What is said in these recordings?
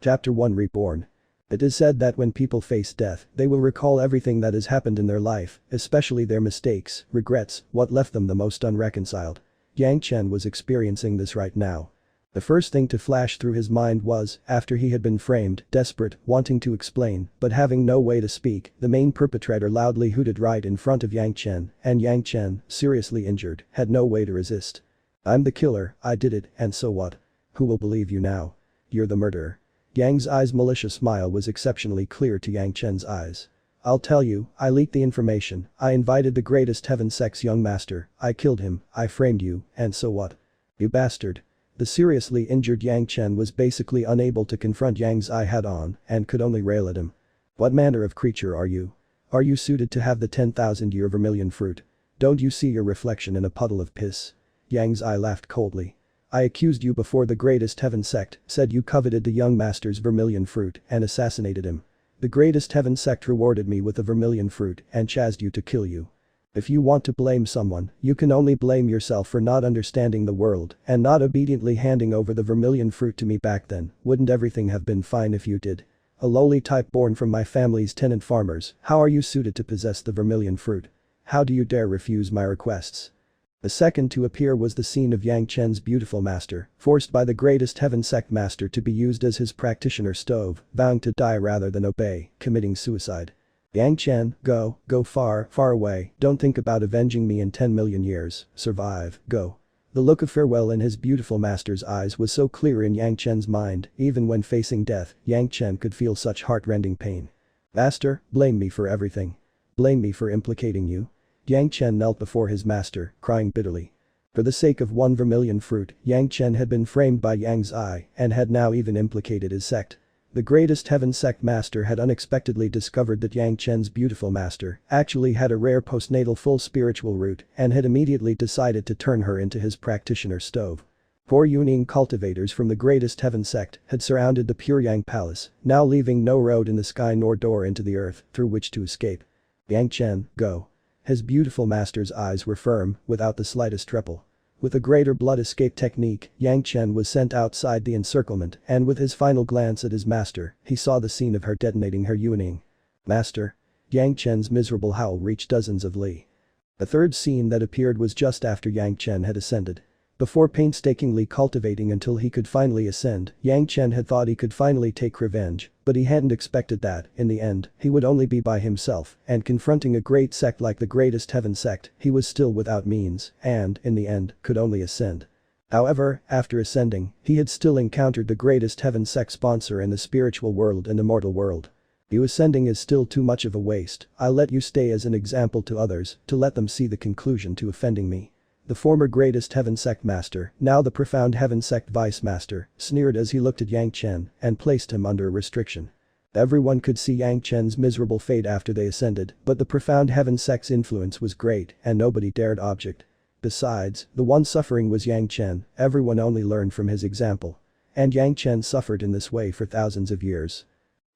Chapter 1 Reborn. It is said that when people face death, they will recall everything that has happened in their life, especially their mistakes, regrets, what left them the most unreconciled. Yang Chen was experiencing this right now. The first thing to flash through his mind was, after he had been framed, desperate, wanting to explain, but having no way to speak, the main perpetrator loudly hooted right in front of Yang Chen, and Yang Chen, seriously injured, had no way to resist. "I'm the killer, I did it, and so what? Who will believe you now? You're the murderer." Yang's eyes' malicious smile was exceptionally clear to Yang Chen's eyes. "I'll tell you, I leaked the information, I invited the greatest heaven sect's young master, I killed him, I framed you, and so what? You bastard." The seriously injured Yang Chen was basically unable to confront Yang's eye head-on and could only rail at him. "What manner of creature are you? Are you suited to have the 10,000-year vermilion fruit? Don't you see your reflection in a puddle of piss?" Yang's eye laughed coldly. "I accused you before the greatest heaven sect, said you coveted the young master's vermilion fruit and assassinated him. The greatest heaven sect rewarded me with the vermilion fruit and chased you to kill you. If you want to blame someone, you can only blame yourself for not understanding the world and not obediently handing over the vermilion fruit to me back then. Wouldn't everything have been fine if you did? A lowly type born from my family's tenant farmers, how are you suited to possess the vermilion fruit? How do you dare refuse my requests?" The second to appear was the scene of Yang Chen's beautiful master, forced by the greatest heaven sect master to be used as his practitioner stove, vowing to die rather than obey, committing suicide. "Yang Chen, go far, far away, don't think about avenging me in 10 million years, survive, go." The look of farewell in his beautiful master's eyes was so clear in Yang Chen's mind, even when facing death, Yang Chen could feel such heart-rending pain. "Master, blame me for everything. Blame me for implicating you." Yang Chen knelt before his master, crying bitterly. For the sake of one vermilion fruit, Yang Chen had been framed by Yang's eye and had now even implicated his sect. The greatest heaven sect master had unexpectedly discovered that Yang Chen's beautiful master actually had a rare postnatal full spiritual root and had immediately decided to turn her into his practitioner stove. 4 Yuning cultivators from the greatest heaven sect had surrounded the Pure Yang Palace, now leaving no road in the sky nor door into the earth through which to escape. "Yang Chen, go." His beautiful master's eyes were firm, without the slightest tremble. With a greater blood escape technique, Yang Chen was sent outside the encirclement and with his final glance at his master, he saw the scene of her detonating her Yuning. "Master." Yang Chen's miserable howl reached dozens of li. The third scene that appeared was just after Yang Chen had ascended. Before painstakingly cultivating until he could finally ascend, Yang Chen had thought he could finally take revenge, but he hadn't expected that, in the end, he would only be by himself, and confronting a great sect like the greatest heaven sect, he was still without means, and, in the end, could only ascend. However, after ascending, he had still encountered the greatest heaven sect sponsor in the spiritual world and immortal world. "You ascending is still too much of a waste, I'll let you stay as an example to others, to let them see the conclusion to offending me." The former greatest heaven sect master, now the profound heaven sect vice master, sneered as he looked at Yang Chen and placed him under a restriction. Everyone could see Yang Chen's miserable fate after they ascended, but the profound heaven sect's influence was great and nobody dared object. Besides, the one suffering was Yang Chen, everyone only learned from his example. And Yang Chen suffered in this way for thousands of years.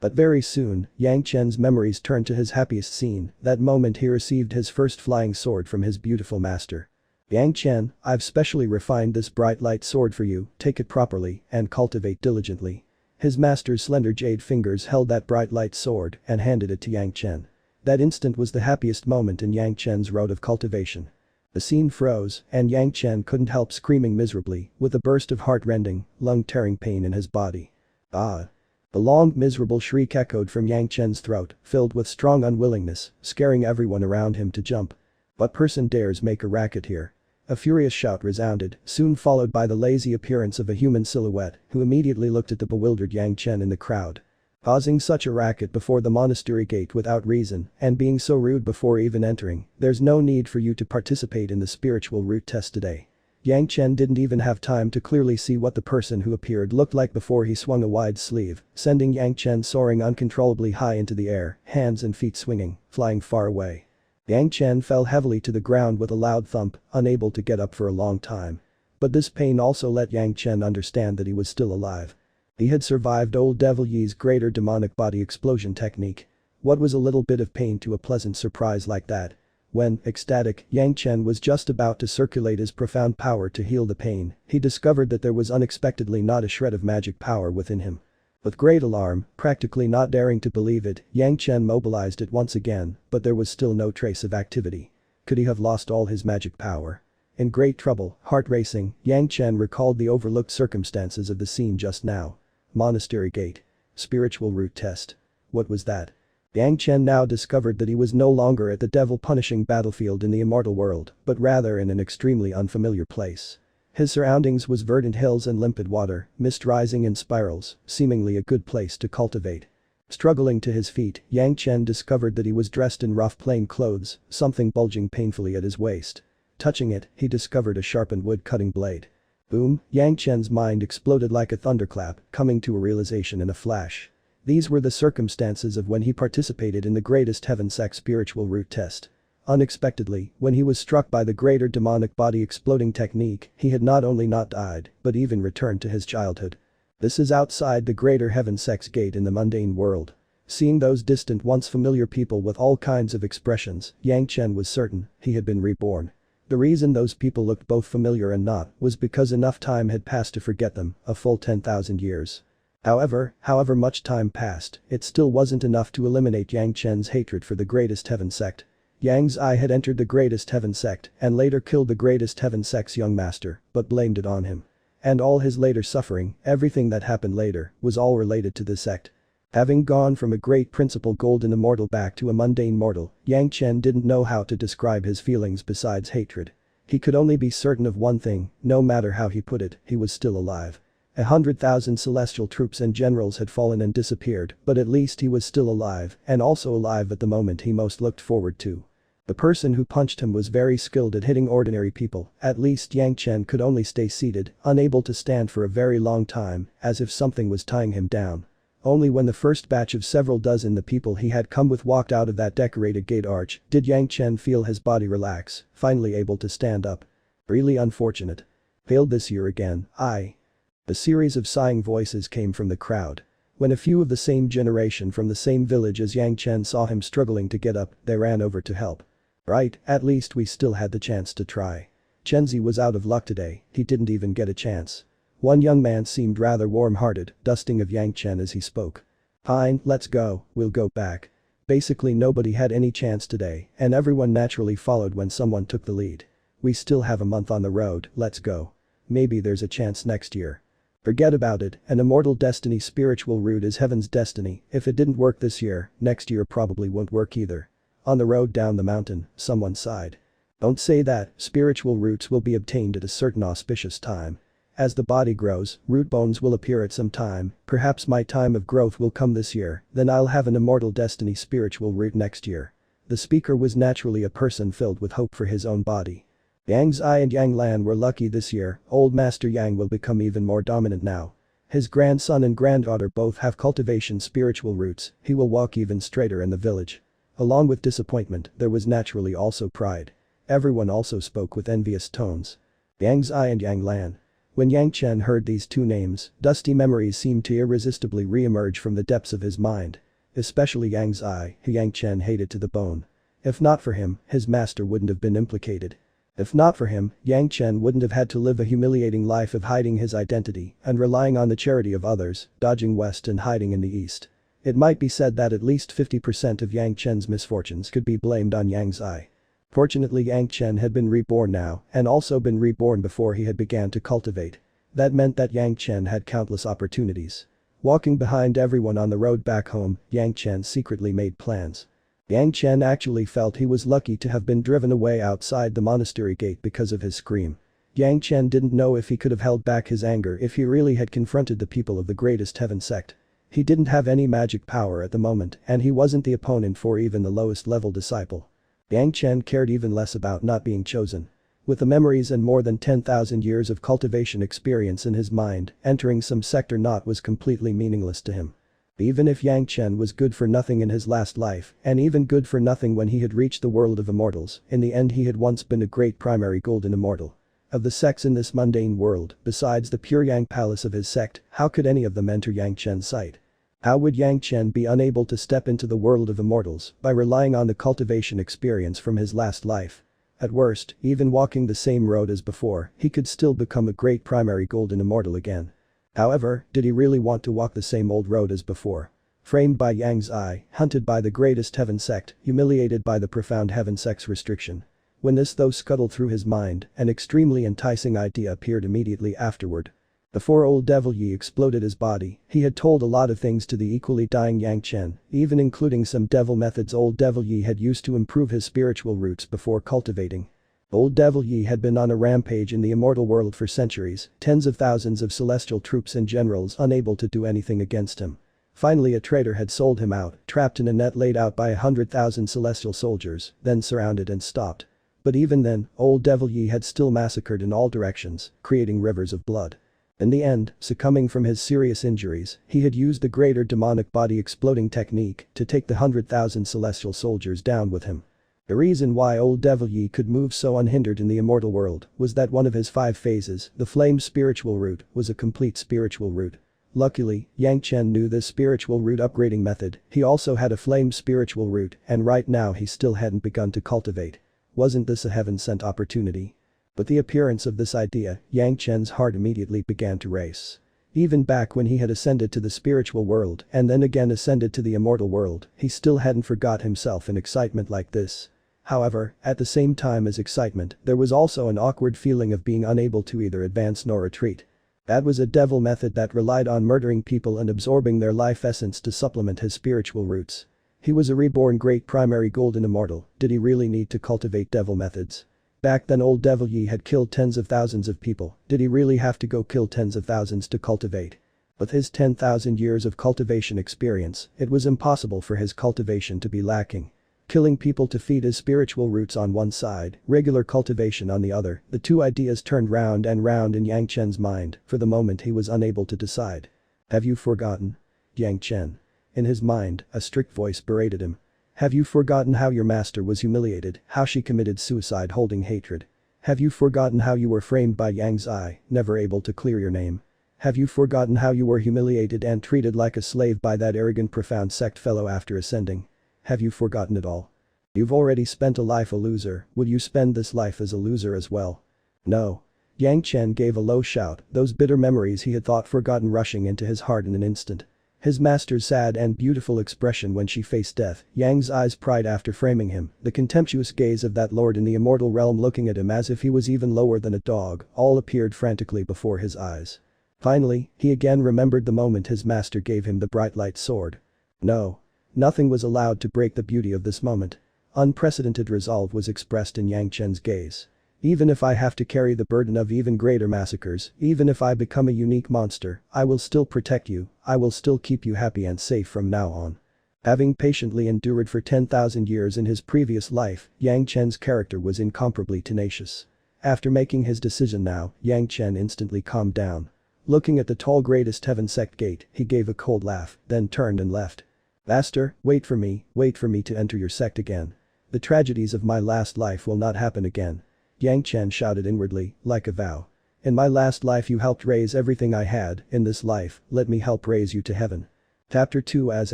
But very soon, Yang Chen's memories turned to his happiest scene, that moment he received his first flying sword from his beautiful master. "Yang Chen, I've specially refined this bright light sword for you, take it properly and cultivate diligently." His master's slender jade fingers held that bright light sword and handed it to Yang Chen. That instant was the happiest moment in Yang Chen's road of cultivation. The scene froze and Yang Chen couldn't help screaming miserably with a burst of heart-rending, lung-tearing pain in his body. "Ah!" The long, miserable shriek echoed from Yang Chen's throat, filled with strong unwillingness, scaring everyone around him to jump. "What person dares make a racket here?" A furious shout resounded, soon followed by the lazy appearance of a human silhouette, who immediately looked at the bewildered Yang Chen in the crowd. "Causing such a racket before the monastery gate without reason, and being so rude before even entering, there's no need for you to participate in the spiritual root test today." Yang Chen didn't even have time to clearly see what the person who appeared looked like before he swung a wide sleeve, sending Yang Chen soaring uncontrollably high into the air, hands and feet swinging, flying far away. Yang Chen fell heavily to the ground with a loud thump, unable to get up for a long time. But this pain also let Yang Chen understand that he was still alive. He had survived old Devil Yi's greater demonic body explosion technique. What was a little bit of pain to a pleasant surprise like that? When, ecstatic, Yang Chen was just about to circulate his profound power to heal the pain, he discovered that there was unexpectedly not a shred of magic power within him. With great alarm, practically not daring to believe it, Yang Chen mobilized it once again, but there was still no trace of activity. Could he have lost all his magic power? In great trouble, heart racing, Yang Chen recalled the overlooked circumstances of the scene just now. Monastery gate. Spiritual root test. What was that? Yang Chen now discovered that he was no longer at the devil-punishing battlefield in the immortal world, but rather in an extremely unfamiliar place. His surroundings was verdant hills and limpid water, mist rising in spirals, seemingly a good place to cultivate. Struggling to his feet, Yang Chen discovered that he was dressed in rough plain clothes, something bulging painfully at his waist. Touching it, he discovered a sharpened wood-cutting blade. Boom, Yang Chen's mind exploded like a thunderclap, coming to a realization in a flash. These were the circumstances of when he participated in the greatest heaven-sect spiritual root test. Unexpectedly, when he was struck by the greater demonic body exploding technique, he had not only not died, but even returned to his childhood. This is outside the greater heaven-sect gate in the mundane world. Seeing those distant once familiar people with all kinds of expressions, Yang Chen was certain he had been reborn. The reason those people looked both familiar and not was because enough time had passed to forget them, a full 10,000 years. However much time passed, it still wasn't enough to eliminate Yang Chen's hatred for the greatest heaven sect. Yang's eye had entered the greatest heaven sect and later killed the greatest heaven sect's young master, but blamed it on him. And all his later suffering, everything that happened later, was all related to the sect. Having gone from a Great Principle Golden Immortal back to a mundane mortal, Yang Chen didn't know how to describe his feelings besides hatred. He could only be certain of one thing, no matter how he put it, he was still alive. 100,000 celestial troops and generals had fallen and disappeared, but at least he was still alive, and also alive at the moment he most looked forward to. The person who punched him was very skilled at hitting ordinary people, at least Yang Chen could only stay seated, unable to stand for a very long time, as if something was tying him down. Only when the first batch of several dozen the people he had come with walked out of that decorated gate arch did Yang Chen feel his body relax, finally able to stand up. Really unfortunate. Failed this year again, A series of sighing voices came from the crowd. When a few of the same generation from the same village as Yang Chen saw him struggling to get up, they ran over to help. Right, at least we still had the chance to try. Chenzi was out of luck today, he didn't even get a chance. One young man seemed rather warm-hearted, dusting of Yang Chen as he spoke. Fine, let's go, we'll go back. Basically nobody had any chance today, and everyone naturally followed when someone took the lead. We still have a month on the road, let's go. Maybe there's a chance next year. Forget about it, an immortal destiny spiritual root is heaven's destiny, if it didn't work this year, next year probably won't work either. On the road down the mountain, someone sighed. Don't say that, spiritual roots will be obtained at a certain auspicious time. As the body grows, root bones will appear at some time, perhaps my time of growth will come this year, then I'll have an immortal destiny spiritual root next year. The speaker was naturally a person filled with hope for his own body. Yang Zai and Yang Lan were lucky this year, old Master Yang will become even more dominant now. His grandson and granddaughter both have cultivation spiritual roots, he will walk even straighter in the village. Along with disappointment, there was naturally also pride. Everyone also spoke with envious tones. Yang Zai and Yang Lan. When Yang Chen heard these two names, dusty memories seemed to irresistibly re-emerge from the depths of his mind. Especially Yang Zai, who Yang Chen hated to the bone. If not for him, his master wouldn't have been implicated. If not for him, Yang Chen wouldn't have had to live a humiliating life of hiding his identity and relying on the charity of others, dodging west and hiding in the east. It might be said that at least 50% of Yang Chen's misfortunes could be blamed on Yang Zai. Fortunately Yang Chen had been reborn now and also been reborn before he had began to cultivate. That meant that Yang Chen had countless opportunities. Walking behind everyone on the road back home, Yang Chen secretly made plans. Yang Chen actually felt he was lucky to have been driven away outside the monastery gate because of his scream. Yang Chen didn't know if he could have held back his anger if he really had confronted the people of the greatest heaven sect. He didn't have any magic power at the moment and he wasn't the opponent for even the lowest level disciple. Yang Chen cared even less about not being chosen. With the memories and more than 10,000 years of cultivation experience in his mind, entering some sect or not was completely meaningless to him. Even if Yang Chen was good for nothing in his last life, and even good for nothing when he had reached the world of immortals, in the end he had once been a great primary golden immortal. Of the sects in this mundane world, besides the pure Yang palace of his sect, how could any of them enter Yang Chen's sight? How would Yang Chen be unable to step into the world of immortals by relying on the cultivation experience from his last life? At worst, even walking the same road as before, he could still become a great primary golden immortal again. However, did he really want to walk the same old road as before? Framed by Yang's eye, hunted by the greatest heaven sect, humiliated by the profound heaven sect's restriction. When this though scuttled through his mind, an extremely enticing idea appeared immediately afterward. Before old Devil Yi exploded his body, he had told a lot of things to the equally dying Yang Chen, even including some devil methods old Devil Yi had used to improve his spiritual roots before cultivating. Old Devil Yi had been on a rampage in the immortal world for centuries, tens of thousands of celestial troops and generals unable to do anything against him. Finally a traitor had sold him out, trapped in a net laid out by 100,000 celestial soldiers, then surrounded and stopped. But even then, old Devil Yi had still massacred in all directions, creating rivers of blood. In the end, succumbing from his serious injuries, he had used the greater demonic body exploding technique to take the 100,000 celestial soldiers down with him. The reason why old Devil Yi could move so unhindered in the immortal world was that one of his 5 phases, the flame spiritual root, was a complete spiritual root. Luckily, Yang Chen knew this spiritual root upgrading method, he also had a flame spiritual root and right now he still hadn't begun to cultivate. Wasn't this a heaven-sent opportunity? With the appearance of this idea, Yang Chen's heart immediately began to race. Even back when he had ascended to the spiritual world and then again ascended to the immortal world, he still hadn't forgot himself in excitement like this. However, at the same time as excitement, there was also an awkward feeling of being unable to either advance nor retreat. That was a devil method that relied on murdering people and absorbing their life essence to supplement his spiritual roots. He was a reborn great primary golden immortal, did he really need to cultivate devil methods? Back then old Devil Yi had killed tens of thousands of people, did he really have to go kill tens of thousands to cultivate? With his 10,000 years of cultivation experience, it was impossible for his cultivation to be lacking. Killing people to feed his spiritual roots on one side, regular cultivation on the other, the two ideas turned round and round in Yang Chen's mind, for the moment he was unable to decide. Have you forgotten? Yang Chen. In his mind, a strict voice berated him. Have you forgotten how your master was humiliated, how she committed suicide holding hatred? Have you forgotten how you were framed by Yang's eye, never able to clear your name? Have you forgotten how you were humiliated and treated like a slave by that arrogant profound sect fellow after ascending? Have you forgotten it all? You've already spent a life a loser, would you spend this life as a loser as well? No. Yang Chen gave a low shout, those bitter memories he had thought forgotten rushing into his heart in an instant. His master's sad and beautiful expression when she faced death, Yang's eyes pried after framing him, the contemptuous gaze of that lord in the immortal realm looking at him as if he was even lower than a dog, all appeared frantically before his eyes. Finally, he again remembered the moment his master gave him the bright light sword. No. Nothing was allowed to break the beauty of this moment. Unprecedented resolve was expressed in Yang Chen's gaze. Even if I have to carry the burden of even greater massacres, even if I become a unique monster, I will still protect you, I will still keep you happy and safe from now on. Having patiently endured for 10,000 years in his previous life, Yang Chen's character was incomparably tenacious. After making his decision now, Yang Chen instantly calmed down. Looking at the tall greatest heaven sect gate, he gave a cold laugh, then turned and left. Master, wait for me to enter your sect again. The tragedies of my last life will not happen again. Yang Chen shouted inwardly, like a vow. In my last life you helped raise everything I had, in this life, let me help raise you to heaven. Chapter 2 As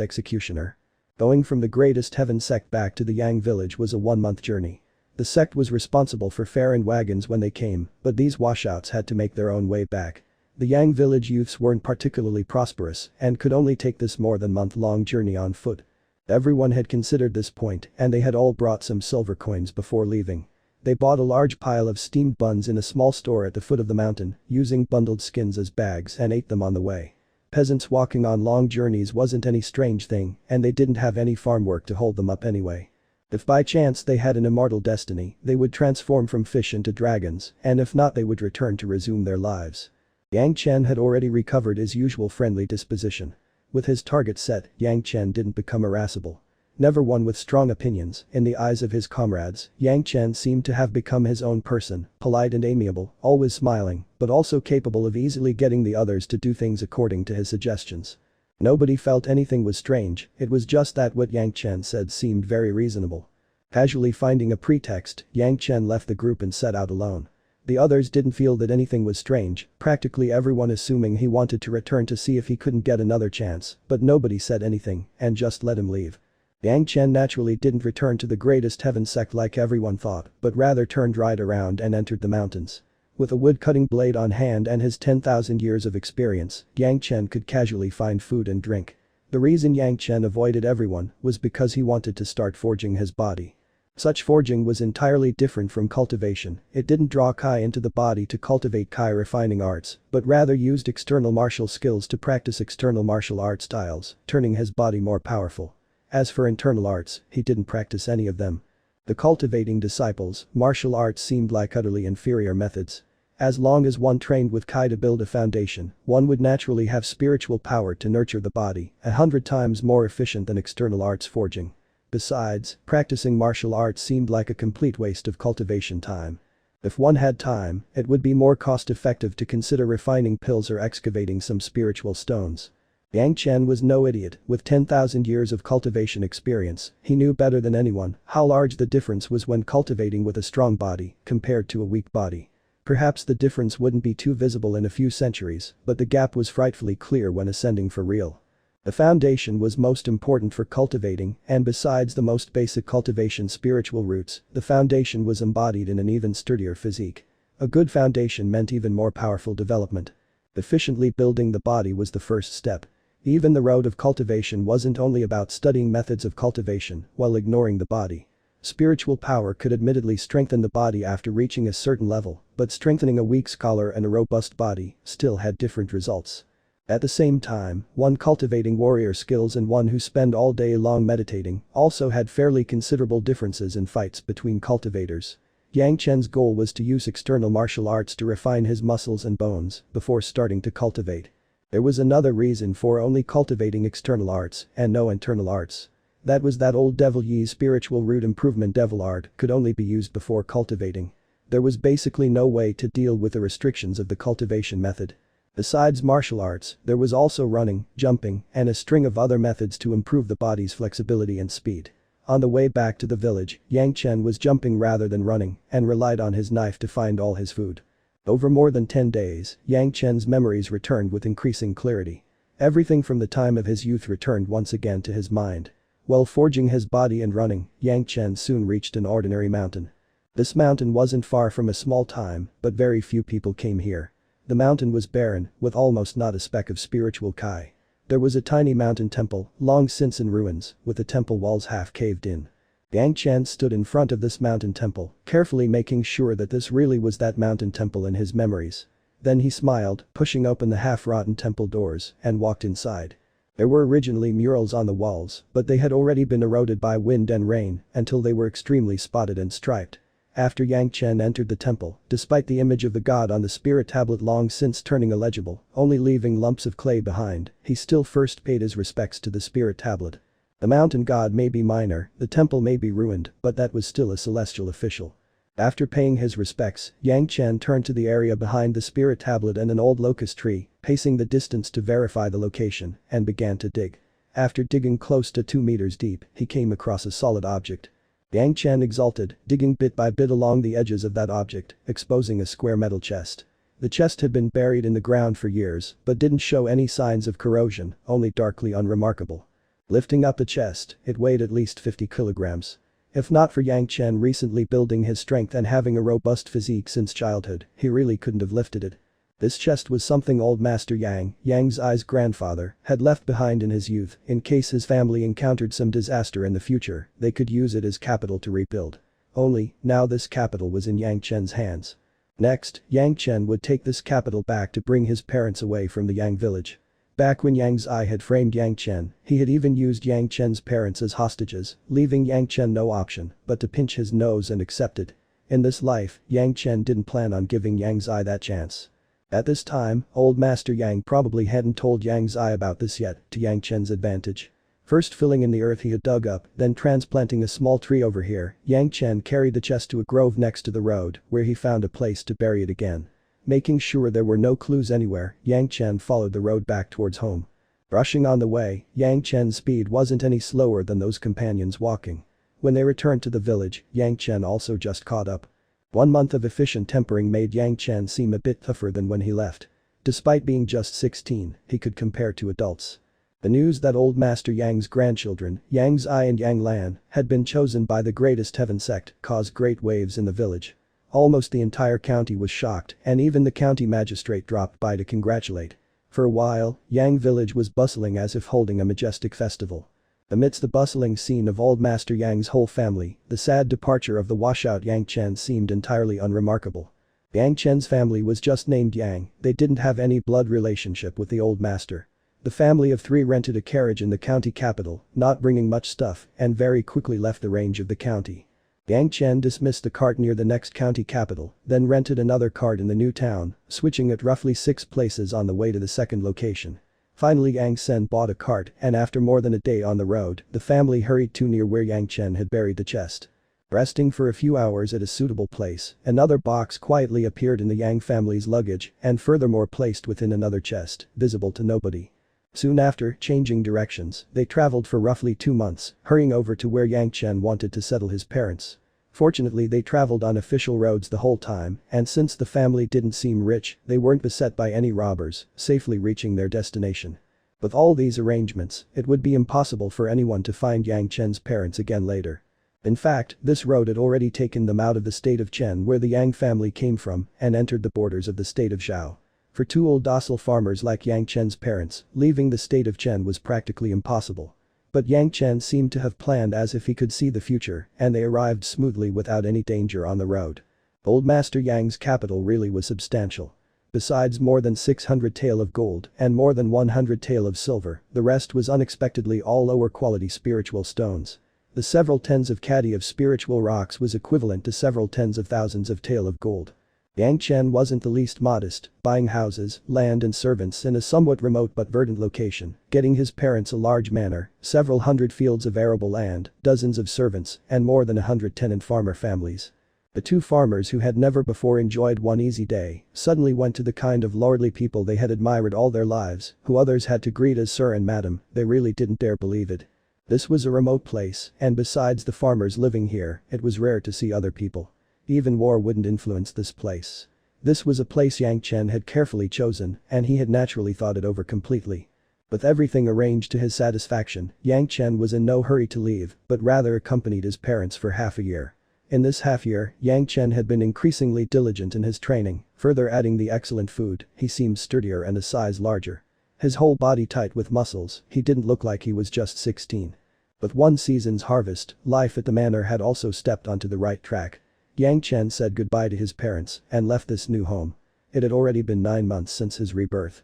Executioner. Going from the greatest heaven sect back to the Yang village was a 1-month journey. The sect was responsible for fare and wagons when they came, but these washouts had to make their own way back. The Yang village youths weren't particularly prosperous and could only take this more than month-long journey on foot. Everyone had considered this point and they had all brought some silver coins before leaving. They bought a large pile of steamed buns in a small store at the foot of the mountain, using bundled skins as bags and ate them on the way. Peasants walking on long journeys wasn't any strange thing and they didn't have any farm work to hold them up anyway. If by chance they had an immortal destiny, they would transform from fish into dragons and if not they would return to resume their lives. Yang Chen had already recovered his usual friendly disposition. With his target set, Yang Chen didn't become irascible. Never one with strong opinions, in the eyes of his comrades, Yang Chen seemed to have become his own person, polite and amiable, always smiling, but also capable of easily getting the others to do things according to his suggestions. Nobody felt anything was strange, it was just that what Yang Chen said seemed very reasonable. Casually finding a pretext, Yang Chen left the group and set out alone. The others didn't feel that anything was strange, practically everyone assuming he wanted to return to see if he couldn't get another chance, but nobody said anything and just let him leave. Yang Chen naturally didn't return to the greatest heaven sect like everyone thought, but rather turned right around and entered the mountains. With a wood-cutting blade on hand and his 10,000 years of experience, Yang Chen could casually find food and drink. The reason Yang Chen avoided everyone was because he wanted to start forging his body. Such forging was entirely different from cultivation, it didn't draw Kai into the body to cultivate Kai refining arts, but rather used external martial skills to practice external martial art styles, turning his body more powerful. As for internal arts, he didn't practice any of them. The cultivating disciples, martial arts seemed like utterly inferior methods. As long as one trained with Kai to build a foundation, one would naturally have spiritual power to nurture the body, 100 times more efficient than external arts forging. Besides, practicing martial arts seemed like a complete waste of cultivation time. If one had time, it would be more cost-effective to consider refining pills or excavating some spiritual stones. Yang Chen was no idiot, with 10,000 years of cultivation experience, he knew better than anyone how large the difference was when cultivating with a strong body compared to a weak body. Perhaps the difference wouldn't be too visible in a few centuries, but the gap was frightfully clear when ascending for real. The foundation was most important for cultivating, and besides the most basic cultivation spiritual roots, the foundation was embodied in an even sturdier physique. A good foundation meant even more powerful development. Efficiently building the body was the first step. Even the road of cultivation wasn't only about studying methods of cultivation while ignoring the body. Spiritual power could admittedly strengthen the body after reaching a certain level, but strengthening a weak scholar and a robust body still had different results. At the same time, one cultivating warrior skills and one who spent all day long meditating also had fairly considerable differences in fights between cultivators. Yang Chen's goal was to use external martial arts to refine his muscles and bones before starting to cultivate. There was another reason for only cultivating external arts and no internal arts. That was that old devil Yi's spiritual root improvement devil art could only be used before cultivating. There was basically no way to deal with the restrictions of the cultivation method. Besides martial arts, there was also running, jumping, and a string of other methods to improve the body's flexibility and speed. On the way back to the village, Yang Chen was jumping rather than running and relied on his knife to find all his food. Over more than 10 days, Yang Chen's memories returned with increasing clarity. Everything from the time of his youth returned once again to his mind. While forging his body and running, Yang Chen soon reached an ordinary mountain. This mountain wasn't far from a small town, but very few people came here. The mountain was barren, with almost not a speck of spiritual Kai. There was a tiny mountain temple, long since in ruins, with the temple walls half caved in. Yang Chen stood in front of this mountain temple, carefully making sure that this really was that mountain temple in his memories. Then he smiled, pushing open the half-rotten temple doors, and walked inside. There were originally murals on the walls, but they had already been eroded by wind and rain until they were extremely spotted and striped. After Yang Chen entered the temple, despite the image of the god on the spirit tablet long since turning illegible, only leaving lumps of clay behind, he still first paid his respects to the spirit tablet. The mountain god may be minor, the temple may be ruined, but that was still a celestial official. After paying his respects, Yang Chen turned to the area behind the spirit tablet and an old locust tree, pacing the distance to verify the location, and began to dig. After digging close to 2 meters deep, he came across a solid object. Yang Chen exulted, digging bit by bit along the edges of that object, exposing a square metal chest. The chest had been buried in the ground for years, but didn't show any signs of corrosion, only darkly unremarkable. Lifting up the chest, it weighed at least 50 kilograms. If not for Yang Chen recently building his strength and having a robust physique since childhood, he really couldn't have lifted it. This chest was something old Master Yang Zai's grandfather, had left behind in his youth in case his family encountered some disaster in the future, they could use it as capital to rebuild. Only, now this capital was in Yang Chen's hands. Next, Yang Chen would take this capital back to bring his parents away from the Yang village. Back when Yang Zai had framed Yang Chen, he had even used Yang Chen's parents as hostages, leaving Yang Chen no option but to pinch his nose and accept it. In this life, Yang Chen didn't plan on giving Yang Zai that chance. At this time, old Master Yang probably hadn't told Yang Zai about this yet, to Yang Chen's advantage. First filling in the earth he had dug up, then transplanting a small tree over here, Yang Chen carried the chest to a grove next to the road, where he found a place to bury it again. Making sure there were no clues anywhere, Yang Chen followed the road back towards home. Rushing on the way, Yang Chen's speed wasn't any slower than those companions walking. When they returned to the village, Yang Chen also just caught up. 1 month of efficient tempering made Yang Chen seem a bit tougher than when he left. Despite being just 16, he could compare to adults. The news that old Master Yang's grandchildren, Yang Zai and Yang Lan, had been chosen by the greatest heaven sect caused great waves in the village. Almost the entire county was shocked, and even the county magistrate dropped by to congratulate. For a while, Yang village was bustling as if holding a majestic festival. Amidst the bustling scene of old Master Yang's whole family, the sad departure of the washout Yang Chen seemed entirely unremarkable. Yang Chen's family was just named Yang, they didn't have any blood relationship with the old master. The family of 3 rented a carriage in the county capital, not bringing much stuff, and very quickly left the range of the county. Yang Chen dismissed the cart near the next county capital, then rented another cart in the new town, switching at roughly 6 places on the way to the second location. Finally Yang Chen bought a cart, and after more than a day on the road, the family hurried to near where Yang Chen had buried the chest. Resting for a few hours at a suitable place, another box quietly appeared in the Yang family's luggage and furthermore placed within another chest, visible to nobody. Soon after, changing directions, they traveled for roughly 2 months, hurrying over to where Yang Chen wanted to settle his parents. Fortunately they traveled on official roads the whole time, and since the family didn't seem rich, they weren't beset by any robbers, safely reaching their destination. With all these arrangements, it would be impossible for anyone to find Yang Chen's parents again later. In fact, this road had already taken them out of the state of Chen where the Yang family came from and entered the borders of the state of Zhao. For 2 old docile farmers like Yang Chen's parents, leaving the state of Chen was practically impossible. But Yang Chen seemed to have planned as if he could see the future, and they arrived smoothly without any danger on the road. Old Master Yang's capital really was substantial. Besides more than 600 tael of gold and more than 100 tael of silver, the rest was unexpectedly all lower quality spiritual stones. The several tens of kadi of spiritual rocks was equivalent to several tens of thousands of tael of gold. Yang Chen wasn't the least modest, buying houses, land and servants in a somewhat remote but verdant location, getting his parents a large manor, several hundred fields of arable land, dozens of servants, and more than 100 tenant farmer families. The 2 farmers who had never before enjoyed one easy day suddenly went to the kind of lordly people they had admired all their lives, who others had to greet as sir and madam, they really didn't dare believe it. This was a remote place, and besides the farmers living here, it was rare to see other people. Even war wouldn't influence this place. This was a place Yang Chen had carefully chosen, and he had naturally thought it over completely. With everything arranged to his satisfaction, Yang Chen was in no hurry to leave, but rather accompanied his parents for half a year. In this half year, Yang Chen had been increasingly diligent in his training, further adding the excellent food, he seemed sturdier and a size larger. His whole body tight with muscles, he didn't look like he was just 16. With one season's harvest, life at the manor had also stepped onto the right track. Yang Chen said goodbye to his parents and left this new home. It had already been 9 months since his rebirth.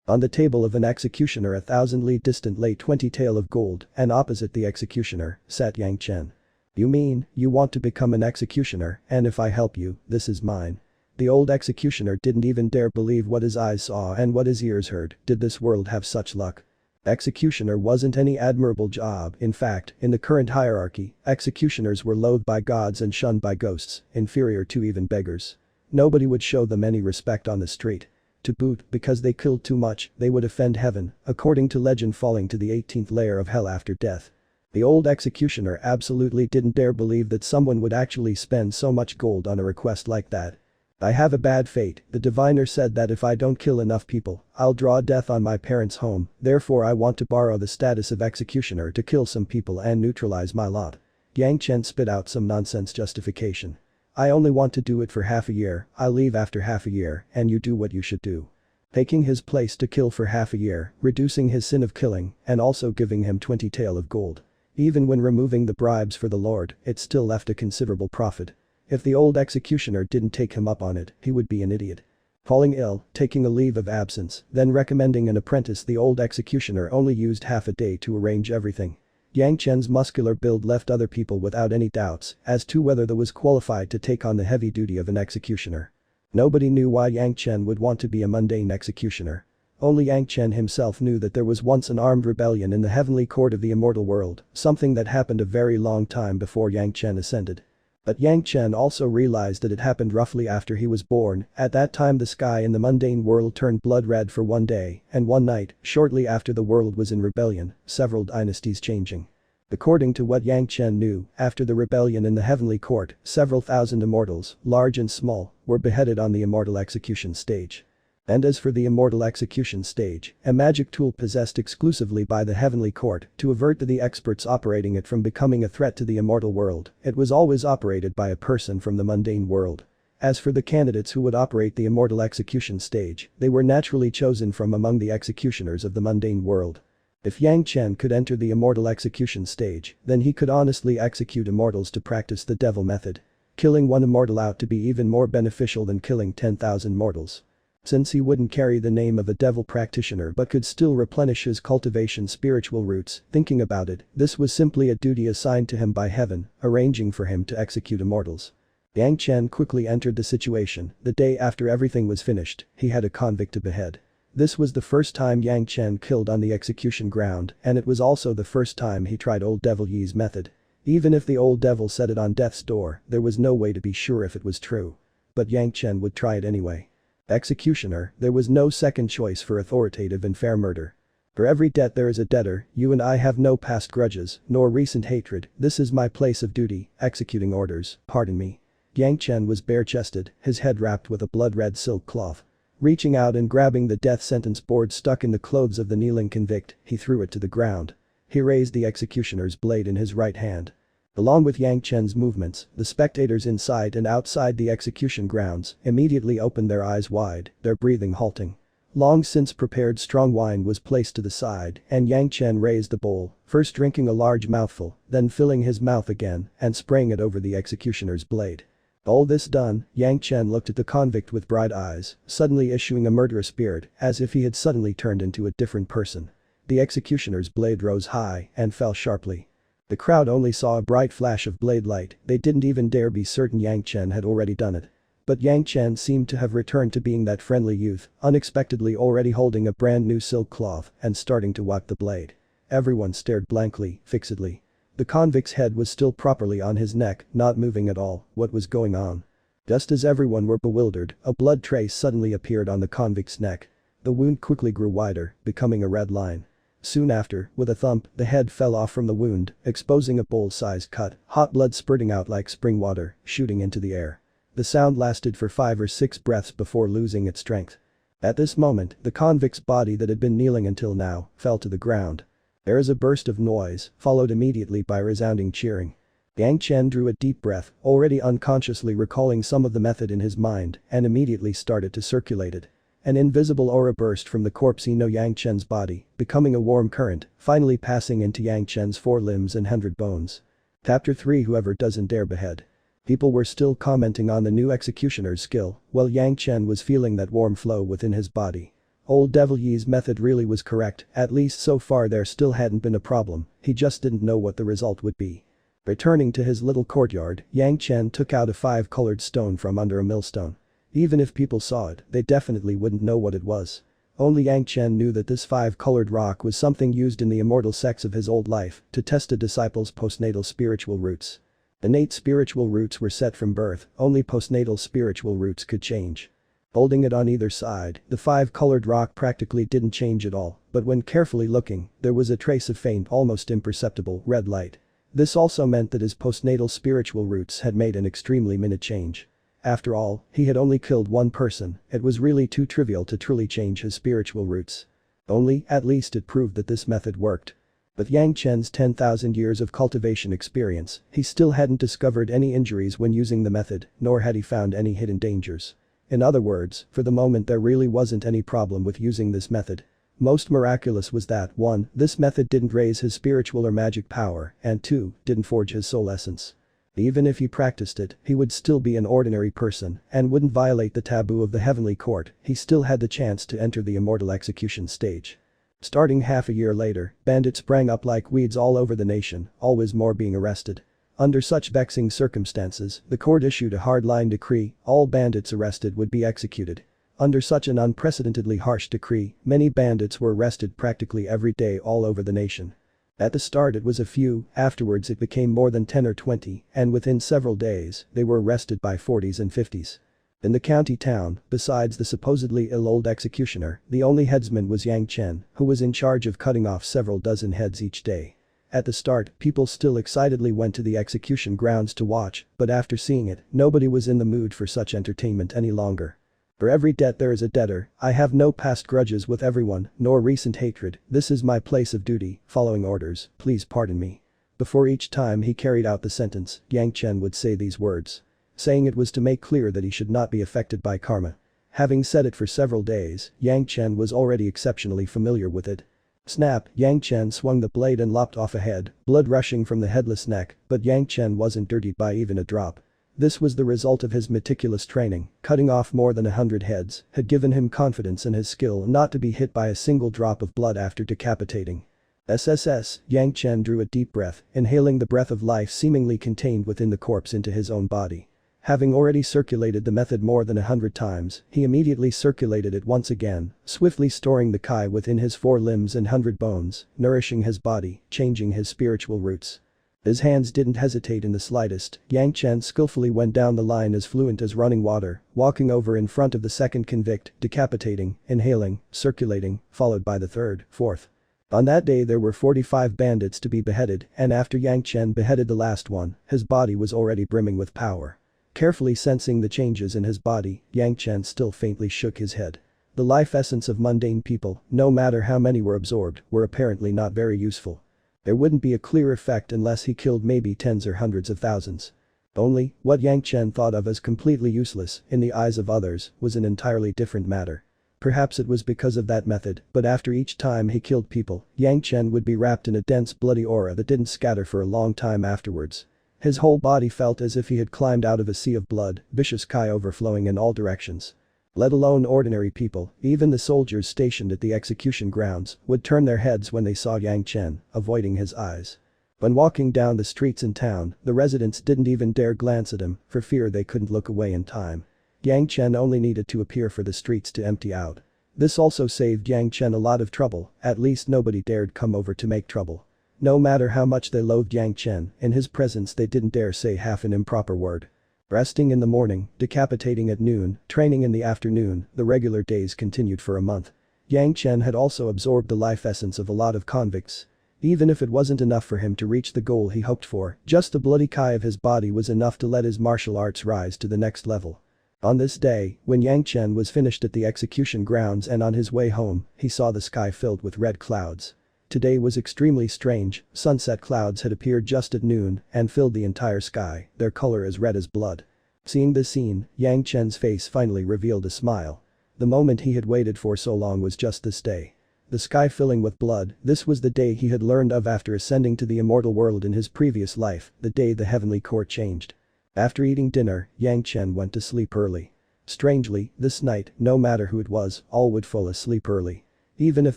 On the table of an executioner 1,000 li distant lay 20 tael of gold, and opposite the executioner sat Yang Chen. "You mean, you want to become an executioner, and if I help you, this is mine." The old executioner didn't even dare believe what his eyes saw and what his ears heard. Did this world have such luck? Executioner wasn't any admirable job, in fact, in the current hierarchy, executioners were loathed by gods and shunned by ghosts, inferior to even beggars. Nobody would show them any respect on the street. To boot, because they killed too much, they would offend heaven, according to legend falling to the 18th layer of hell after death. The old executioner absolutely didn't dare believe that someone would actually spend so much gold on a request like that. "I have a bad fate, the diviner said that if I don't kill enough people, I'll draw death on my parents' home, therefore I want to borrow the status of executioner to kill some people and neutralize my lot." Yang Chen spit out some nonsense justification. "I only want to do it for half a year, I'll leave after half a year, and you do what you should do." Taking his place to kill for half a year, reducing his sin of killing, and also giving him 20 tael of gold. Even when removing the bribes for the Lord, it still left a considerable profit. If the old executioner didn't take him up on it, he would be an idiot. Falling ill, taking a leave of absence, then recommending an apprentice, the old executioner only used half a day to arrange everything. Yang Chen's muscular build left other people without any doubts as to whether they was qualified to take on the heavy duty of an executioner. Nobody knew why Yang Chen would want to be a mundane executioner. Only Yang Chen himself knew that there was once an armed rebellion in the heavenly court of the immortal world, something that happened a very long time before Yang Chen ascended. But Yang Chen also realized that it happened roughly after he was born. At that time the sky in the mundane world turned blood red for one day, and one night, shortly after the world was in rebellion, several dynasties changing. According to what Yang Chen knew, after the rebellion in the heavenly court, several thousand immortals, large and small, were beheaded on the Immortal Execution Stage. And as for the Immortal Execution Stage, a magic tool possessed exclusively by the heavenly court to avert the experts operating it from becoming a threat to the immortal world, it was always operated by a person from the mundane world. As for the candidates who would operate the Immortal Execution Stage, they were naturally chosen from among the executioners of the mundane world. If Yang Chen could enter the Immortal Execution Stage, then he could honestly execute immortals to practice the devil method. Killing one immortal out to be even more beneficial than killing 10,000 mortals. Since he wouldn't carry the name of a devil practitioner but could still replenish his cultivation spiritual roots, thinking about it, this was simply a duty assigned to him by heaven, arranging for him to execute immortals. Yang Chen quickly entered the situation. The day after everything was finished, he had a convict to behead. This was the first time Yang Chen killed on the execution ground, and it was also the first time he tried Old Devil Yi's method. Even if the old devil said it on death's door, there was no way to be sure if it was true. But Yang Chen would try it anyway. Executioner, there was no second choice for authoritative and fair murder. For every debt there is a debtor, you and I have no past grudges, nor recent hatred, this is my place of duty, executing orders, pardon me. Yang Chen was bare-chested, his head wrapped with a blood-red silk cloth. Reaching out and grabbing the death sentence board stuck in the clothes of the kneeling convict, he threw it to the ground. He raised the executioner's blade in his right hand. Along with Yang Chen's movements, the spectators inside and outside the execution grounds immediately opened their eyes wide, their breathing halting. Long since prepared strong wine was placed to the side and Yang Chen raised the bowl, first drinking a large mouthful, then filling his mouth again and spraying it over the executioner's blade. All this done, Yang Chen looked at the convict with bright eyes, suddenly issuing a murderous spirit, as if he had suddenly turned into a different person. The executioner's blade rose high and fell sharply. The crowd only saw a bright flash of blade light, they didn't even dare be certain Yang Chen had already done it. But Yang Chen seemed to have returned to being that friendly youth, unexpectedly already holding a brand new silk cloth and starting to wipe the blade. Everyone stared blankly, fixedly. The convict's head was still properly on his neck, not moving at all. What was going on? Just as everyone were bewildered, a blood trace suddenly appeared on the convict's neck. The wound quickly grew wider, becoming a red line. Soon after, with a thump, the head fell off from the wound, exposing a bowl-sized cut, hot blood spurting out like spring water, shooting into the air. The sound lasted for 5 or 6 breaths before losing its strength. At this moment, the convict's body that had been kneeling until now, fell to the ground. There is a burst of noise, followed immediately by resounding cheering. Yang Chen drew a deep breath, already unconsciously recalling some of the method in his mind, and immediately started to circulate it. An invisible aura burst from the corpse in Yang Chen's body, becoming a warm current, finally passing into Yang Chen's 4 limbs and 100 bones. Chapter 3 Whoever doesn't dare behead. People were still commenting on the new executioner's skill, while Yang Chen was feeling that warm flow within his body. Old Devil Yi's method really was correct, at least so far there still hadn't been a problem, he just didn't know what the result would be. Returning to his little courtyard, Yang Chen took out a 5-colored stone from under a millstone. Even if people saw it, they definitely wouldn't know what it was. Only Yang Chen knew that this 5-colored rock was something used in the immortal sex of his old life to test a disciple's postnatal spiritual roots. Innate spiritual roots were set from birth, only postnatal spiritual roots could change. Holding it on either side, the 5-colored rock practically didn't change at all, but when carefully looking, there was a trace of faint, almost imperceptible, red light. This also meant that his postnatal spiritual roots had made an extremely minute change. After all, he had only killed one person, it was really too trivial to truly change his spiritual roots. Only, at least it proved that this method worked. With Yang Chen's 10,000 years of cultivation experience, he still hadn't discovered any injuries when using the method, nor had he found any hidden dangers. In other words, for the moment there really wasn't any problem with using this method. Most miraculous was that 1. This method didn't raise his spiritual or magic power, and 2. Didn't forge his soul essence. Even if he practiced it, he would still be an ordinary person and wouldn't violate the taboo of the heavenly court, he still had the chance to enter the Immortal Execution Stage. Starting half a year later, bandits sprang up like weeds all over the nation, always more being arrested. Under such vexing circumstances, the court issued a hard-line decree, all bandits arrested would be executed. Under such an unprecedentedly harsh decree, many bandits were arrested practically every day all over the nation. At the start it was a few, afterwards it became more than 10 or 20, and within several days, they were arrested by 40s and 50s. In the county town, besides the supposedly ill old executioner, the only headsman was Yang Chen, who was in charge of cutting off several dozen heads each day. At the start, people still excitedly went to the execution grounds to watch, but after seeing it, nobody was in the mood for such entertainment any longer. For every debt there is a debtor, I have no past grudges with everyone, nor recent hatred, this is my place of duty, following orders, please pardon me. Before each time he carried out the sentence, Yang Chen would say these words. saying it was to make clear that he should not be affected by karma. Having said it for several days, Yang Chen was already exceptionally familiar with it. Snap, Yang Chen swung the blade and lopped off a head, blood rushing from the headless neck, but Yang Chen wasn't dirtied by even a drop. This was the result of his meticulous training, cutting off more than 100 heads, had given him confidence in his skill not to be hit by a single drop of blood after decapitating. SSS, Yang Chen drew a deep breath, inhaling the breath of life seemingly contained within the corpse into his own body. Having already circulated the method more than 100 times, he immediately circulated it once again, swiftly storing the Kai within his 4 limbs and 100 bones, nourishing his body, changing his spiritual roots. His hands didn't hesitate in the slightest, Yang Chen skillfully went down the line as fluent as running water, walking over in front of the second convict, decapitating, inhaling, circulating, followed by the third, fourth. On that day there were 45 bandits to be beheaded, and after Yang Chen beheaded the last one, his body was already brimming with power. Carefully sensing the changes in his body, Yang Chen still faintly shook his head. The life essence of mundane people, no matter how many were absorbed, were apparently not very useful. There wouldn't be a clear effect unless he killed maybe tens or hundreds of thousands. Only, what Yang Chen thought of as completely useless, in the eyes of others, was an entirely different matter. Perhaps it was because of that method, but after each time he killed people, Yang Chen would be wrapped in a dense bloody aura that didn't scatter for a long time afterwards. His whole body felt as if he had climbed out of a sea of blood, vicious Kai overflowing in all directions. Let alone ordinary people, even the soldiers stationed at the execution grounds would turn their heads when they saw Yang Chen, avoiding his eyes. When walking down the streets in town, the residents didn't even dare glance at him for fear they couldn't look away in time. Yang Chen only needed to appear for the streets to empty out. This also saved Yang Chen a lot of trouble, at least nobody dared come over to make trouble. No matter how much they loathed Yang Chen, in his presence they didn't dare say half an improper word. Resting in the morning, decapitating at noon, training in the afternoon, the regular days continued for a month. Yang Chen had also absorbed the life essence of a lot of convicts. Even if it wasn't enough for him to reach the goal he hoped for, just the bloody Kai of his body was enough to let his martial arts rise to the next level. On this day, when Yang Chen was finished at the execution grounds and on his way home, he saw the sky filled with red clouds. Today was extremely strange, sunset clouds had appeared just at noon and filled the entire sky, their color as red as blood. Seeing this scene, Yang Chen's face finally revealed a smile. The moment he had waited for so long was just this day. The sky filling with blood, this was the day he had learned of after ascending to the immortal world in his previous life, the day the heavenly court changed. After eating dinner, Yang Chen went to sleep early. Strangely, this night, no matter who it was, all would fall asleep early. Even if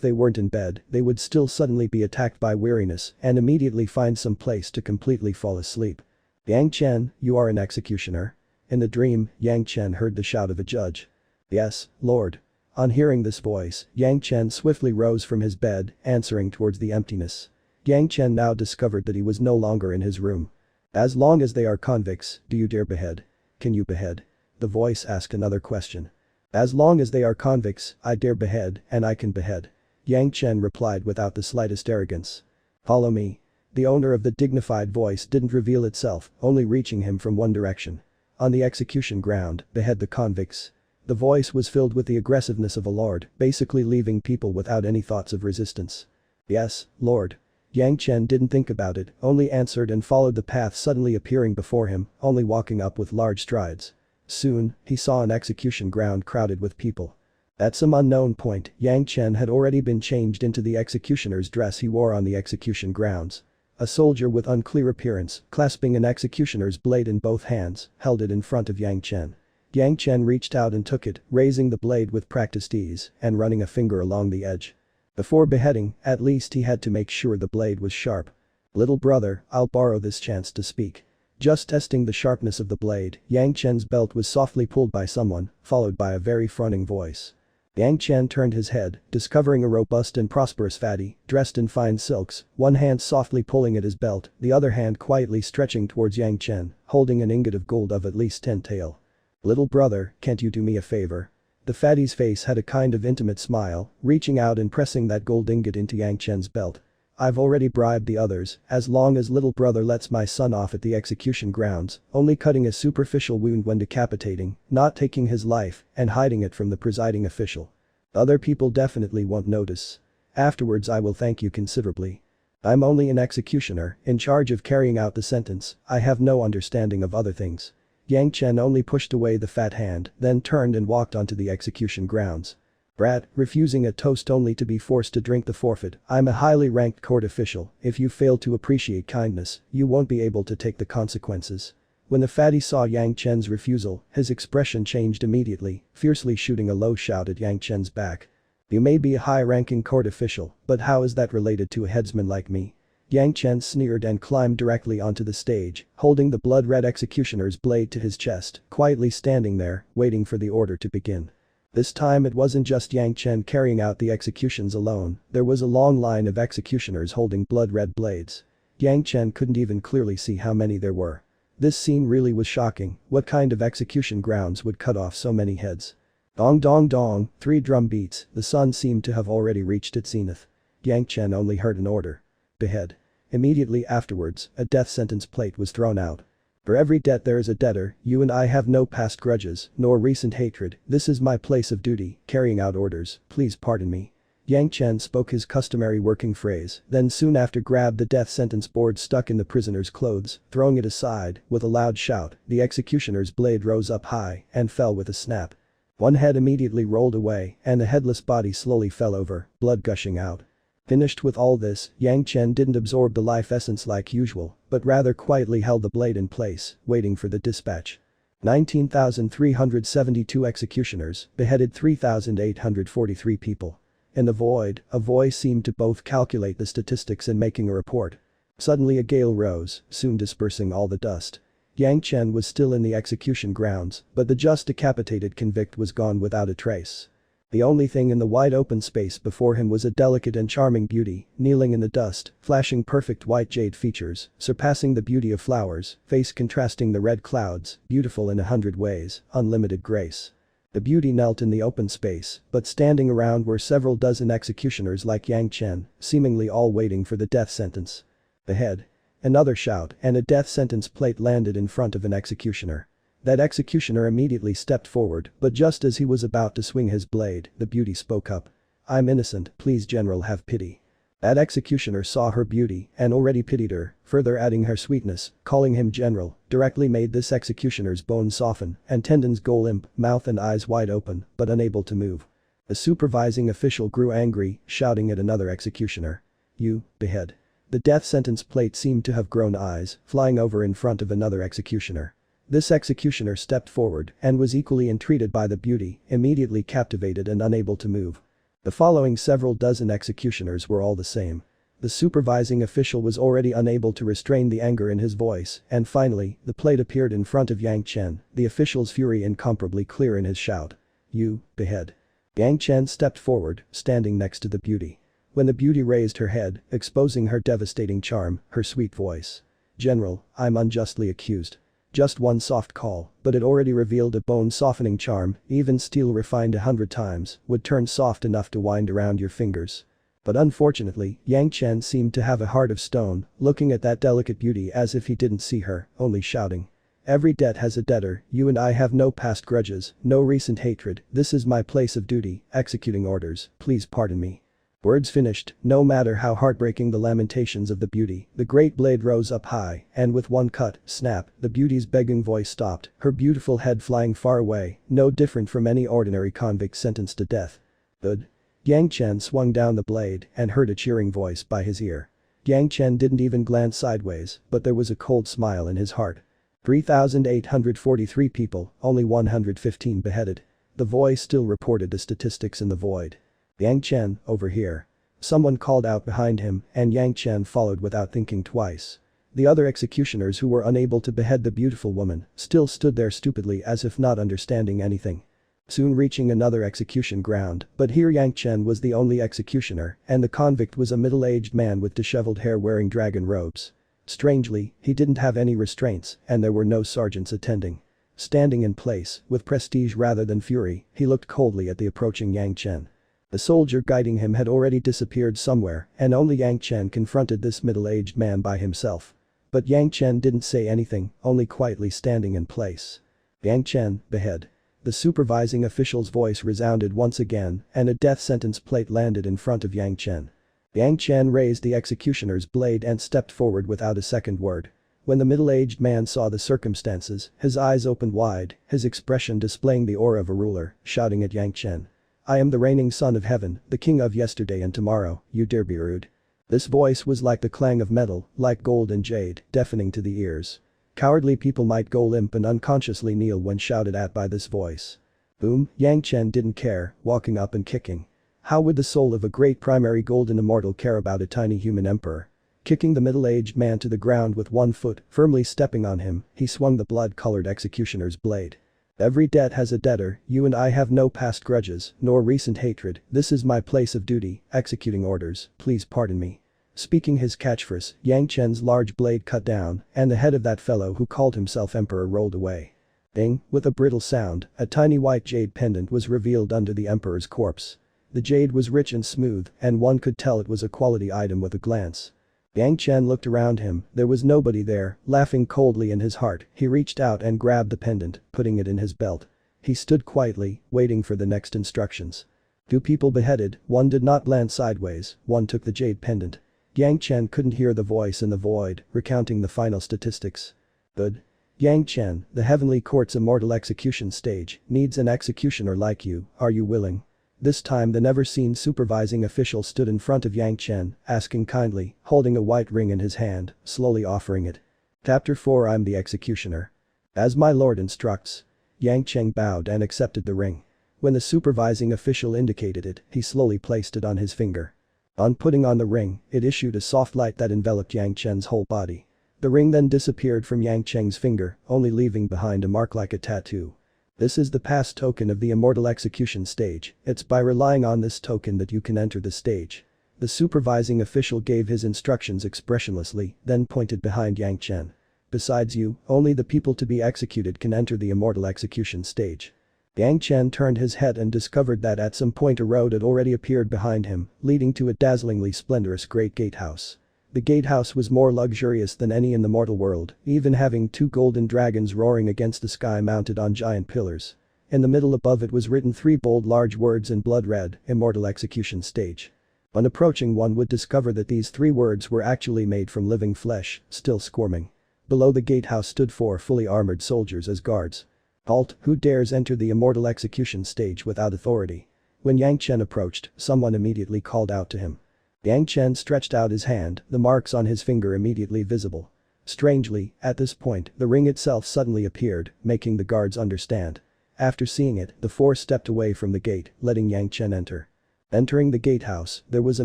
they weren't in bed, they would still suddenly be attacked by weariness and immediately find some place to completely fall asleep. Yang Chen, you are an executioner? In the dream, Yang Chen heard the shout of a judge. Yes, Lord. On hearing this voice, Yang Chen swiftly rose from his bed, answering towards the emptiness. Yang Chen now discovered that he was no longer in his room. As long as they are convicts, do you dare behead? Can you behead? The voice asked another question. As long as they are convicts, I dare behead, and I can behead. Yang Chen replied without the slightest arrogance. Follow me. The owner of the dignified voice didn't reveal itself, only reaching him from one direction. On the execution ground, behead the convicts. The voice was filled with the aggressiveness of a lord, basically leaving people without any thoughts of resistance. Yes, Lord. Yang Chen didn't think about it, only answered and followed the path suddenly appearing before him, only walking up with large strides. Soon, he saw an execution ground crowded with people. At some unknown point, Yang Chen had already been changed into the executioner's dress he wore on the execution grounds. A soldier with unclear appearance, clasping an executioner's blade in both hands, held it in front of Yang Chen. Yang Chen reached out and took it, raising the blade with practiced ease and running a finger along the edge. Before beheading, at least he had to make sure the blade was sharp. Little brother, I'll borrow this chance to speak. Just testing the sharpness of the blade, Yang Chen's belt was softly pulled by someone, followed by a very fronting voice. Yang Chen turned his head, discovering a robust and prosperous fatty, dressed in fine silks, one hand softly pulling at his belt, the other hand quietly stretching towards Yang Chen, holding an ingot of gold of at least 10 tael. Little brother, can't you do me a favor? The fatty's face had a kind of intimate smile, reaching out and pressing that gold ingot into Yang Chen's belt. I've already bribed the others, as long as little brother lets my son off at the execution grounds, only cutting a superficial wound when decapitating, not taking his life, and hiding it from the presiding official. Other people definitely won't notice. Afterwards I will thank you considerably. I'm only an executioner, in charge of carrying out the sentence, I have no understanding of other things. Yang Chen only pushed away the fat hand, then turned and walked onto the execution grounds. Brat, refusing a toast only to be forced to drink the forfeit. I'm a highly ranked court official, if you fail to appreciate kindness, you won't be able to take the consequences. When the fatty saw Yang Chen's refusal, his expression changed immediately, fiercely shooting a low shout at Yang Chen's back. You may be a high-ranking court official, but how is that related to a headsman like me? Yang Chen sneered and climbed directly onto the stage, holding the blood-red executioner's blade to his chest, quietly standing there, waiting for the order to begin. This time it wasn't just Yang Chen carrying out the executions alone, there was a long line of executioners holding blood-red blades. Yang Chen couldn't even clearly see how many there were. This scene really was shocking, what kind of execution grounds would cut off so many heads? Dong dong dong, 3 drum beats, the sun seemed to have already reached its zenith. Yang Chen only heard an order. Behead. Immediately afterwards, a death sentence plate was thrown out. For every debt there is a debtor, you and I have no past grudges, nor recent hatred, this is my place of duty, carrying out orders, please pardon me. Yang Chen spoke his customary working phrase, then soon after grabbed the death sentence board stuck in the prisoner's clothes, throwing it aside, with a loud shout, the executioner's blade rose up high, and fell with a snap. One head immediately rolled away, and the headless body slowly fell over, blood gushing out. Finished with all this, Yang Chen didn't absorb the life essence like usual, but rather quietly held the blade in place, waiting for the dispatch. 19,372 executioners, beheaded 3,843 people. In the void, a voice seemed to both calculate the statistics and making a report. Suddenly a gale rose, soon dispersing all the dust. Yang Chen was still in the execution grounds, but the just decapitated convict was gone without a trace. The only thing in the wide open space before him was a delicate and charming beauty, kneeling in the dust, flashing perfect white jade features, surpassing the beauty of flowers, face contrasting the red clouds, beautiful in 100 ways, unlimited grace. The beauty knelt in the open space, but standing around were several dozen executioners like Yang Chen, seemingly all waiting for the death sentence. Behead. Another shout, and a death sentence plate landed in front of an executioner. That executioner immediately stepped forward, but just as he was about to swing his blade, the beauty spoke up. I'm innocent, please general have pity. That executioner saw her beauty and already pitied her, further adding her sweetness, calling him general, directly made this executioner's bones soften and tendons go limp, mouth and eyes wide open, but unable to move. The supervising official grew angry, shouting at another executioner. You, behead. The death sentence plate seemed to have grown eyes, flying over in front of another executioner. This executioner stepped forward and was equally entreated by the beauty, immediately captivated and unable to move. The following several dozen executioners were all the same. The supervising official was already unable to restrain the anger in his voice, and finally, the plate appeared in front of Yang Chen, the official's fury incomparably clear in his shout. You, behead. Yang Chen stepped forward, standing next to the beauty. When the beauty raised her head, exposing her devastating charm, her sweet voice. General, I'm unjustly accused. Just one soft call, but it already revealed a bone-softening charm, even steel refined 100 times, would turn soft enough to wind around your fingers. But unfortunately, Yang Chen seemed to have a heart of stone, looking at that delicate beauty as if he didn't see her, only shouting. Every debt has a debtor, you and I have no past grudges, no recent hatred, this is my place of duty, executing orders, please pardon me. Words finished, no matter how heartbreaking the lamentations of the beauty, the great blade rose up high, and with one cut, snap, the beauty's begging voice stopped, her beautiful head flying far away, no different from any ordinary convict sentenced to death. Good. Yang Chen swung down the blade and heard a cheering voice by his ear. Yang Chen didn't even glance sideways, but there was a cold smile in his heart. 3,843 people, only 115 beheaded. The voice still reported the statistics in the void. Yang Chen, over here. Someone called out behind him, and Yang Chen followed without thinking twice. The other executioners who were unable to behead the beautiful woman still stood there stupidly as if not understanding anything. Soon reaching another execution ground, but here Yang Chen was the only executioner, and the convict was a middle-aged man with disheveled hair wearing dragon robes. Strangely, he didn't have any restraints, and there were no sergeants attending. Standing in place, with prestige rather than fury, he looked coldly at the approaching Yang Chen. The soldier guiding him had already disappeared somewhere, and only Yang Chen confronted this middle-aged man by himself. But Yang Chen didn't say anything, only quietly standing in place. Yang Chen, behead. The supervising official's voice resounded once again, and a death sentence plate landed in front of Yang Chen. Yang Chen raised the executioner's blade and stepped forward without a second word. When the middle-aged man saw the circumstances, his eyes opened wide, his expression displaying the aura of a ruler, shouting at Yang Chen. "I am the reigning son of heaven, the king of yesterday and tomorrow, you dare be rude." This voice was like the clang of metal, like gold and jade, deafening to the ears. Cowardly people might go limp and unconsciously kneel when shouted at by this voice. Boom, Yang Chen didn't care, walking up and kicking. How would the soul of a great primary golden immortal care about a tiny human emperor? Kicking the middle-aged man to the ground with one foot, firmly stepping on him, he swung the blood-colored executioner's blade. "Every debt has a debtor, you and I have no past grudges, nor recent hatred, this is my place of duty, executing orders, please pardon me." Speaking his catchphrase, Yang Chen's large blade cut down, and the head of that fellow who called himself emperor rolled away. Ding, with a brittle sound, a tiny white jade pendant was revealed under the emperor's corpse. The jade was rich and smooth, and one could tell it was a quality item with a glance. Yang Chen looked around him, there was nobody there, laughing coldly in his heart, he reached out and grabbed the pendant, putting it in his belt. He stood quietly, waiting for the next instructions. Two people beheaded, one did not land sideways, one took the jade pendant. Yang Chen couldn't hear the voice in the void, recounting the final statistics. Good. Yang Chen, the Heavenly Court's Immortal Execution Stage, needs an executioner like you, are you willing? This time the never-seen supervising official stood in front of Yang Chen, asking kindly, holding a white ring in his hand, slowly offering it. Chapter 4 I'm the executioner. As my lord instructs. Yang Chen bowed and accepted the ring. When the supervising official indicated it, he slowly placed it on his finger. On putting on the ring, it issued a soft light that enveloped Yang Chen's whole body. The ring then disappeared from Yang Chen's finger, only leaving behind a mark like a tattoo. This is the pass token of the Immortal Execution Stage, it's by relying on this token that you can enter the stage. The supervising official gave his instructions expressionlessly, then pointed behind Yang Chen. Besides you, only the people to be executed can enter the Immortal Execution Stage. Yang Chen turned his head and discovered that at some point a road had already appeared behind him, leading to a dazzlingly splendorous great gatehouse. The gatehouse was more luxurious than any in the mortal world, even having two golden dragons roaring against the sky mounted on giant pillars. In the middle above it was written three bold large words in blood red, Immortal Execution Stage. On approaching one would discover that these three words were actually made from living flesh, still squirming. Below the gatehouse stood four fully armored soldiers as guards. Halt, who dares enter the Immortal Execution Stage without authority? When Yang Chen approached, someone immediately called out to him. Yang Chen stretched out his hand, the marks on his finger immediately visible. Strangely, at this point, the ring itself suddenly appeared, making the guards understand. After seeing it, the four stepped away from the gate, letting Yang Chen enter. Entering the gatehouse, there was a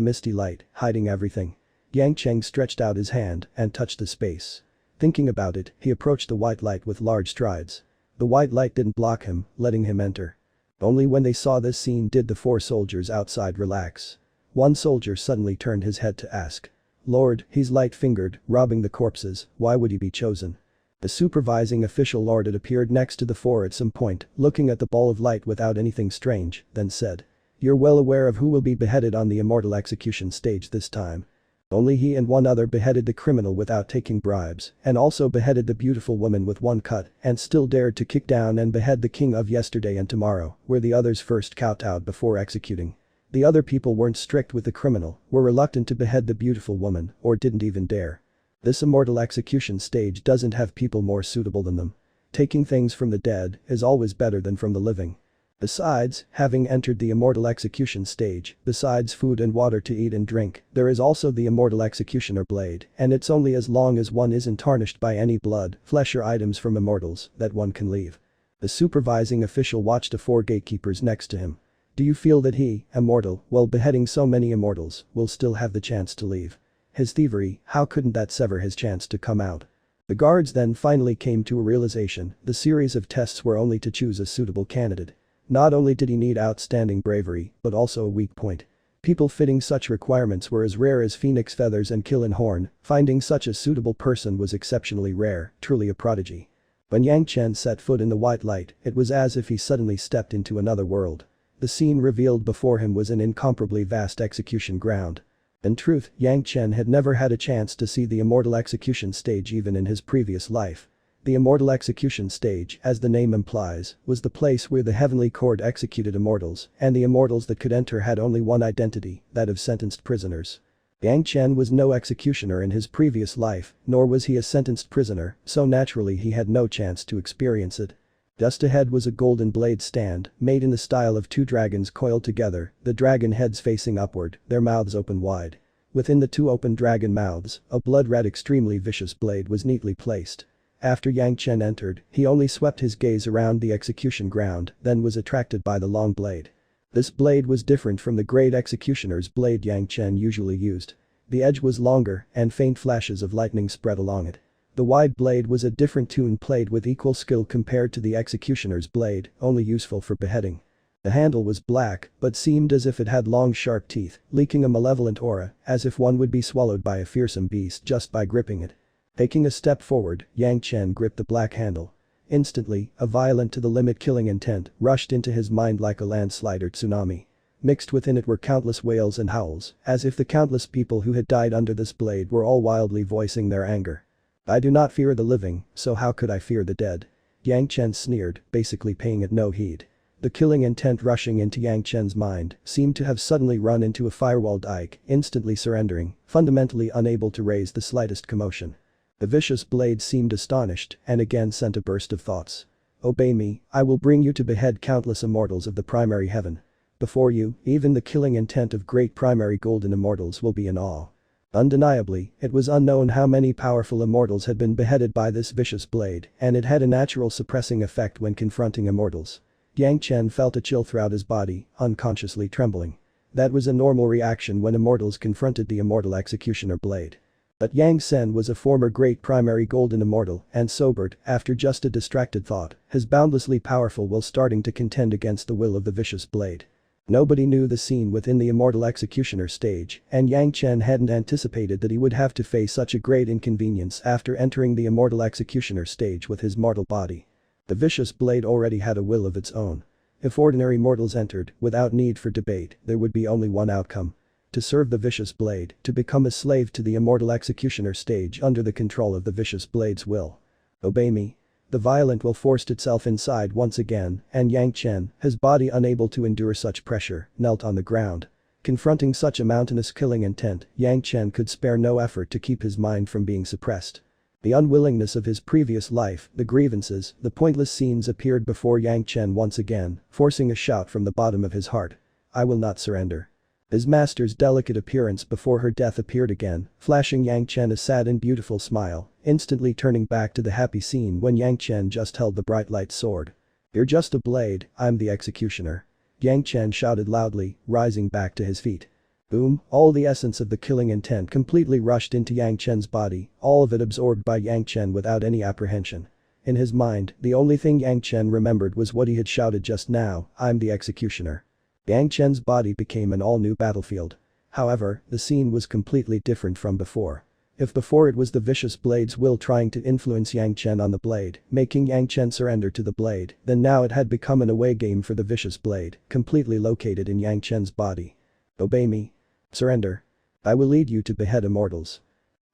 misty light, hiding everything. Yang Chen stretched out his hand and touched the space. Thinking about it, he approached the white light with large strides. The white light didn't block him, letting him enter. Only when they saw this scene did the four soldiers outside relax. One soldier suddenly turned his head to ask. "Lord, he's light-fingered, robbing the corpses, why would he be chosen?" The supervising official lord had appeared next to the four at some point, looking at the ball of light without anything strange, then said. "You're well aware of who will be beheaded on the Immortal Execution Stage this time. Only he and one other beheaded the criminal without taking bribes, and also beheaded the beautiful woman with one cut, and still dared to kick down and behead the king of yesterday and tomorrow, where the others first kowtowed before executing. The other people weren't strict with the criminal, were reluctant to behead the beautiful woman, or didn't even dare. This Immortal Execution Stage doesn't have people more suitable than them. Taking things from the dead is always better than from the living. Besides, having entered the Immortal Execution Stage, besides food and water to eat and drink, there is also the Immortal Executioner Blade, and it's only as long as one isn't tarnished by any blood, flesh or items from immortals that one can leave." The supervising official watched the four gatekeepers next to him. "Do you feel that he, immortal, while beheading so many immortals, will still have the chance to leave? His thievery, how couldn't that sever his chance to come out?" The guards then finally came to a realization, the series of tests were only to choose a suitable candidate. Not only did he need outstanding bravery, but also a weak point. People fitting such requirements were as rare as phoenix feathers and kill and horn, finding such a suitable person was exceptionally rare, truly a prodigy. When Yang Chen set foot in the white light, it was as if he suddenly stepped into another world. The scene revealed before him was an incomparably vast execution ground. In truth, Yang Chen had never had a chance to see the Immortal Execution Stage even in his previous life. The Immortal Execution Stage, as the name implies, was the place where the Heavenly Court executed immortals, and the immortals that could enter had only one identity, that of sentenced prisoners. Yang Chen was no executioner in his previous life, nor was he a sentenced prisoner, so naturally he had no chance to experience it. Just ahead was a golden blade stand, made in the style of two dragons coiled together, the dragon heads facing upward, their mouths open wide. Within the two open dragon mouths, a blood-red extremely vicious blade was neatly placed. After Yang Chen entered, he only swept his gaze around the execution ground, then was attracted by the long blade. This blade was different from the great executioner's blade Yang Chen usually used. The edge was longer, and faint flashes of lightning spread along it. The wide blade was a different tune played with equal skill compared to the executioner's blade, only useful for beheading. The handle was black, but seemed as if it had long sharp teeth, leaking a malevolent aura, as if one would be swallowed by a fearsome beast just by gripping it. Taking a step forward, Yang Chen gripped the black handle. Instantly, a violent to the limit killing intent rushed into his mind like a landslide or tsunami. Mixed within it were countless wails and howls, as if the countless people who had died under this blade were all wildly voicing their anger. I do not fear the living, so how could I fear the dead? Yang Chen sneered, basically paying it no heed. The killing intent rushing into Yang Chen's mind seemed to have suddenly run into a firewall dike, instantly surrendering, fundamentally unable to raise the slightest commotion. The vicious blade seemed astonished and again sent a burst of thoughts. Obey me, I will bring you to behead countless immortals of the primary heaven. Before you, even the killing intent of great primary golden immortals will be in awe. Undeniably, it was unknown how many powerful immortals had been beheaded by this vicious blade, and it had a natural suppressing effect when confronting immortals. Yang Chen felt a chill throughout his body, unconsciously trembling. That was a normal reaction when immortals confronted the immortal executioner blade. But Yang Chen was a former great primary golden immortal and sobered after just a distracted thought, his boundlessly powerful will starting to contend against the will of the vicious blade. Nobody knew the scene within the Immortal Executioner Stage, and Yang Chen hadn't anticipated that he would have to face such a great inconvenience after entering the Immortal Executioner Stage with his mortal body. The vicious blade already had a will of its own. If ordinary mortals entered, without need for debate, there would be only one outcome. To serve the vicious blade, to become a slave to the Immortal Executioner Stage under the control of the vicious blade's will. Obey me. The violent will forced itself inside once again, and Yang Chen, his body unable to endure such pressure, knelt on the ground. Confronting such a mountainous killing intent, Yang Chen could spare no effort to keep his mind from being suppressed. The unwillingness of his previous life, the grievances, the pointless scenes appeared before Yang Chen once again, forcing a shout from the bottom of his heart. I will not surrender. His master's delicate appearance before her death appeared again, flashing Yang Chen a sad and beautiful smile, instantly turning back to the happy scene when Yang Chen just held the bright light sword. You're just a blade, I'm the executioner. Yang Chen shouted loudly, rising back to his feet. Boom, all the essence of the killing intent completely rushed into Yang Chen's body, all of it absorbed by Yang Chen without any apprehension. In his mind, the only thing Yang Chen remembered was what he had shouted just now, I'm the executioner. Yang Chen's body became an all-new battlefield. However, the scene was completely different from before. If before it was the vicious blade's will trying to influence Yang Chen on the blade, making Yang Chen surrender to the blade, then now it had become an away game for the vicious blade, completely located in Yang Chen's body. Obey me. Surrender. I will lead you to behead immortals.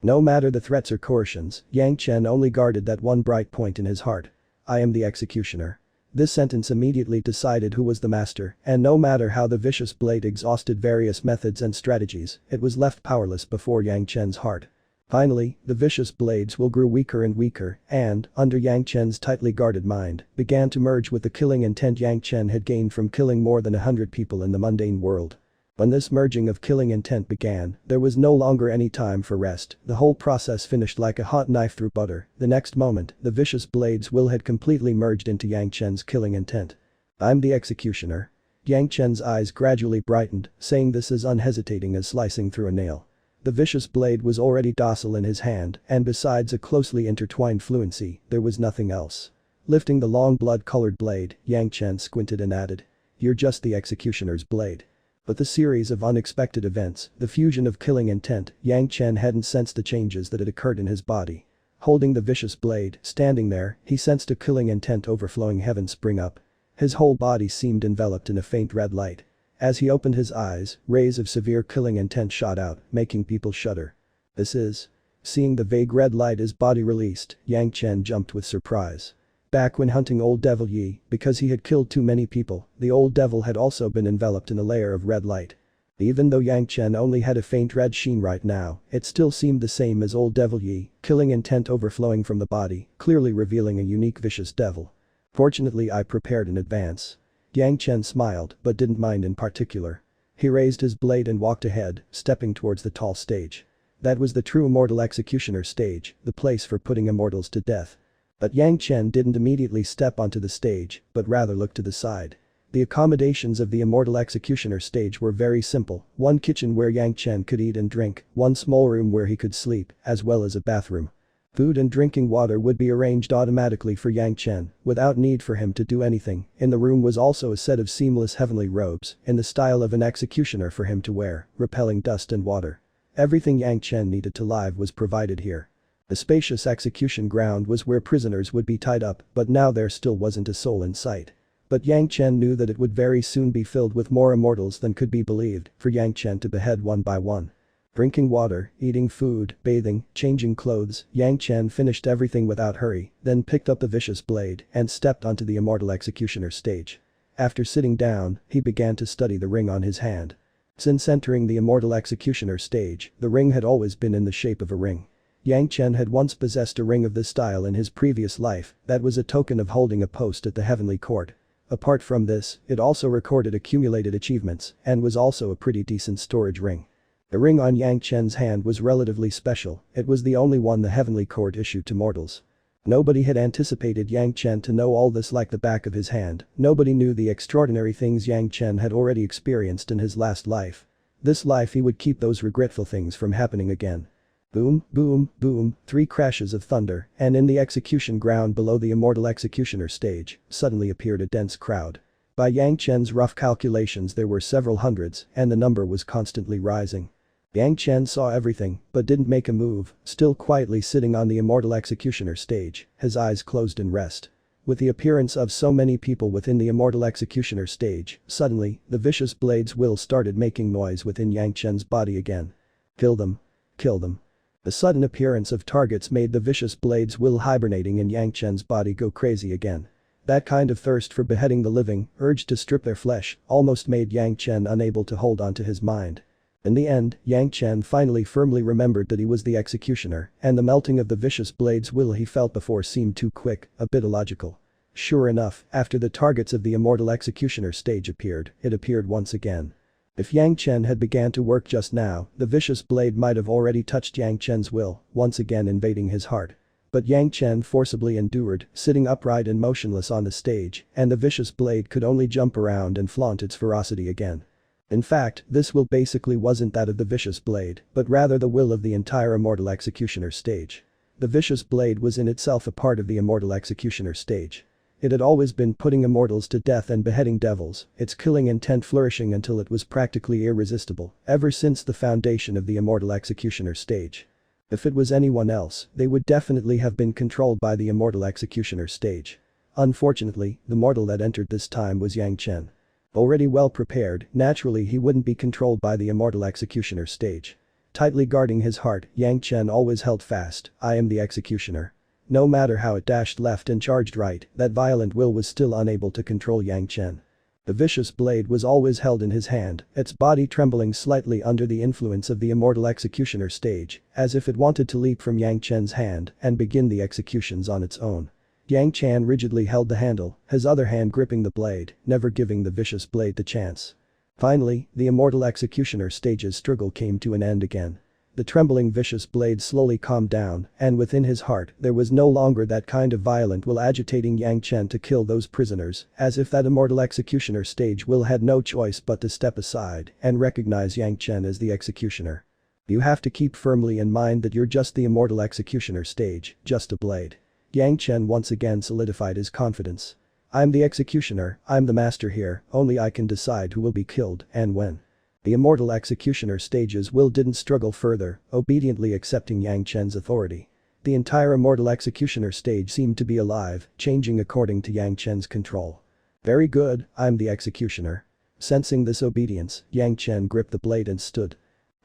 No matter the threats or coercions, Yang Chen only guarded that one bright point in his heart. I am the executioner. This sentence immediately decided who was the master, and no matter how the vicious blade exhausted various methods and strategies, it was left powerless before Yang Chen's heart. Finally, the vicious blade's will grew weaker and weaker and, under Yang Chen's tightly guarded mind, began to merge with the killing intent Yang Chen had gained from killing more than 100 people in the mundane world. When this merging of killing intent began, there was no longer any time for rest, the whole process finished like a hot knife through butter. The next moment, the vicious blade's will had completely merged into Yang Chen's killing intent. I'm the executioner. Yang Chen's eyes gradually brightened, saying this as unhesitating as slicing through a nail. The vicious blade was already docile in his hand, and besides a closely intertwined fluency, there was nothing else. Lifting the long blood-colored blade, Yang Chen squinted and added. You're just the executioner's blade. But the series of unexpected events, the fusion of killing intent, Yang Chen hadn't sensed the changes that had occurred in his body. Holding the vicious blade, standing there, he sensed a killing intent overflowing heaven spring up. His whole body seemed enveloped in a faint red light. As he opened his eyes, rays of severe killing intent shot out, making people shudder. This is. Seeing the vague red light his body released, Yang Chen jumped with surprise. Back when hunting Old Devil Yi, because he had killed too many people, the Old Devil had also been enveloped in a layer of red light. Even though Yang Chen only had a faint red sheen right now, it still seemed the same as old devil Yi, killing intent overflowing from the body, clearly revealing a unique vicious devil. Fortunately I prepared in advance. Yang Chen smiled, but didn't mind in particular. He raised his blade and walked ahead, stepping towards the tall stage. That was the true Immortal Executioner Stage, the place for putting immortals to death. But Yang Chen didn't immediately step onto the stage, but rather looked to the side. The accommodations of the Immortal Executioner Stage were very simple, one kitchen where Yang Chen could eat and drink, one small room where he could sleep, as well as a bathroom. Food and drinking water would be arranged automatically for Yang Chen, without need for him to do anything. In the room was also a set of seamless heavenly robes, in the style of an executioner for him to wear, repelling dust and water. Everything Yang Chen needed to live was provided here. The spacious execution ground was where prisoners would be tied up, but now there still wasn't a soul in sight. But Yang Chen knew that it would very soon be filled with more immortals than could be believed, for Yang Chen to behead one by one. Drinking water, eating food, bathing, changing clothes, Yang Chen finished everything without hurry, then picked up the vicious blade and stepped onto the Immortal Executioner Stage. After sitting down, he began to study the ring on his hand. Since entering the Immortal Executioner Stage, the ring had always been in the shape of a ring. Yang Chen had once possessed a ring of this style in his previous life, that was a token of holding a post at the Heavenly Court. Apart from this, it also recorded accumulated achievements, and was also a pretty decent storage ring. The ring on Yang Chen's hand was relatively special, it was the only one the Heavenly Court issued to mortals. Nobody had anticipated Yang Chen to know all this like the back of his hand, nobody knew the extraordinary things Yang Chen had already experienced in his last life. This life he would keep those regretful things from happening again. Boom, boom, boom, 3 crashes of thunder, and in the execution ground below the Immortal Executioner Stage, suddenly appeared a dense crowd. By Yang Chen's rough calculations there were several hundreds, and the number was constantly rising. Yang Chen saw everything, but didn't make a move, still quietly sitting on the Immortal Executioner Stage, his eyes closed in rest. With the appearance of so many people within the Immortal Executioner Stage, suddenly, the vicious blade's will started making noise within Yang Chen's body again. Kill them. Kill them. The sudden appearance of targets made the vicious blade's will hibernating in Yang Chen's body go crazy again. That kind of thirst for beheading the living, urge to strip their flesh, almost made Yang Chen unable to hold on to his mind. In the end, Yang Chen finally firmly remembered that he was the executioner, and the melting of the vicious blade's will he felt before seemed too quick, a bit illogical. Sure enough, after the targets of the Immortal Executioner Stage appeared, it appeared once again. If Yang Chen had began to work just now, the vicious blade might have already touched Yang Chen's will, once again invading his heart. But Yang Chen forcibly endured, sitting upright and motionless on the stage, and the vicious blade could only jump around and flaunt its ferocity again. In fact, this will basically wasn't that of the vicious blade, but rather the will of the entire Immortal Executioner Stage. The vicious blade was in itself a part of the Immortal Executioner Stage. It had always been putting immortals to death and beheading devils, its killing intent flourishing until it was practically irresistible, ever since the foundation of the Immortal Executioner Stage. If it was anyone else, they would definitely have been controlled by the Immortal Executioner Stage. Unfortunately, the mortal that entered this time was Yang Chen. Already well prepared, naturally he wouldn't be controlled by the Immortal Executioner Stage. Tightly guarding his heart, Yang Chen always held fast, I am the executioner. No matter how it dashed left and charged right, that violent will was still unable to control Yang Chen. The vicious blade was always held in his hand, its body trembling slightly under the influence of the Immortal Executioner Stage, as if it wanted to leap from Yang Chen's hand and begin the executions on its own. Yang Chen rigidly held the handle, his other hand gripping the blade, never giving the vicious blade the chance. Finally, the Immortal Executioner Stage's struggle came to an end again. The trembling vicious blade slowly calmed down, and within his heart there was no longer that kind of violent will agitating Yang Chen to kill those prisoners, as if that Immortal Executioner Stage will had no choice but to step aside and recognize Yang Chen as the executioner. You have to keep firmly in mind that you're just the Immortal Executioner Stage, just a blade. Yang Chen once again solidified his confidence. I'm the executioner, I'm the master here, only I can decide who will be killed and when. The Immortal Executioner Stage's will didn't struggle further, obediently accepting Yang Chen's authority. The entire Immortal Executioner Stage seemed to be alive, changing according to Yang Chen's control. Very good, I'm the executioner. Sensing this obedience, Yang Chen gripped the blade and stood.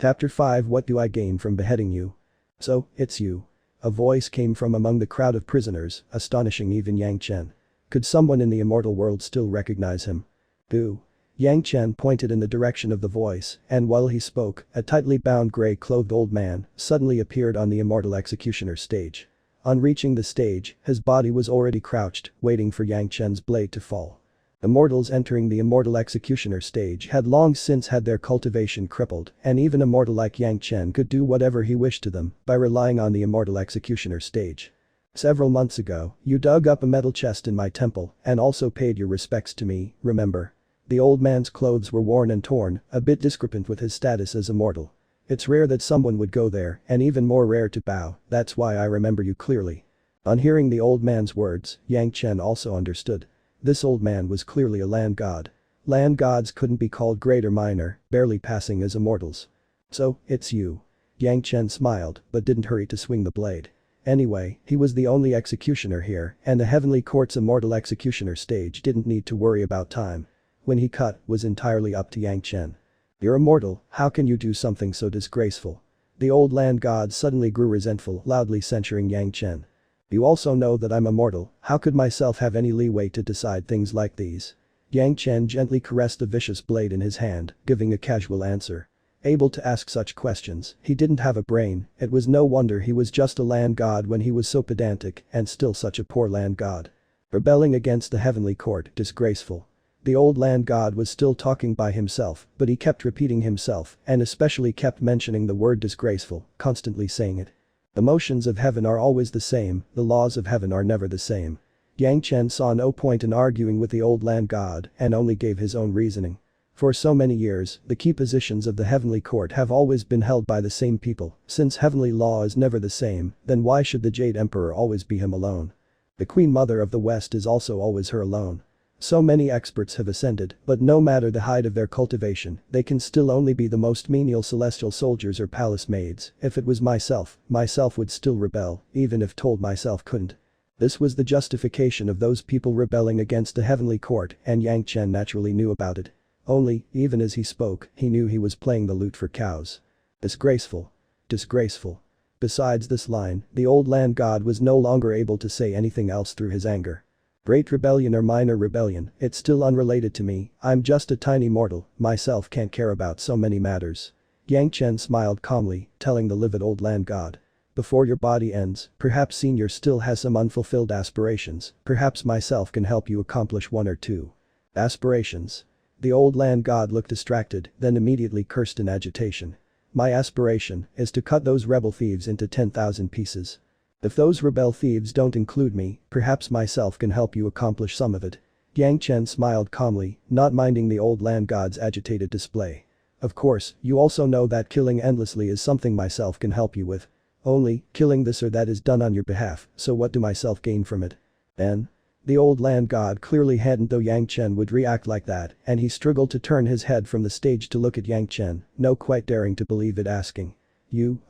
Chapter 5 What do I gain from beheading you? So, it's you. A voice came from among the crowd of prisoners, astonishing even Yang Chen. Could someone in the immortal world still recognize him? Boo. Yang Chen pointed in the direction of the voice, and while he spoke, a tightly bound gray-clothed old man suddenly appeared on the Immortal Executioner Stage. On reaching the stage, his body was already crouched, waiting for Yang Chen's blade to fall. Immortals entering the Immortal Executioner Stage had long since had their cultivation crippled, and even a mortal like Yang Chen could do whatever he wished to them by relying on the Immortal Executioner Stage. Several months ago, you dug up a metal chest in my temple and also paid your respects to me, remember? The old man's clothes were worn and torn, a bit discrepant with his status as immortal. It's rare that someone would go there, and even more rare to bow, that's why I remember you clearly. On hearing the old man's words, Yang Chen also understood. This old man was clearly a land god. Land gods couldn't be called great or minor, barely passing as immortals. So, it's you. Yang Chen smiled, but didn't hurry to swing the blade. Anyway, he was the only executioner here, and the Heavenly Court's Immortal Executioner Stage didn't need to worry about time. When he cut was entirely up to Yang Chen. You're immortal, how can you do something so disgraceful? The old land god suddenly grew resentful, loudly censuring Yang Chen. You also know that I'm immortal, how could myself have any leeway to decide things like these? Yang Chen gently caressed the vicious blade in his hand, giving a casual answer. Able to ask such questions, he didn't have a brain, it was no wonder he was just a land god when he was so pedantic and still such a poor land god. Rebelling against the Heavenly Court, disgraceful. The old land god was still talking by himself, but he kept repeating himself and especially kept mentioning the word disgraceful, constantly saying it. The motions of heaven are always the same, the laws of heaven are never the same. Yang Chen saw no point in arguing with the old land god and only gave his own reasoning. For so many years, the key positions of the Heavenly Court have always been held by the same people, since heavenly law is never the same, then why should the Jade Emperor always be him alone? The Queen Mother of the West is also always her alone. So many experts have ascended, but no matter the height of their cultivation, they can still only be the most menial celestial soldiers or palace maids. If it was myself would still rebel, even if told myself couldn't. This was the justification of those people rebelling against the Heavenly Court, and Yang Chen naturally knew about it. Only, even as he spoke, he knew he was playing the lute for cows. Disgraceful. Disgraceful. Besides this line, the old land god was no longer able to say anything else through his anger. Great rebellion or minor rebellion, it's still unrelated to me, I'm just a tiny mortal, myself can't care about so many matters. Yang Chen smiled calmly, telling the livid old land god. Before your body ends, perhaps Senior still has some unfulfilled aspirations, perhaps myself can help you accomplish one or two. Aspirations. The old land god looked distracted, then immediately cursed in agitation. My aspiration is to cut those rebel thieves into 10,000 pieces. If those rebel thieves don't include me, perhaps myself can help you accomplish some of it. Yang Chen smiled calmly, not minding the old land god's agitated display. Of course, you also know that killing endlessly is something myself can help you with. Only, killing this or that is done on your behalf, so what do myself gain from it? Then? The old land god clearly hadn't though Yang Chen would react like that, and he struggled to turn his head from the stage to look at Yang Chen, no quite daring to believe it, asking.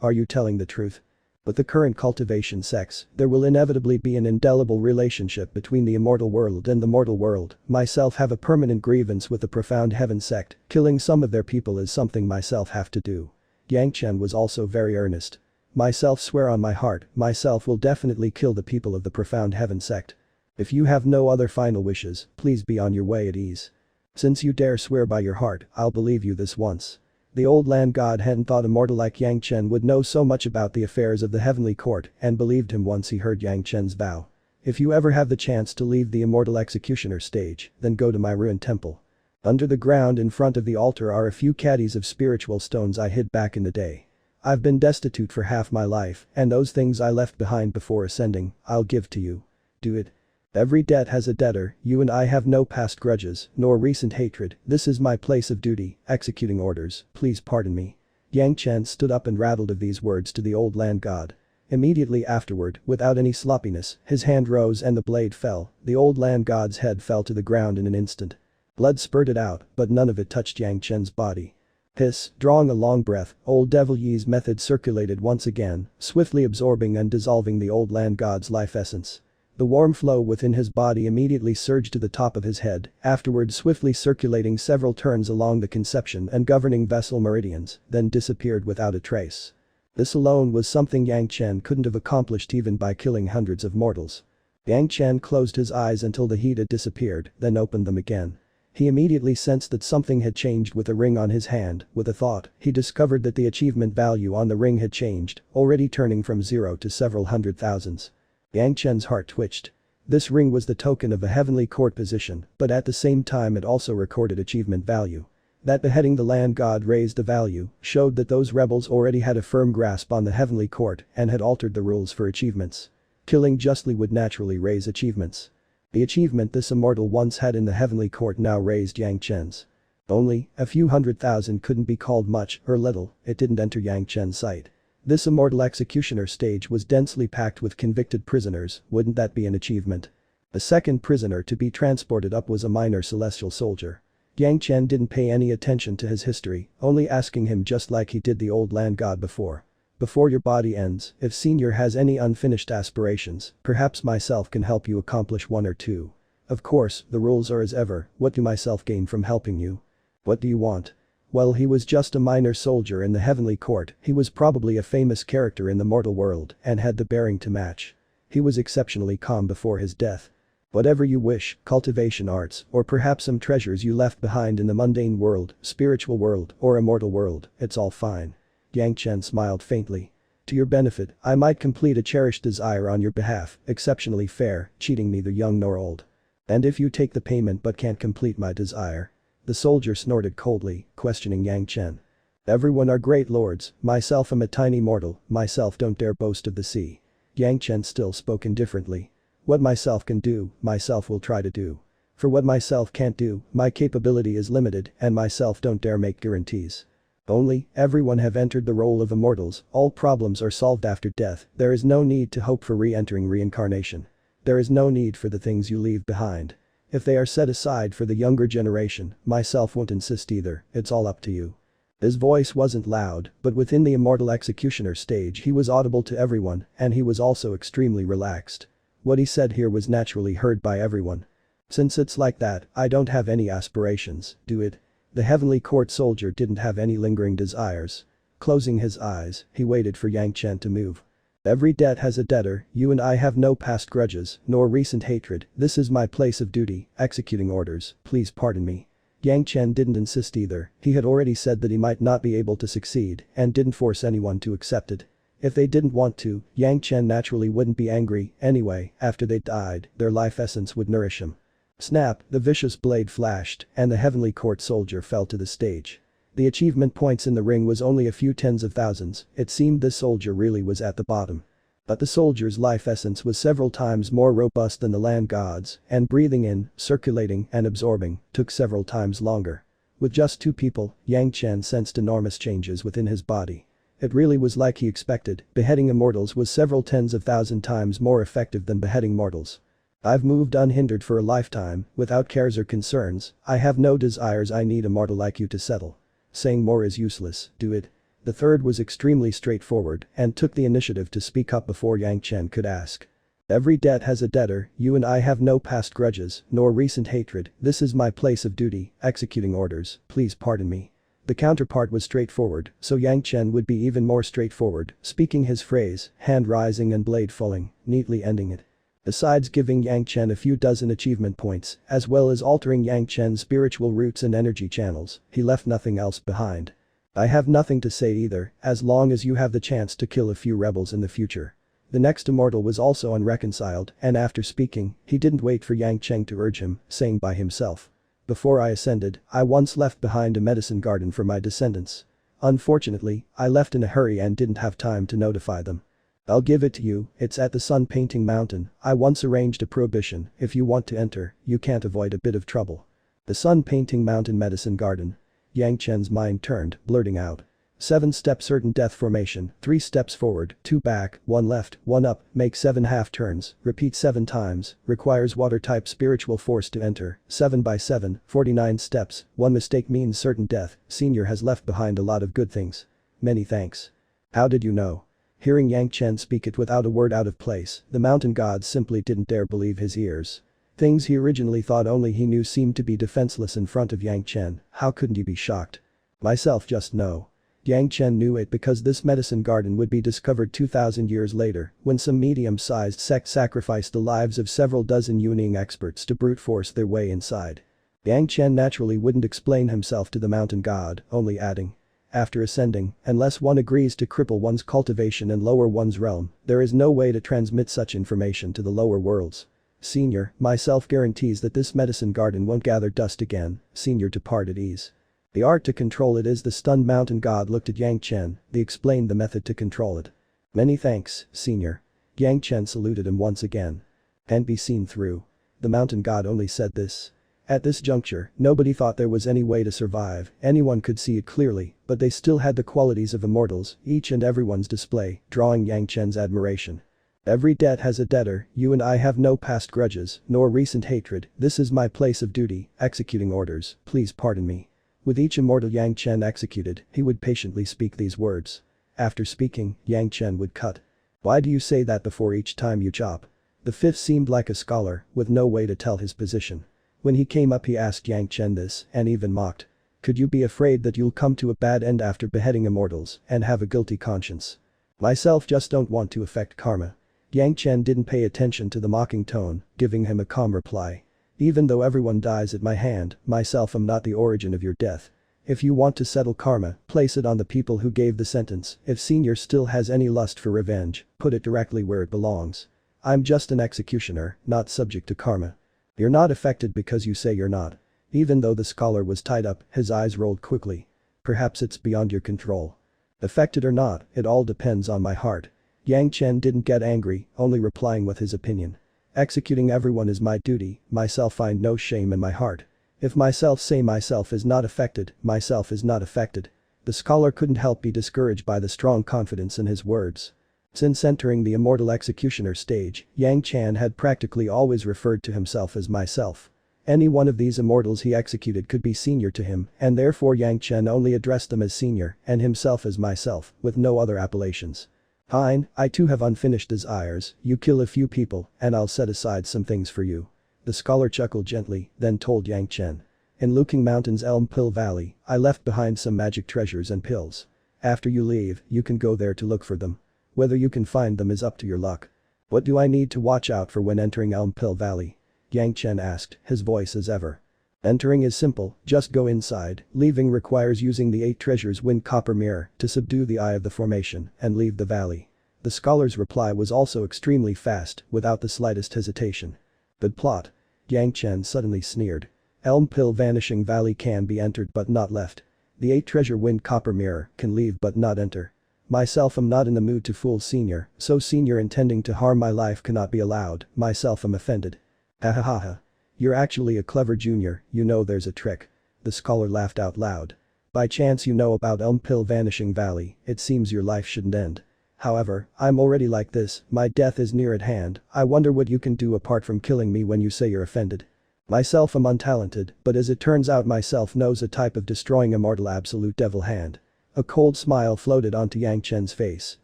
Are you telling the truth? With the current cultivation sex, there will inevitably be an indelible relationship between the immortal world and the mortal world. Myself have a permanent grievance with the profound heaven sect, killing some of their people is something myself have to do. Yang Chen was also very earnest. Myself swear on my heart, myself will definitely kill the people of the profound heaven sect. If you have no other final wishes, please be on your way at ease. Since you dare swear by your heart, I'll believe you this once. The old land god hadn't thought a mortal like Yang Chen would know so much about the affairs of the Heavenly Court and believed him once he heard Yang Chen's vow. If you ever have the chance to leave the Immortal Executioner Stage, then go to my ruined temple. Under the ground in front of the altar are a few caddies of spiritual stones I hid back in the day. I've been destitute for half my life, and those things I left behind before ascending, I'll give to you. Do it. Every debt has a debtor, you and I have no past grudges, nor recent hatred, this is my place of duty, executing orders, please pardon me. Yang Chen stood up and rattled of these words to the old land god. Immediately afterward, without any sloppiness, his hand rose and the blade fell, the old land god's head fell to the ground in an instant. Blood spurted out, but none of it touched Yang Chen's body. Hiss, drawing a long breath, old Devil Yi's method circulated once again, swiftly absorbing and dissolving the old land god's life essence. The warm flow within his body immediately surged to the top of his head, afterward swiftly circulating several turns along the conception and governing vessel meridians, then disappeared without a trace. This alone was something Yang Chen couldn't have accomplished even by killing hundreds of mortals. Yang Chen closed his eyes until the heat had disappeared, then opened them again. He immediately sensed that something had changed with the ring on his hand. With a thought, he discovered that the achievement value on the ring had changed, already turning from 0 to several hundred thousands. Yang Chen's heart twitched. This ring was the token of a heavenly court position, but at the same time it also recorded achievement value. That beheading the land god raised the value showed that those rebels already had a firm grasp on the heavenly court and had altered the rules for achievements. Killing justly would naturally raise achievements. The achievement this immortal once had in the heavenly court now raised Yang Chen's. Only, a few 100,000 couldn't be called much or little, it didn't enter Yang Chen's sight. This Immortal Executioner Stage was densely packed with convicted prisoners, wouldn't that be an achievement? The second prisoner to be transported up was a minor celestial soldier. Yang Chen didn't pay any attention to his history, only asking him just like he did the old land god before. Before your body ends, if Senior has any unfinished aspirations, perhaps myself can help you accomplish one or two. Of course, the rules are as ever, what do myself gain from helping you? What do you want? Well, he was just a minor soldier in the heavenly court, he was probably a famous character in the mortal world and had the bearing to match. He was exceptionally calm before his death. Whatever you wish, cultivation arts, or perhaps some treasures you left behind in the mundane world, spiritual world, or immortal world, it's all fine. Yang Chen smiled faintly. To your benefit, I might complete a cherished desire on your behalf, exceptionally fair, cheating neither young nor old. And if you take the payment but can't complete my desire? The soldier snorted coldly, questioning Yang Chen. Everyone are great lords, myself am a tiny mortal, myself don't dare boast of the sea. Yang Chen still spoke indifferently. What myself can do, myself will try to do. For what myself can't do, my capability is limited and myself don't dare make guarantees. Only, everyone have entered the role of immortals, all problems are solved after death, there is no need to hope for re-entering reincarnation. There is no need for the things you leave behind. If they are set aside for the younger generation, myself won't insist either, it's all up to you. His voice wasn't loud, but within the Immortal Executioner Stage he was audible to everyone and he was also extremely relaxed. What he said here was naturally heard by everyone. Since it's like that, I don't have any aspirations, do it? The heavenly court soldier didn't have any lingering desires. Closing his eyes, he waited for Yang Chen to move. Every debt has a debtor, you and I have no past grudges, nor recent hatred, this is my place of duty, executing orders, please pardon me. Yang Chen didn't insist either, he had already said that he might not be able to succeed and didn't force anyone to accept it. If they didn't want to, Yang Chen naturally wouldn't be angry, anyway, after they died, their life essence would nourish him. Snap, the vicious blade flashed, and the heavenly court soldier fell to the stage. The achievement points in the ring was only a few tens of thousands, it seemed this soldier really was at the bottom. But the soldier's life essence was several times more robust than the land god's, and breathing in, circulating, and absorbing, took several times longer. With just two people, Yang Chen sensed enormous changes within his body. It really was like he expected, beheading immortals was several tens of thousand times more effective than beheading mortals. I've moved unhindered for a lifetime, without cares or concerns, I have no desires I need a mortal like you to settle. Saying more is useless, do it. The third was extremely straightforward and took the initiative to speak up before Yang Chen could ask. Every debt has a debtor, you and I have no past grudges, nor recent hatred, this is my place of duty, executing orders, please pardon me. The counterpart was straightforward, so Yang Chen would be even more straightforward, speaking his phrase, hand rising and blade falling, neatly ending it. Besides giving Yang Chen a few dozen achievement points, as well as altering Yang Chen's spiritual roots and energy channels, he left nothing else behind. I have nothing to say either, as long as you have the chance to kill a few rebels in the future. The next immortal was also unreconciled, and after speaking, he didn't wait for Yang Chen to urge him, saying by himself. Before I ascended, I once left behind a medicine garden for my descendants. Unfortunately, I left in a hurry and didn't have time to notify them. I'll give it to you, it's at the Sun Painting Mountain, I once arranged a prohibition, if you want to enter, you can't avoid a bit of trouble. The Sun Painting Mountain Medicine Garden. Yang Chen's mind turned, blurting out. 7-step certain death formation, 3 steps forward, 2 back, 1 left, 1 up, make 7 half turns, repeat 7 times, requires water type spiritual force to enter, 7 by 7, 49 steps, 1 mistake means certain death, Senior has left behind a lot of good things. Many thanks. How did you know? Hearing Yang Chen speak it without a word out of place, the mountain god simply didn't dare believe his ears. Things he originally thought only he knew seemed to be defenseless in front of Yang Chen, how couldn't he be shocked? Myself just know. Yang Chen knew it because this medicine garden would be discovered 2,000 years later when some medium-sized sect sacrificed the lives of several dozen Yuning experts to brute force their way inside. Yang Chen naturally wouldn't explain himself to the mountain god, only adding. After ascending, unless one agrees to cripple one's cultivation and lower one's realm, there is no way to transmit such information to the lower worlds. Senior, myself guarantees that this medicine garden won't gather dust again, Senior depart at ease. The art to control it is the stunned mountain god looked at Yang Chen, they explained the method to control it. Many thanks, Senior. Yang Chen saluted him once again. And be seen through. The mountain god only said this. At this juncture, nobody thought there was any way to survive, anyone could see it clearly, but they still had the qualities of immortals, each and everyone's display, drawing Yang Chen's admiration. Every debt has a debtor, you and I have no past grudges, nor recent hatred, this is my place of duty, executing orders, please pardon me. With each immortal Yang Chen executed, he would patiently speak these words. After speaking, Yang Chen would cut. Why do you say that before each time you chop? The fifth seemed like a scholar, with no way to tell his position. When he came up he asked Yang Chen this, and even mocked. Could you be afraid that you'll come to a bad end after beheading immortals, and have a guilty conscience? Myself just don't want to affect karma. Yang Chen didn't pay attention to the mocking tone, giving him a calm reply. Even though everyone dies at my hand, myself am not the origin of your death. If you want to settle karma, place it on the people who gave the sentence, if Senior still has any lust for revenge, put it directly where it belongs. I'm just an executioner, not subject to karma. You're not affected because you say you're not. Even though the scholar was tied up, his eyes rolled quickly. Perhaps it's beyond your control. Affected or not, it all depends on my heart. Yang Chen didn't get angry, only replying with his opinion. Executing everyone is my duty, myself find no shame in my heart. If myself say myself is not affected, myself is not affected. The scholar couldn't help be discouraged by the strong confidence in his words. Since entering the Immortal Executioner Stage, Yang Chen had practically always referred to himself as myself. Any one of these immortals he executed could be senior to him, and therefore Yang Chen only addressed them as senior, and himself as myself, with no other appellations. Fine, I too have unfinished desires, you kill a few people, and I'll set aside some things for you. The scholar chuckled gently, then told Yang Chen. In Looking Mountain's Elm Pill Valley, I left behind some magic treasures and pills. After you leave, you can go there to look for them. Whether you can find them is up to your luck. What do I need to watch out for when entering Elm Pill Valley? Yang Chen asked, his voice as ever. Entering is simple, just go inside, leaving requires using the 8 treasures wind copper mirror to subdue the eye of the formation and leave the valley. The scholar's reply was also extremely fast, without the slightest hesitation. Good plot. Yang Chen suddenly sneered. Elm Pill Vanishing Valley can be entered but not left. The 8 treasure wind copper mirror can leave but not enter. Myself am not in the mood to fool Senior, so Senior intending to harm my life cannot be allowed, myself am offended. Ha ha ha ha. You're actually a clever junior, you know there's a trick. The scholar laughed out loud. By chance you know about Elm Pill Vanishing Valley, it seems your life shouldn't end. However, I'm already like this, my death is near at hand, I wonder what you can do apart from killing me when you say you're offended. Myself am untalented, but as it turns out myself knows a type of destroying immortal absolute devil hand. A cold smile floated onto Yang Chen's face,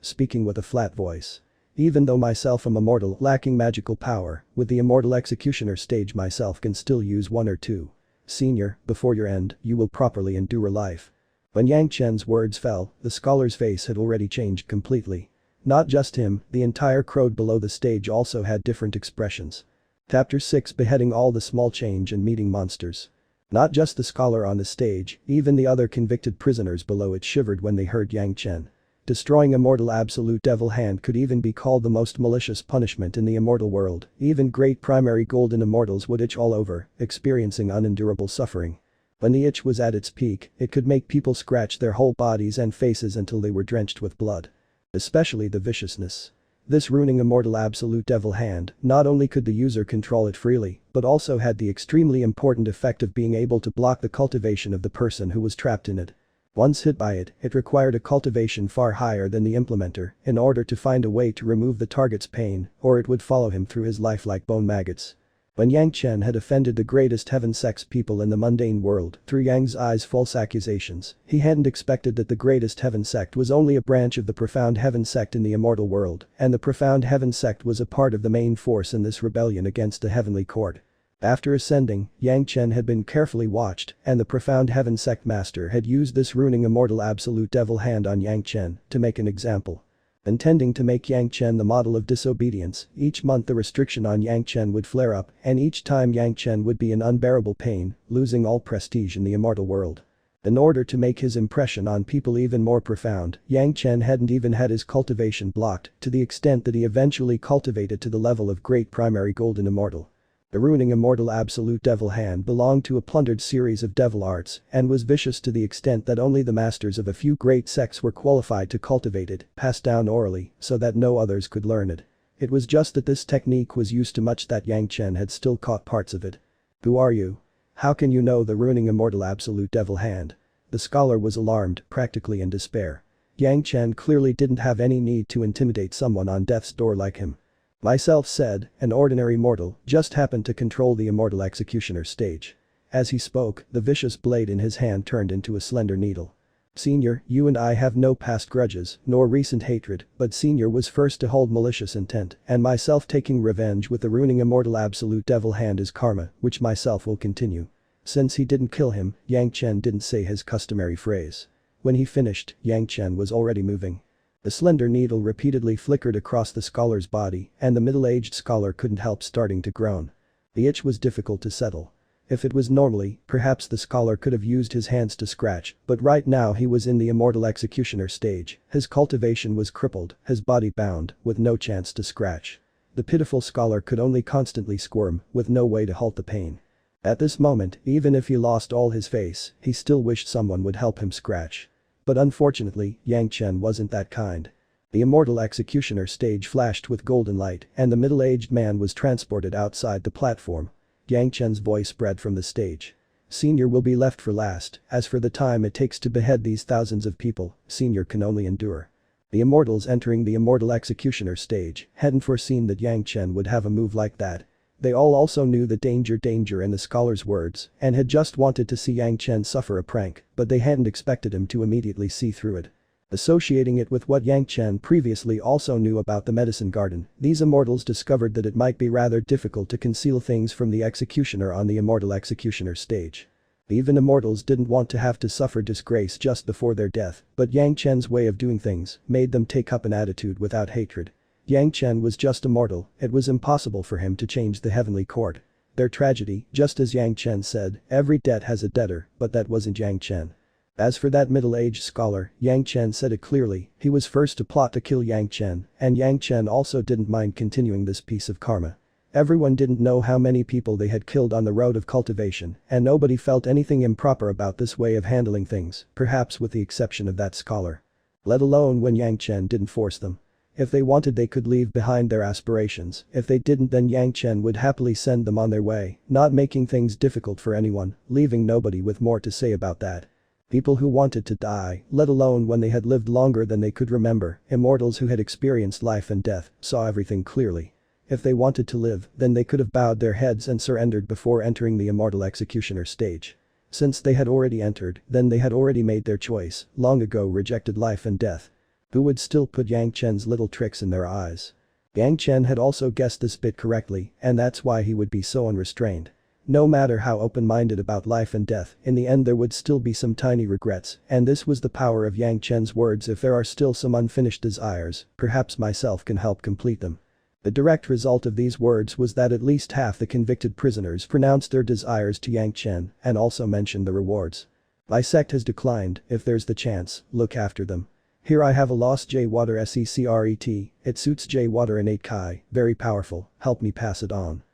speaking with a flat voice. Even though myself am immortal lacking magical power, with the Immortal Executioner Stage myself can still use 1 or 2. Senior, before your end, you will properly endure life. When Yang Chen's words fell, the scholar's face had already changed completely. Not just him, the entire crowd below the stage also had different expressions. Chapter 6 Beheading all the small change and meeting monsters. Not just the scholar on the stage, even the other convicted prisoners below it shivered when they heard Yang Chen. Destroying immortal absolute devil hand could even be called the most malicious punishment in the immortal world, even great primary golden immortals would itch all over, experiencing unendurable suffering. When the itch was at its peak, it could make people scratch their whole bodies and faces until they were drenched with blood. Especially the viciousness. This ruining immortal absolute devil hand, not only could the user control it freely, but also had the extremely important effect of being able to block the cultivation of the person who was trapped in it. Once hit by it, it required a cultivation far higher than the implementer in order to find a way to remove the target's pain, or it would follow him through his life like bone maggots. When Yang Chen had offended the greatest heaven-sex people in the mundane world through Yang's eyes false accusations, he hadn't expected that the greatest heaven sect was only a branch of the profound heaven sect in the immortal world, and the profound heaven sect was a part of the main force in this rebellion against the heavenly court. After ascending, Yang Chen had been carefully watched, and the profound heaven sect master had used this ruining immortal absolute devil hand on Yang Chen to make an example. Intending to make Yang Chen the model of disobedience, each month the restriction on Yang Chen would flare up, and each time Yang Chen would be in unbearable pain, losing all prestige in the immortal world. In order to make his impression on people even more profound, Yang Chen hadn't even had his cultivation blocked, to the extent that he eventually cultivated to the level of Great Primary Golden Immortal. The ruining immortal absolute devil hand belonged to a plundered series of devil arts and was vicious to the extent that only the masters of a few great sects were qualified to cultivate it, passed down orally, so that no others could learn it. It was just that this technique was used too much that Yang Chen had still caught parts of it. "Who are you? How can you know the ruining immortal absolute devil hand?" The scholar was alarmed, practically in despair. Yang Chen clearly didn't have any need to intimidate someone on death's door like him. "Myself said, an ordinary mortal, just happened to control the Immortal Executioner Stage." As he spoke, the vicious blade in his hand turned into a slender needle. "Senior, you and I have no past grudges, nor recent hatred, but Senior was first to hold malicious intent, and myself taking revenge with the ruining immortal absolute devil hand is karma, which myself will continue." Since he didn't kill him, Yang Chen didn't say his customary phrase. When he finished, Yang Chen was already moving. The slender needle repeatedly flickered across the scholar's body, and the middle-aged scholar couldn't help starting to groan. The itch was difficult to settle. If it was normally, perhaps the scholar could have used his hands to scratch, but right now he was in the Immortal Executioner Stage, his cultivation was crippled, his body bound, with no chance to scratch. The pitiful scholar could only constantly squirm, with no way to halt the pain. At this moment, even if he lost all his face, he still wished someone would help him scratch. But unfortunately, Yang Chen wasn't that kind. The Immortal Executioner Stage flashed with golden light, and the middle-aged man was transported outside the platform. Yang Chen's voice spread from the stage. "Senior will be left for last, as for the time it takes to behead these thousands of people, Senior can only endure." The immortals entering the Immortal Executioner Stage hadn't foreseen that Yang Chen would have a move like that. They all also knew the danger in the scholar's words and had just wanted to see Yang Chen suffer a prank, but they hadn't expected him to immediately see through it. Associating it with what Yang Chen previously also knew about the medicine garden, these immortals discovered that it might be rather difficult to conceal things from the executioner on the Immortal Executioner Stage. Even immortals didn't want to have to suffer disgrace just before their death, but Yang Chen's way of doing things made them take up an attitude without hatred. Yang Chen was just a mortal, it was impossible for him to change the heavenly court. Their tragedy, just as Yang Chen said, every debt has a debtor, but that wasn't Yang Chen. As for that middle-aged scholar, Yang Chen said it clearly, he was first to plot to kill Yang Chen, and Yang Chen also didn't mind continuing this piece of karma. Everyone didn't know how many people they had killed on the road of cultivation, and nobody felt anything improper about this way of handling things, perhaps with the exception of that scholar. Let alone when Yang Chen didn't force them. If they wanted they could leave behind their aspirations, if they didn't then Yang Chen would happily send them on their way, not making things difficult for anyone, leaving nobody with more to say about that. People who wanted to die, let alone when they had lived longer than they could remember, immortals who had experienced life and death, saw everything clearly. If they wanted to live, then they could have bowed their heads and surrendered before entering the Immortal Executioner Stage. Since they had already entered, then they had already made their choice, long ago rejected life and death. Who would still put Yang Chen's little tricks in their eyes? Yang Chen had also guessed this bit correctly, and that's why he would be so unrestrained. No matter how open-minded about life and death, in the end there would still be some tiny regrets, and this was the power of Yang Chen's words: if there are still some unfinished desires, perhaps myself can help complete them. The direct result of these words was that at least half the convicted prisoners pronounced their desires to Yang Chen and also mentioned the rewards. "My sect has declined, if there's the chance, look after them. Here I have a lost J-Water secret, it suits J-Water and 8 Kai, very powerful, help me pass it on.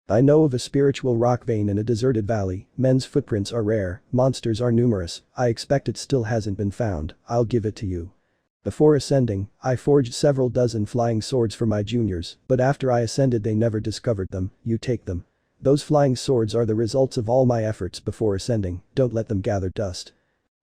I know of a spiritual rock vein in a deserted valley, men's footprints are rare, monsters are numerous, I expect it still hasn't been found, I'll give it to you. Before ascending, I forged several dozen flying swords for my juniors, but after I ascended they never discovered them, you take them. Those flying swords are the results of all my efforts before ascending, don't let them gather dust."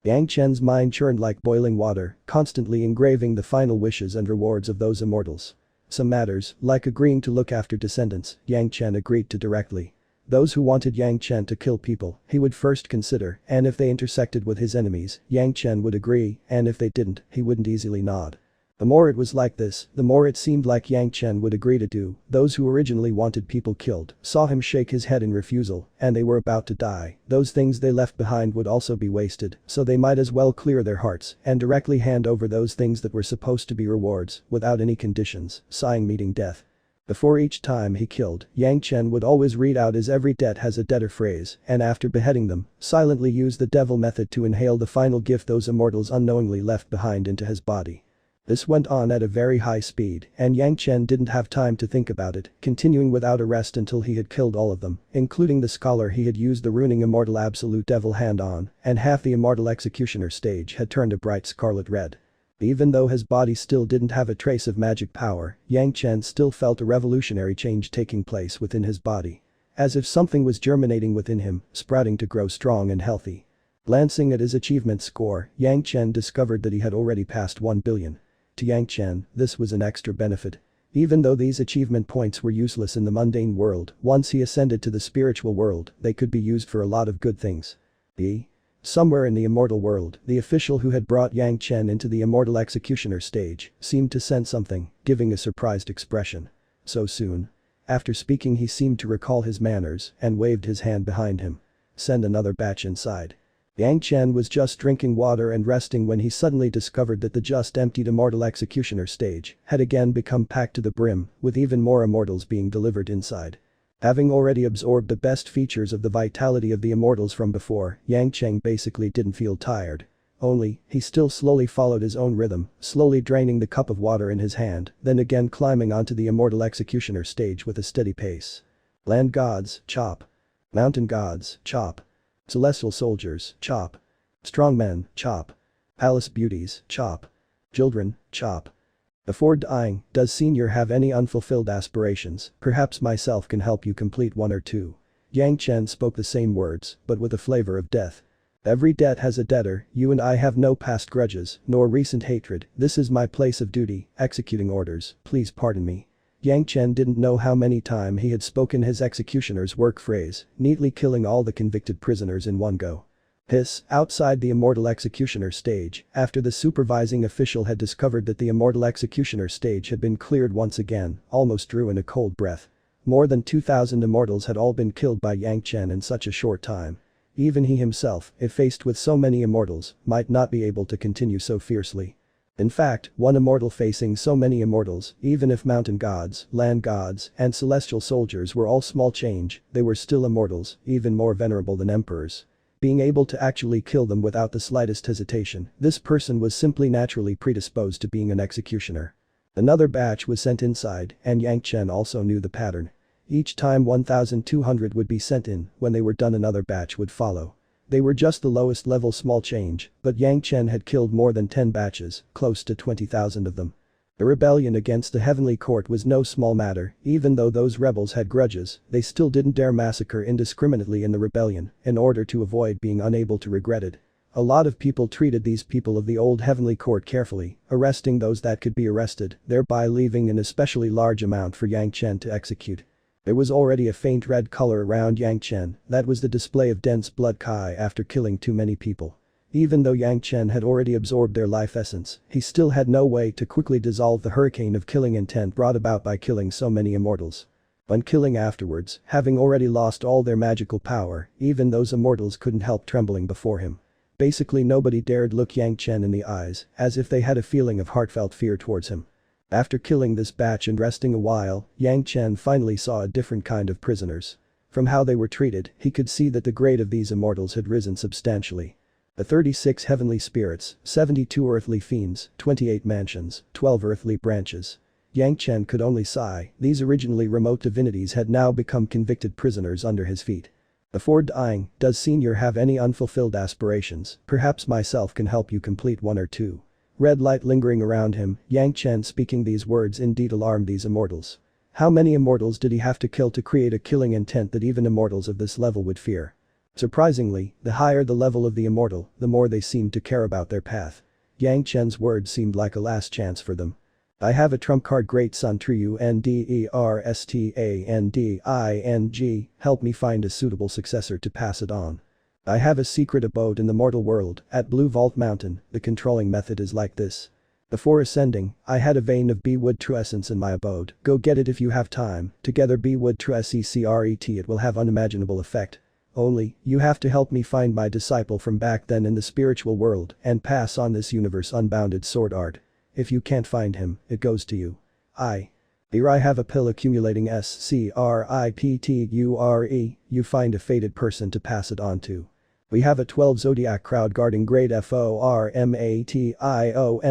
Yang Chen's mind churned like boiling water, constantly engraving the final wishes and rewards of those immortals. Some matters, like agreeing to look after descendants, Yang Chen agreed to directly. Those who wanted Yang Chen to kill people, he would first consider, and if they intersected with his enemies, Yang Chen would agree, and if they didn't, he wouldn't easily nod. The more it was like this, the more it seemed like Yang Chen would agree to do. Those who originally wanted people killed saw him shake his head in refusal, and they were about to die. Those things they left behind would also be wasted, so they might as well clear their hearts and directly hand over those things that were supposed to be rewards, without any conditions, sighing meeting death. Before each time he killed, Yang Chen would always read out his every debt has a debtor phrase, and after beheading them, silently use the devil method to inhale the final gift those immortals unknowingly left behind into his body. This went on at a very high speed, and Yang Chen didn't have time to think about it, continuing without a rest until he had killed all of them, including the scholar he had used the ruining immortal absolute devil hand on, and half the Immortal Executioner Stage had turned a bright scarlet red. Even though his body still didn't have a trace of magic power, Yang Chen still felt a revolutionary change taking place within his body. As if something was germinating within him, sprouting to grow strong and healthy. Glancing at his achievement score, Yang Chen discovered that he had already passed 1 billion. To Yang Chen, this was an extra benefit. Even though these achievement points were useless in the mundane world, once he ascended to the spiritual world, they could be used for a lot of good things. Somewhere in the immortal world, the official who had brought Yang Chen into the Immortal Executioner Stage seemed to sense something, giving a surprised expression. So soon? After speaking he seemed to recall his manners and waved his hand behind him. Send another batch inside. Yang Chen was just drinking water and resting when he suddenly discovered that the just emptied Immortal Executioner Stage had again become packed to the brim, with even more immortals being delivered inside. Having already absorbed the best features of the vitality of the immortals from before, Yang Chen basically didn't feel tired. Only, he still slowly followed his own rhythm, slowly draining the cup of water in his hand, then again climbing onto the Immortal Executioner Stage with a steady pace. Land gods, chop. Mountain gods, chop. Celestial soldiers, chop. Strong men, chop. Palace beauties, chop. Children, chop. Before dying, does Senior have any unfulfilled aspirations? Perhaps myself can help you complete one or two. Yang Chen spoke the same words, but with a flavor of death. Every debt has a debtor, you and I have no past grudges, nor recent hatred, this is my place of duty, executing orders, please pardon me. Yang Chen didn't know how many times he had spoken his executioner's work phrase, neatly killing all the convicted prisoners in one go. Outside the Immortal Executioner Stage, after the supervising official had discovered that the Immortal Executioner Stage had been cleared once again, almost drew in a cold breath. More than 2,000 immortals had all been killed by Yang Chen in such a short time. Even he himself, if faced with so many immortals, might not be able to continue so fiercely. In fact, one immortal facing so many immortals, even if mountain gods, land gods, and celestial soldiers were all small change, they were still immortals, even more venerable than emperors. Being able to actually kill them without the slightest hesitation, this person was simply naturally predisposed to being an executioner. Another batch was sent inside, and Yang Chen also knew the pattern. Each time 1,200 would be sent in, when they were done another batch would follow. They were just the lowest level small change, but Yang Chen had killed more than 10 batches, close to 20,000 of them. The rebellion against the heavenly court was no small matter, even though those rebels had grudges, they still didn't dare massacre indiscriminately in the rebellion, in order to avoid being unable to regret it. A lot of people treated these people of the old heavenly court carefully, arresting those that could be arrested, thereby leaving an especially large amount for Yang Chen to execute. There was already a faint red color around Yang Chen, that was the display of dense blood Kai after killing too many people. Even though Yang Chen had already absorbed their life essence, he still had no way to quickly dissolve the hurricane of killing intent brought about by killing so many immortals. When killing afterwards, having already lost all their magical power, even those immortals couldn't help trembling before him. Basically nobody dared look Yang Chen in the eyes, as if they had a feeling of heartfelt fear towards him. After killing this batch and resting a while, Yang Chen finally saw a different kind of prisoners. From how they were treated, he could see that the grade of these immortals had risen substantially. The 36 heavenly spirits, 72 earthly fiends, 28 mansions, 12 earthly branches. Yang Chen could only sigh, these originally remote divinities had now become convicted prisoners under his feet. Before dying, does Senior have any unfulfilled aspirations? Perhaps myself can help you complete one or two. Red light lingering around him, Yang Chen speaking these words indeed alarmed these immortals. How many immortals did he have to kill to create a killing intent that even immortals of this level would fear? Surprisingly, the higher the level of the immortal, the more they seemed to care about their path. Yang Chen's words seemed like a last chance for them. I have a trump card, Great Sun Triu Understanding, help me find a suitable successor to pass it on. I have a secret abode in the mortal world, at Blue Vault Mountain, the controlling method is like this. Before ascending, I had a vein of bee-wood true essence in my abode. Go get it if you have time. Together bee-wood true secret, it will have unimaginable effect. Only, you have to help me find my disciple from back then in the spiritual world and pass on this universe unbounded sword art. If you can't find him, it goes to you. Here I have a pill accumulating SCRIPTURE, you find a fated person to pass it on to. We have a 12 zodiac crowd guarding Great FORMATION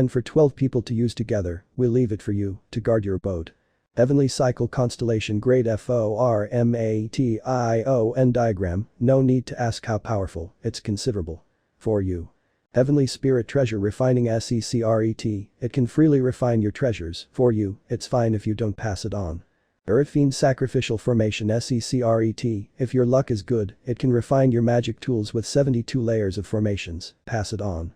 for 12 people to use together, we'll leave it for you, to guard your abode. Heavenly Cycle Constellation Great FORMATION diagram, no need to ask how powerful, it's considerable. For you. Heavenly Spirit Treasure Refining SECRET, it can freely refine your treasures, for you, it's fine if you don't pass it on. Earthfiend Sacrificial Formation SECRET, if your luck is good, it can refine your magic tools with 72 layers of formations, pass it on.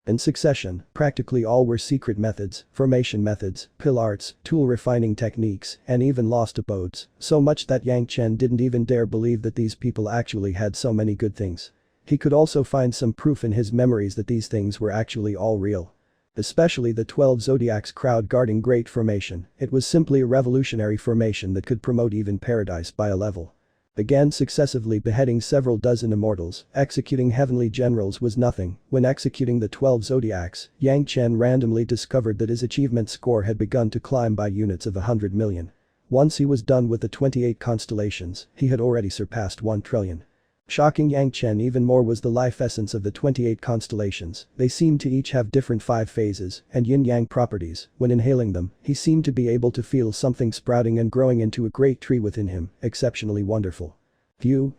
In succession, practically all were secret methods, formation methods, pill arts, tool refining techniques, and even lost abodes, so much that Yang Chen didn't even dare believe that these people actually had so many good things. He could also find some proof in his memories that these things were actually all real. Especially the 12 Zodiacs crowd guarding Great Formation, it was simply a revolutionary formation that could promote even paradise by a level. Began successively beheading several dozen immortals, executing heavenly generals was nothing, when executing the 12 Zodiacs, Yang Chen randomly discovered that his achievement score had begun to climb by units of 100 million. Once he was done with the 28 constellations, he had already surpassed 1 trillion. Shocking Yang Chen even more was the life essence of the 28 constellations, they seemed to each have different 5 phases and yin-yang properties, when inhaling them, he seemed to be able to feel something sprouting and growing into a great tree within him, exceptionally wonderful.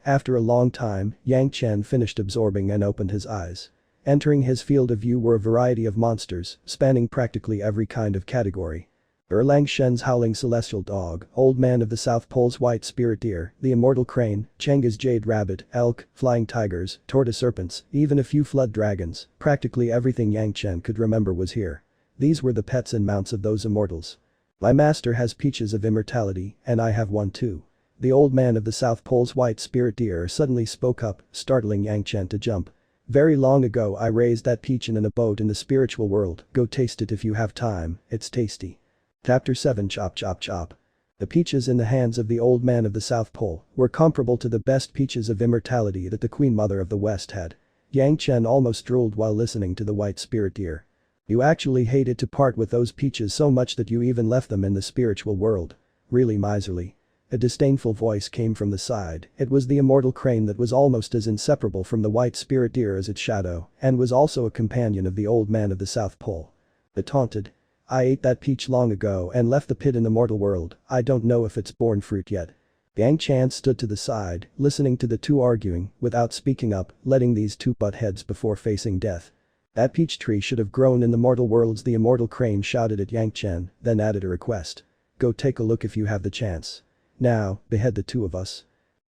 After a long time, Yang Chen finished absorbing and opened his eyes. Entering his field of view were a variety of monsters, spanning practically every kind of category. Erlang Shen's howling celestial dog, Old Man of the South Pole's white spirit deer, the immortal crane, Cheng's jade rabbit, elk, flying tigers, tortoise serpents, even a few flood dragons, practically everything Yang Chen could remember was here. These were the pets and mounts of those immortals. My master has peaches of immortality, and I have one too. The Old Man of the South Pole's white spirit deer suddenly spoke up, startling Yang Chen to jump. Very long ago I raised that peach in an abode in the spiritual world, go taste it if you have time, it's tasty. Chapter 7 Chop Chop Chop. The peaches in the hands of the Old Man of the South Pole were comparable to the best peaches of immortality that the Queen Mother of the West had. Yang Chen almost drooled while listening to the white spirit deer. You actually hated to part with those peaches so much that you even left them in the spiritual world. Really miserly. A disdainful voice came from the side, it was the immortal crane that was almost as inseparable from the white spirit deer as its shadow, and was also a companion of the Old Man of the South Pole. It taunted. I ate that peach long ago and left the pit in the mortal world, I don't know if it's borne fruit yet. Yang Chen stood to the side, listening to the two arguing, without speaking up, letting these two butt heads before facing death. That peach tree should have grown in the mortal worlds, the immortal crane shouted at Yang Chen, then added a request. Go take a look if you have the chance. Now, behead the two of us.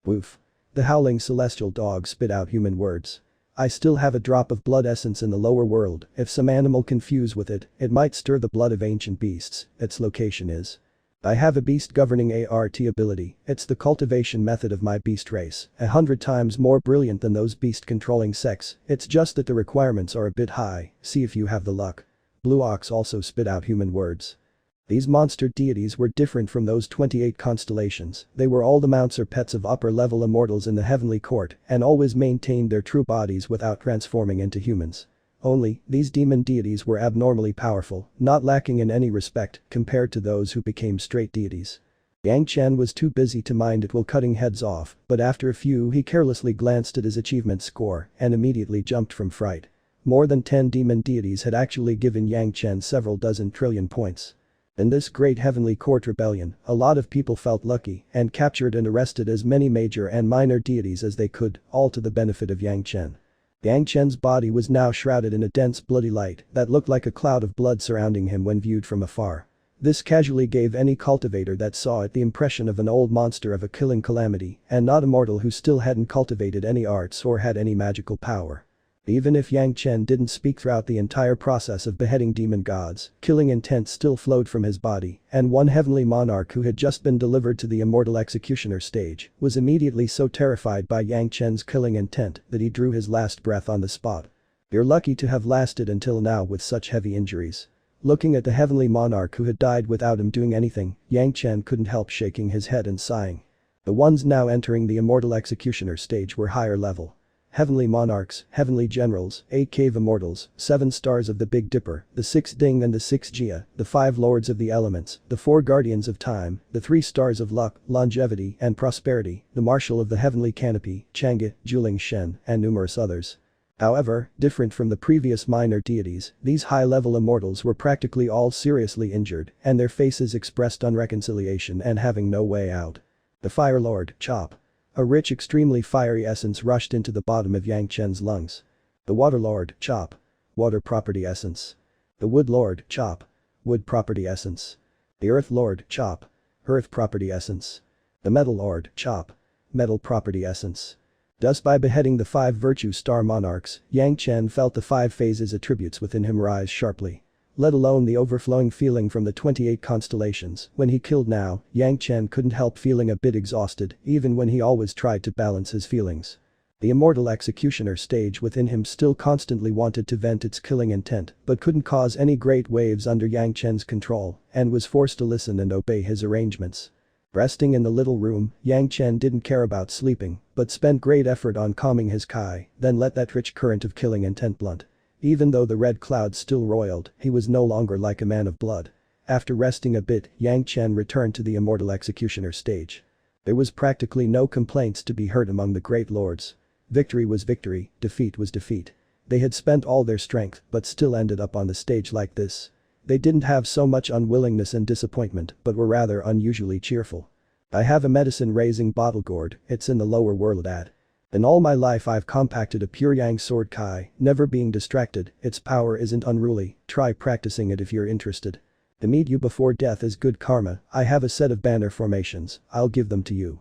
Woof. The howling celestial dog spit out human words. I still have a drop of blood essence in the lower world, if some animal can fuse with it, it might stir the blood of ancient beasts, its location is. I have a beast governing ART ability, it's the cultivation method of my beast race, 100 times more brilliant than those beast controlling sects, it's just that the requirements are a bit high, see if you have the luck. Blue Ox also spit out human words. These monster deities were different from those 28 constellations, they were all the mounts or pets of upper-level immortals in the heavenly court and always maintained their true bodies without transforming into humans. Only, these demon deities were abnormally powerful, not lacking in any respect compared to those who became straight deities. Yang Chen was too busy to mind it while cutting heads off, but after a few he carelessly glanced at his achievement score and immediately jumped from fright. More than 10 demon deities had actually given Yang Chen several dozen trillion points. In this great heavenly court rebellion, a lot of people felt lucky and captured and arrested as many major and minor deities as they could, all to the benefit of Yang Chen. Yang Chen's body was now shrouded in a dense bloody light that looked like a cloud of blood surrounding him when viewed from afar. This casually gave any cultivator that saw it the impression of an old monster of a killing calamity and not a mortal who still hadn't cultivated any arts or had any magical power. Even if Yang Chen didn't speak throughout the entire process of beheading demon gods, killing intent still flowed from his body, and one heavenly monarch who had just been delivered to the Immortal Executioner Stage was immediately so terrified by Yang Chen's killing intent that he drew his last breath on the spot. You're lucky to have lasted until now with such heavy injuries. Looking at the heavenly monarch who had died without him doing anything, Yang Chen couldn't help shaking his head and sighing. The ones now entering the Immortal Executioner stage were higher level. Heavenly monarchs, heavenly generals, 8 cave immortals, 7 stars of the Big Dipper, the 6 Ding and the 6 Jia, the 5 lords of the elements, the 4 guardians of time, the 3 stars of luck, longevity and prosperity, the marshal of the heavenly canopy, Chang'e, Zhanxian, and numerous others. However, different from the previous minor deities, these high-level immortals were practically all seriously injured, and their faces expressed unreconciliation and having no way out. The Fire Lord, Chop. A rich extremely fiery essence rushed into the bottom of Yang Chen's lungs. The Water Lord, Chop. Water property essence. The Wood Lord, Chop. Wood property essence. The Earth Lord, Chop. Earth property essence. The Metal Lord, Chop. Metal property essence. Thus by beheading the 5 virtue star monarchs, Yang Chen felt the 5 phases attributes within him rise sharply. Let alone the overflowing feeling from the 28 constellations. When he killed now, Yang Chen couldn't help feeling a bit exhausted, even when he always tried to balance his feelings. The Immortal Executioner stage within him still constantly wanted to vent its killing intent, but couldn't cause any great waves under Yang Chen's control, and was forced to listen and obey his arrangements. Resting in the little room, Yang Chen didn't care about sleeping, but spent great effort on calming his Kai, then let that rich current of killing intent blunt. Even though the red clouds still roiled, he was no longer like a man of blood. After resting a bit, Yang Chen returned to the Immortal Executioner stage. There was practically no complaints to be heard among the great lords. Victory was victory, defeat was defeat. They had spent all their strength but still ended up on the stage like this. They didn't have so much unwillingness and disappointment but were rather unusually cheerful. I have a medicine raising bottle gourd, it's in the lower world at. In all my life I've compacted a pure Yang sword Kai, never being distracted, its power isn't unruly, try practicing it if you're interested. To meet you before death is good karma, I have a set of banner formations, I'll give them to you.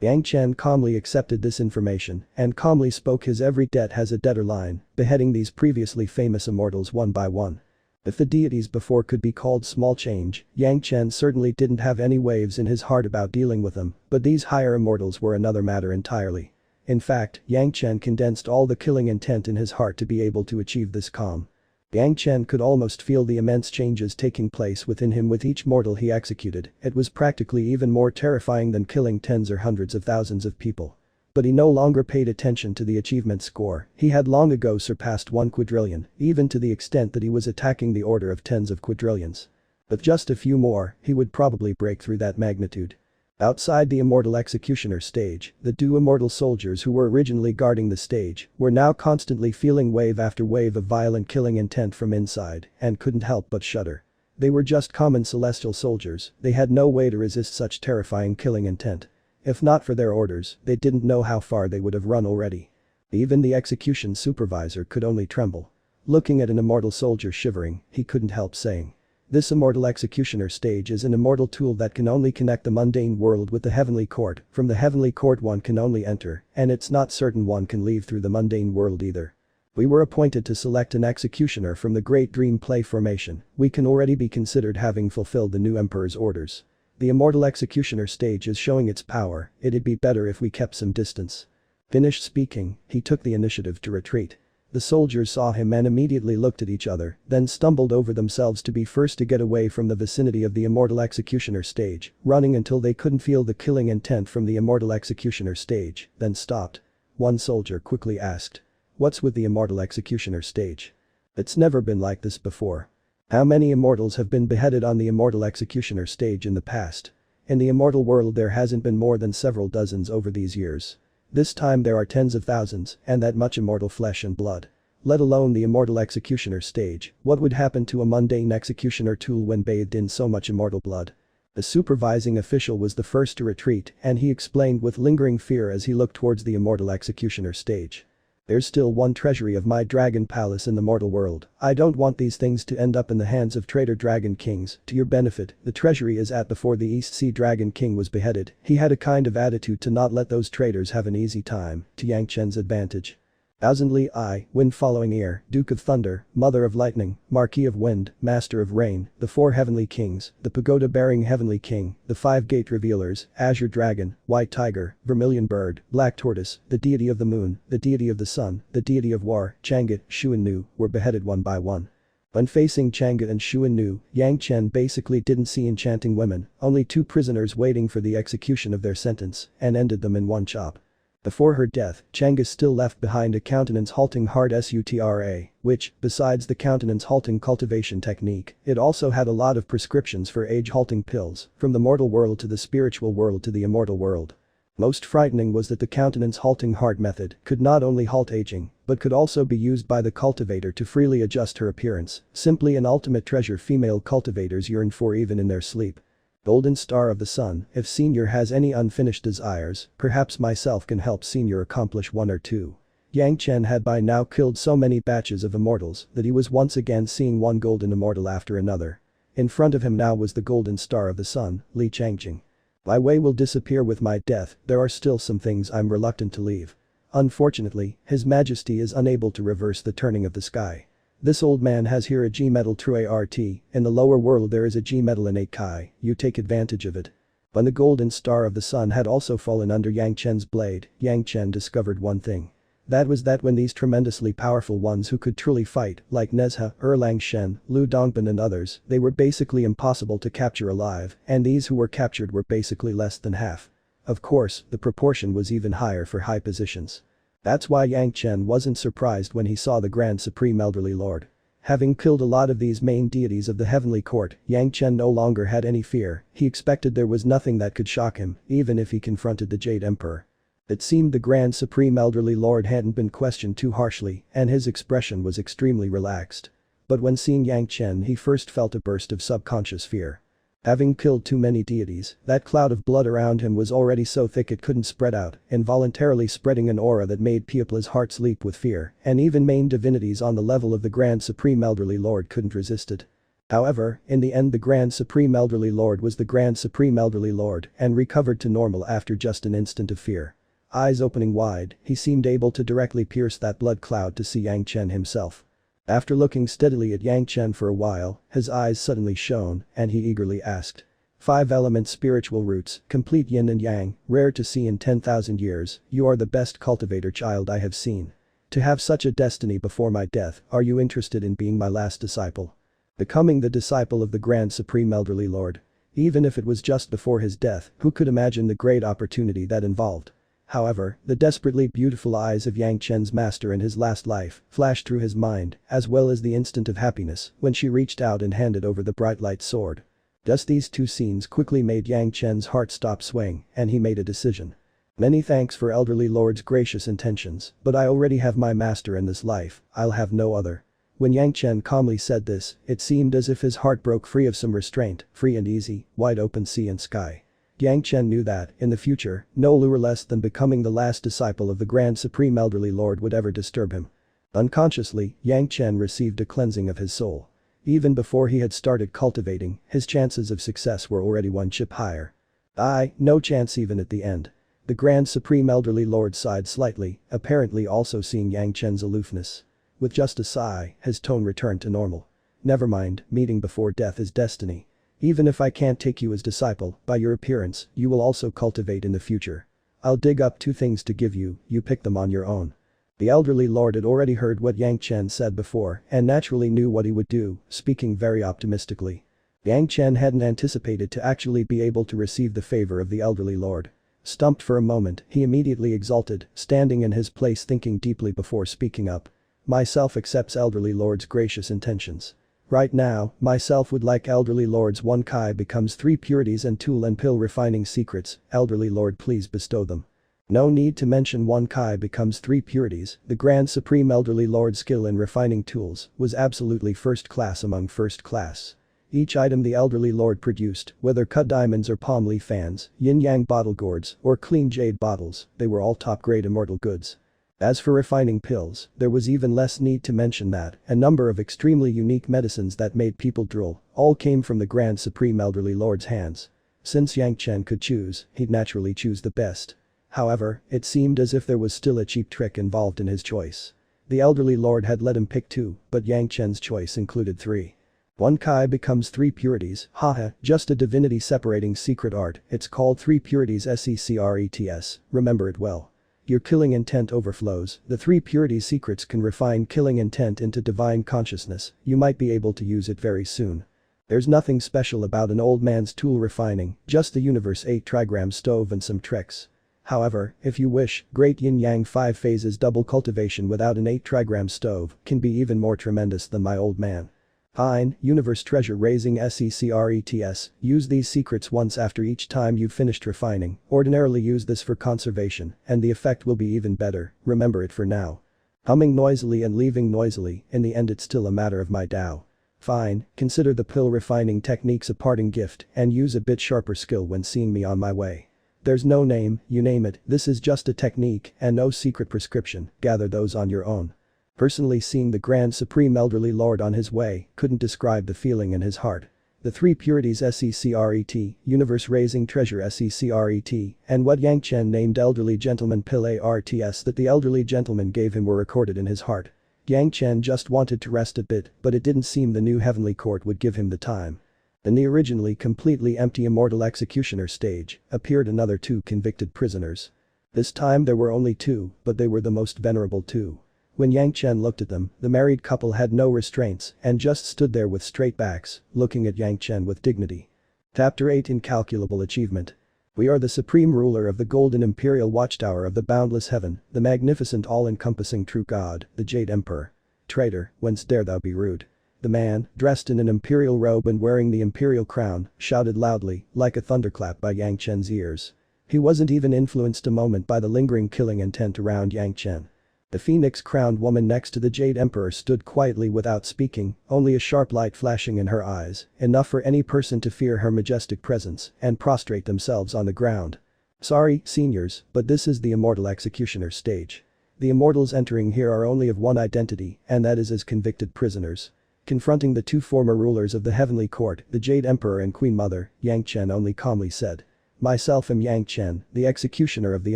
Yang Chen calmly accepted this information and calmly spoke his every debt has a debtor line, beheading these previously famous immortals one by one. If the deities before could be called small change, Yang Chen certainly didn't have any waves in his heart about dealing with them, but these higher immortals were another matter entirely. In fact, Yang Chen condensed all the killing intent in his heart to be able to achieve this calm. Yang Chen could almost feel the immense changes taking place within him with each mortal he executed, it was practically even more terrifying than killing tens or hundreds of thousands of people. But he no longer paid attention to the achievement score, he had long ago surpassed 1 quadrillion, even to the extent that he was attacking the order of tens of quadrillions. With just a few more, he would probably break through that magnitude. Outside the Immortal Executioner stage, the 2 immortal soldiers who were originally guarding the stage were now constantly feeling wave after wave of violent killing intent from inside and couldn't help but shudder. They were just common celestial soldiers, they had no way to resist such terrifying killing intent. If not for their orders, they didn't know how far they would have run already. Even the execution supervisor could only tremble. Looking at an immortal soldier shivering, he couldn't help saying. This Immortal Executioner stage is an immortal tool that can only connect the mundane world with the heavenly court, from the heavenly court one can only enter, and it's not certain one can leave through the mundane world either. We were appointed to select an executioner from the Great Dream Play formation, we can already be considered having fulfilled the new emperor's orders. The Immortal Executioner stage is showing its power, it'd be better if we kept some distance. Finished speaking, he took the initiative to retreat. The soldiers saw him and immediately looked at each other, then stumbled over themselves to be first to get away from the vicinity of the Immortal Executioner stage, running until they couldn't feel the killing intent from the Immortal Executioner stage, then stopped. One soldier quickly asked. What's with the Immortal Executioner stage? It's never been like this before. How many immortals have been beheaded on the Immortal Executioner stage in the past? In the immortal world there hasn't been more than several dozens over these years. This time there are tens of thousands, and that much immortal flesh and blood. Let alone the Immortal Executioner stage, what would happen to a mundane executioner tool when bathed in so much immortal blood? The supervising official was the first to retreat and he explained with lingering fear as he looked towards the Immortal Executioner stage. There's still one treasury of my dragon palace in the mortal world, I don't want these things to end up in the hands of traitor dragon kings, to your benefit, the treasury is at before the East Sea Dragon King was beheaded, he had a kind of attitude to not let those traitors have an easy time, to Yang Chen's advantage. Thousandly I, wind following ear, Duke of Thunder, Mother of Lightning, Marquis of Wind, Master of Rain, the 4 heavenly kings, the pagoda-bearing heavenly king, the 5 gate revealers, Azure Dragon, White Tiger, Vermilion Bird, Black Tortoise, the deity of the moon, the deity of the sun, the deity of war, Chang'e, Shu and Nu, were beheaded one by one. When facing Chang'e and Xuannu, Yang Chen basically didn't see enchanting women, only two prisoners waiting for the execution of their sentence, and ended them in one chop. Before her death, Chang'e still left behind a countenance-halting hard sutra, which, besides the countenance-halting cultivation technique, it also had a lot of prescriptions for age-halting pills, from the mortal world to the spiritual world to the immortal world. Most frightening was that the countenance-halting heart method could not only halt aging, but could also be used by the cultivator to freely adjust her appearance, simply an ultimate treasure female cultivators yearn for even in their sleep. Golden Star of the Sun, if Senior has any unfinished desires, perhaps myself can help Senior accomplish one or two. Yang Chen had by now killed so many batches of immortals that he was once again seeing one golden immortal after another. In front of him now was the Golden Star of the Sun, Li Changqing. My way will disappear with my death, there are still some things I'm reluctant to leave. Unfortunately, His Majesty is unable to reverse the turning of the sky. This old man has here a G-metal true ART, in the lower world there is a G-metal innate Kai, you take advantage of it. When the Golden Star of the Sun had also fallen under Yang Chen's blade, Yang Chen discovered one thing. That was that when these tremendously powerful ones who could truly fight, like Nezha, Erlang Shen, Lu Dongbin and others, they were basically impossible to capture alive, and these who were captured were basically less than half. Of course, the proportion was even higher for high positions. That's why Yang Chen wasn't surprised when he saw the Grand Supreme Elderly Lord. Having killed a lot of these main deities of the heavenly court, Yang Chen no longer had any fear, he expected there was nothing that could shock him, even if he confronted the Jade Emperor. It seemed the Grand Supreme Elderly Lord hadn't been questioned too harshly, and his expression was extremely relaxed. But when seeing Yang Chen he first felt a burst of subconscious fear. Having killed too many deities, that cloud of blood around him was already so thick it couldn't spread out, involuntarily spreading an aura that made people's hearts leap with fear, and even main divinities on the level of the Grand Supreme Elderly Lord couldn't resist it. However, in the end the Grand Supreme Elderly Lord was the Grand Supreme Elderly Lord and recovered to normal after just an instant of fear. Eyes opening wide, he seemed able to directly pierce that blood cloud to see Yang Chen himself. After looking steadily at Yang Chen for a while, his eyes suddenly shone, and he eagerly asked. 5 element spiritual roots, complete yin and yang, rare to see in 10,000 years, you are the best cultivator child I have seen. To have such a destiny before my death, are you interested in being my last disciple? Becoming the disciple of the Grand Supreme Elderly Lord. Even if it was just before his death, who could imagine the great opportunity that involved? However, the desperately beautiful eyes of Yang Chen's master in his last life flashed through his mind, as well as the instant of happiness when she reached out and handed over the bright light sword. Just these two scenes quickly made Yang Chen's heart stop swaying, and he made a decision. Many thanks for Elderly Lord's gracious intentions, but I already have my master in this life, I'll have no other. When Yang Chen calmly said this, it seemed as if his heart broke free of some restraint, free and easy, wide open sea and sky. Yang Chen knew that, in the future, no lure less than becoming the last disciple of the Grand Supreme Elderly Lord would ever disturb him. Unconsciously, Yang Chen received a cleansing of his soul. Even before he had started cultivating, his chances of success were already one chip higher. No chance even at the end. The Grand Supreme Elderly Lord sighed slightly, apparently also seeing Yang Chen's aloofness. With just a sigh, his tone returned to normal. Never mind, meeting before death is destiny. Even if I can't take you as disciple, by your appearance, you will also cultivate in the future. I'll dig up 2 things to give you, you pick them on your own. The Elderly Lord had already heard what Yang Chen said before and naturally knew what he would do, speaking very optimistically. Yang Chen hadn't anticipated to actually be able to receive the favor of the Elderly Lord. Stumped for a moment, he immediately exulted, standing in his place thinking deeply before speaking up. Myself accepts Elderly Lord's gracious intentions. Right now, myself would like Elderly Lord's 1 Kai becomes 3 purities and tool and pill refining secrets, Elderly Lord please bestow them. No need to mention 1 Kai becomes 3 purities, the Grand Supreme Elderly Lord's skill in refining tools was absolutely first class among first class. Each item the Elderly Lord produced, whether cut diamonds or palm leaf fans, yin-yang bottle gourds, or clean jade bottles, they were all top-grade immortal goods. As for refining pills, there was even less need to mention that a number of extremely unique medicines that made people drool all came from the Grand Supreme Elderly Lord's hands. Since Yang Chen could choose, he'd naturally choose the best. However, it seemed as if there was still a cheap trick involved in his choice. The Elderly Lord had let him pick 2, but Yang Chen's choice included 3. 1 Kai becomes 3 purities, haha, just a divinity separating secret art, it's called 3 purities secrets, remember it well. Your killing intent overflows. The 3 purity secrets can refine killing intent into divine consciousness. You might be able to use it very soon. There's nothing special about an old man's tool refining, just the universe 8 trigram stove and some tricks. However, if you wish, great yin-yang 5 phases double cultivation without an 8 trigram stove can be even more tremendous than my old man. Fine, universe treasure raising secrets. Use these secrets once after each time you've finished refining. Ordinarily use this for conservation, and the effect will be even better. Remember it for now. Humming noisily and leaving noisily, in the end it's still a matter of my Tao. Fine, consider the pill refining techniques a parting gift and use a bit sharper skill when seeing me on my way. There's no name, you name it, this is just a technique and no secret prescription, gather those on your own. Personally seeing the Grand Supreme Elderly Lord on his way couldn't describe the feeling in his heart. The 3 purities secret, universe raising treasure secret, and what Yang Chen named elderly gentleman pill arts that the elderly gentleman gave him were recorded in his heart. Yang Chen just wanted to rest a bit, but it didn't seem the new heavenly court would give him the time. In the originally completely empty Immortal Executioner Stage appeared another 2 convicted prisoners. This time there were only 2, but they were the most venerable 2. When Yang Chen looked at them, the married couple had no restraints and just stood there with straight backs, looking at Yang Chen with dignity. Chapter 8 Incalculable Achievement. We are the supreme ruler of the golden imperial watchtower of the boundless heaven, the magnificent all-encompassing true God, the Jade Emperor. Traitor, whence dare thou be rude? The man, dressed in an imperial robe and wearing the imperial crown, shouted loudly, like a thunderclap by Yang Chen's ears. He wasn't even influenced a moment by the lingering killing intent around Yang Chen. The phoenix-crowned woman next to the Jade Emperor stood quietly without speaking, only a sharp light flashing in her eyes, enough for any person to fear her majestic presence and prostrate themselves on the ground. Sorry, seniors, but this is the Immortal Executioner Stage. The immortals entering here are only of one identity, and that is as convicted prisoners. Confronting the 2 former rulers of the heavenly court, the Jade Emperor and Queen Mother, Yang Chen only calmly said. Myself am Yang Chen, the executioner of the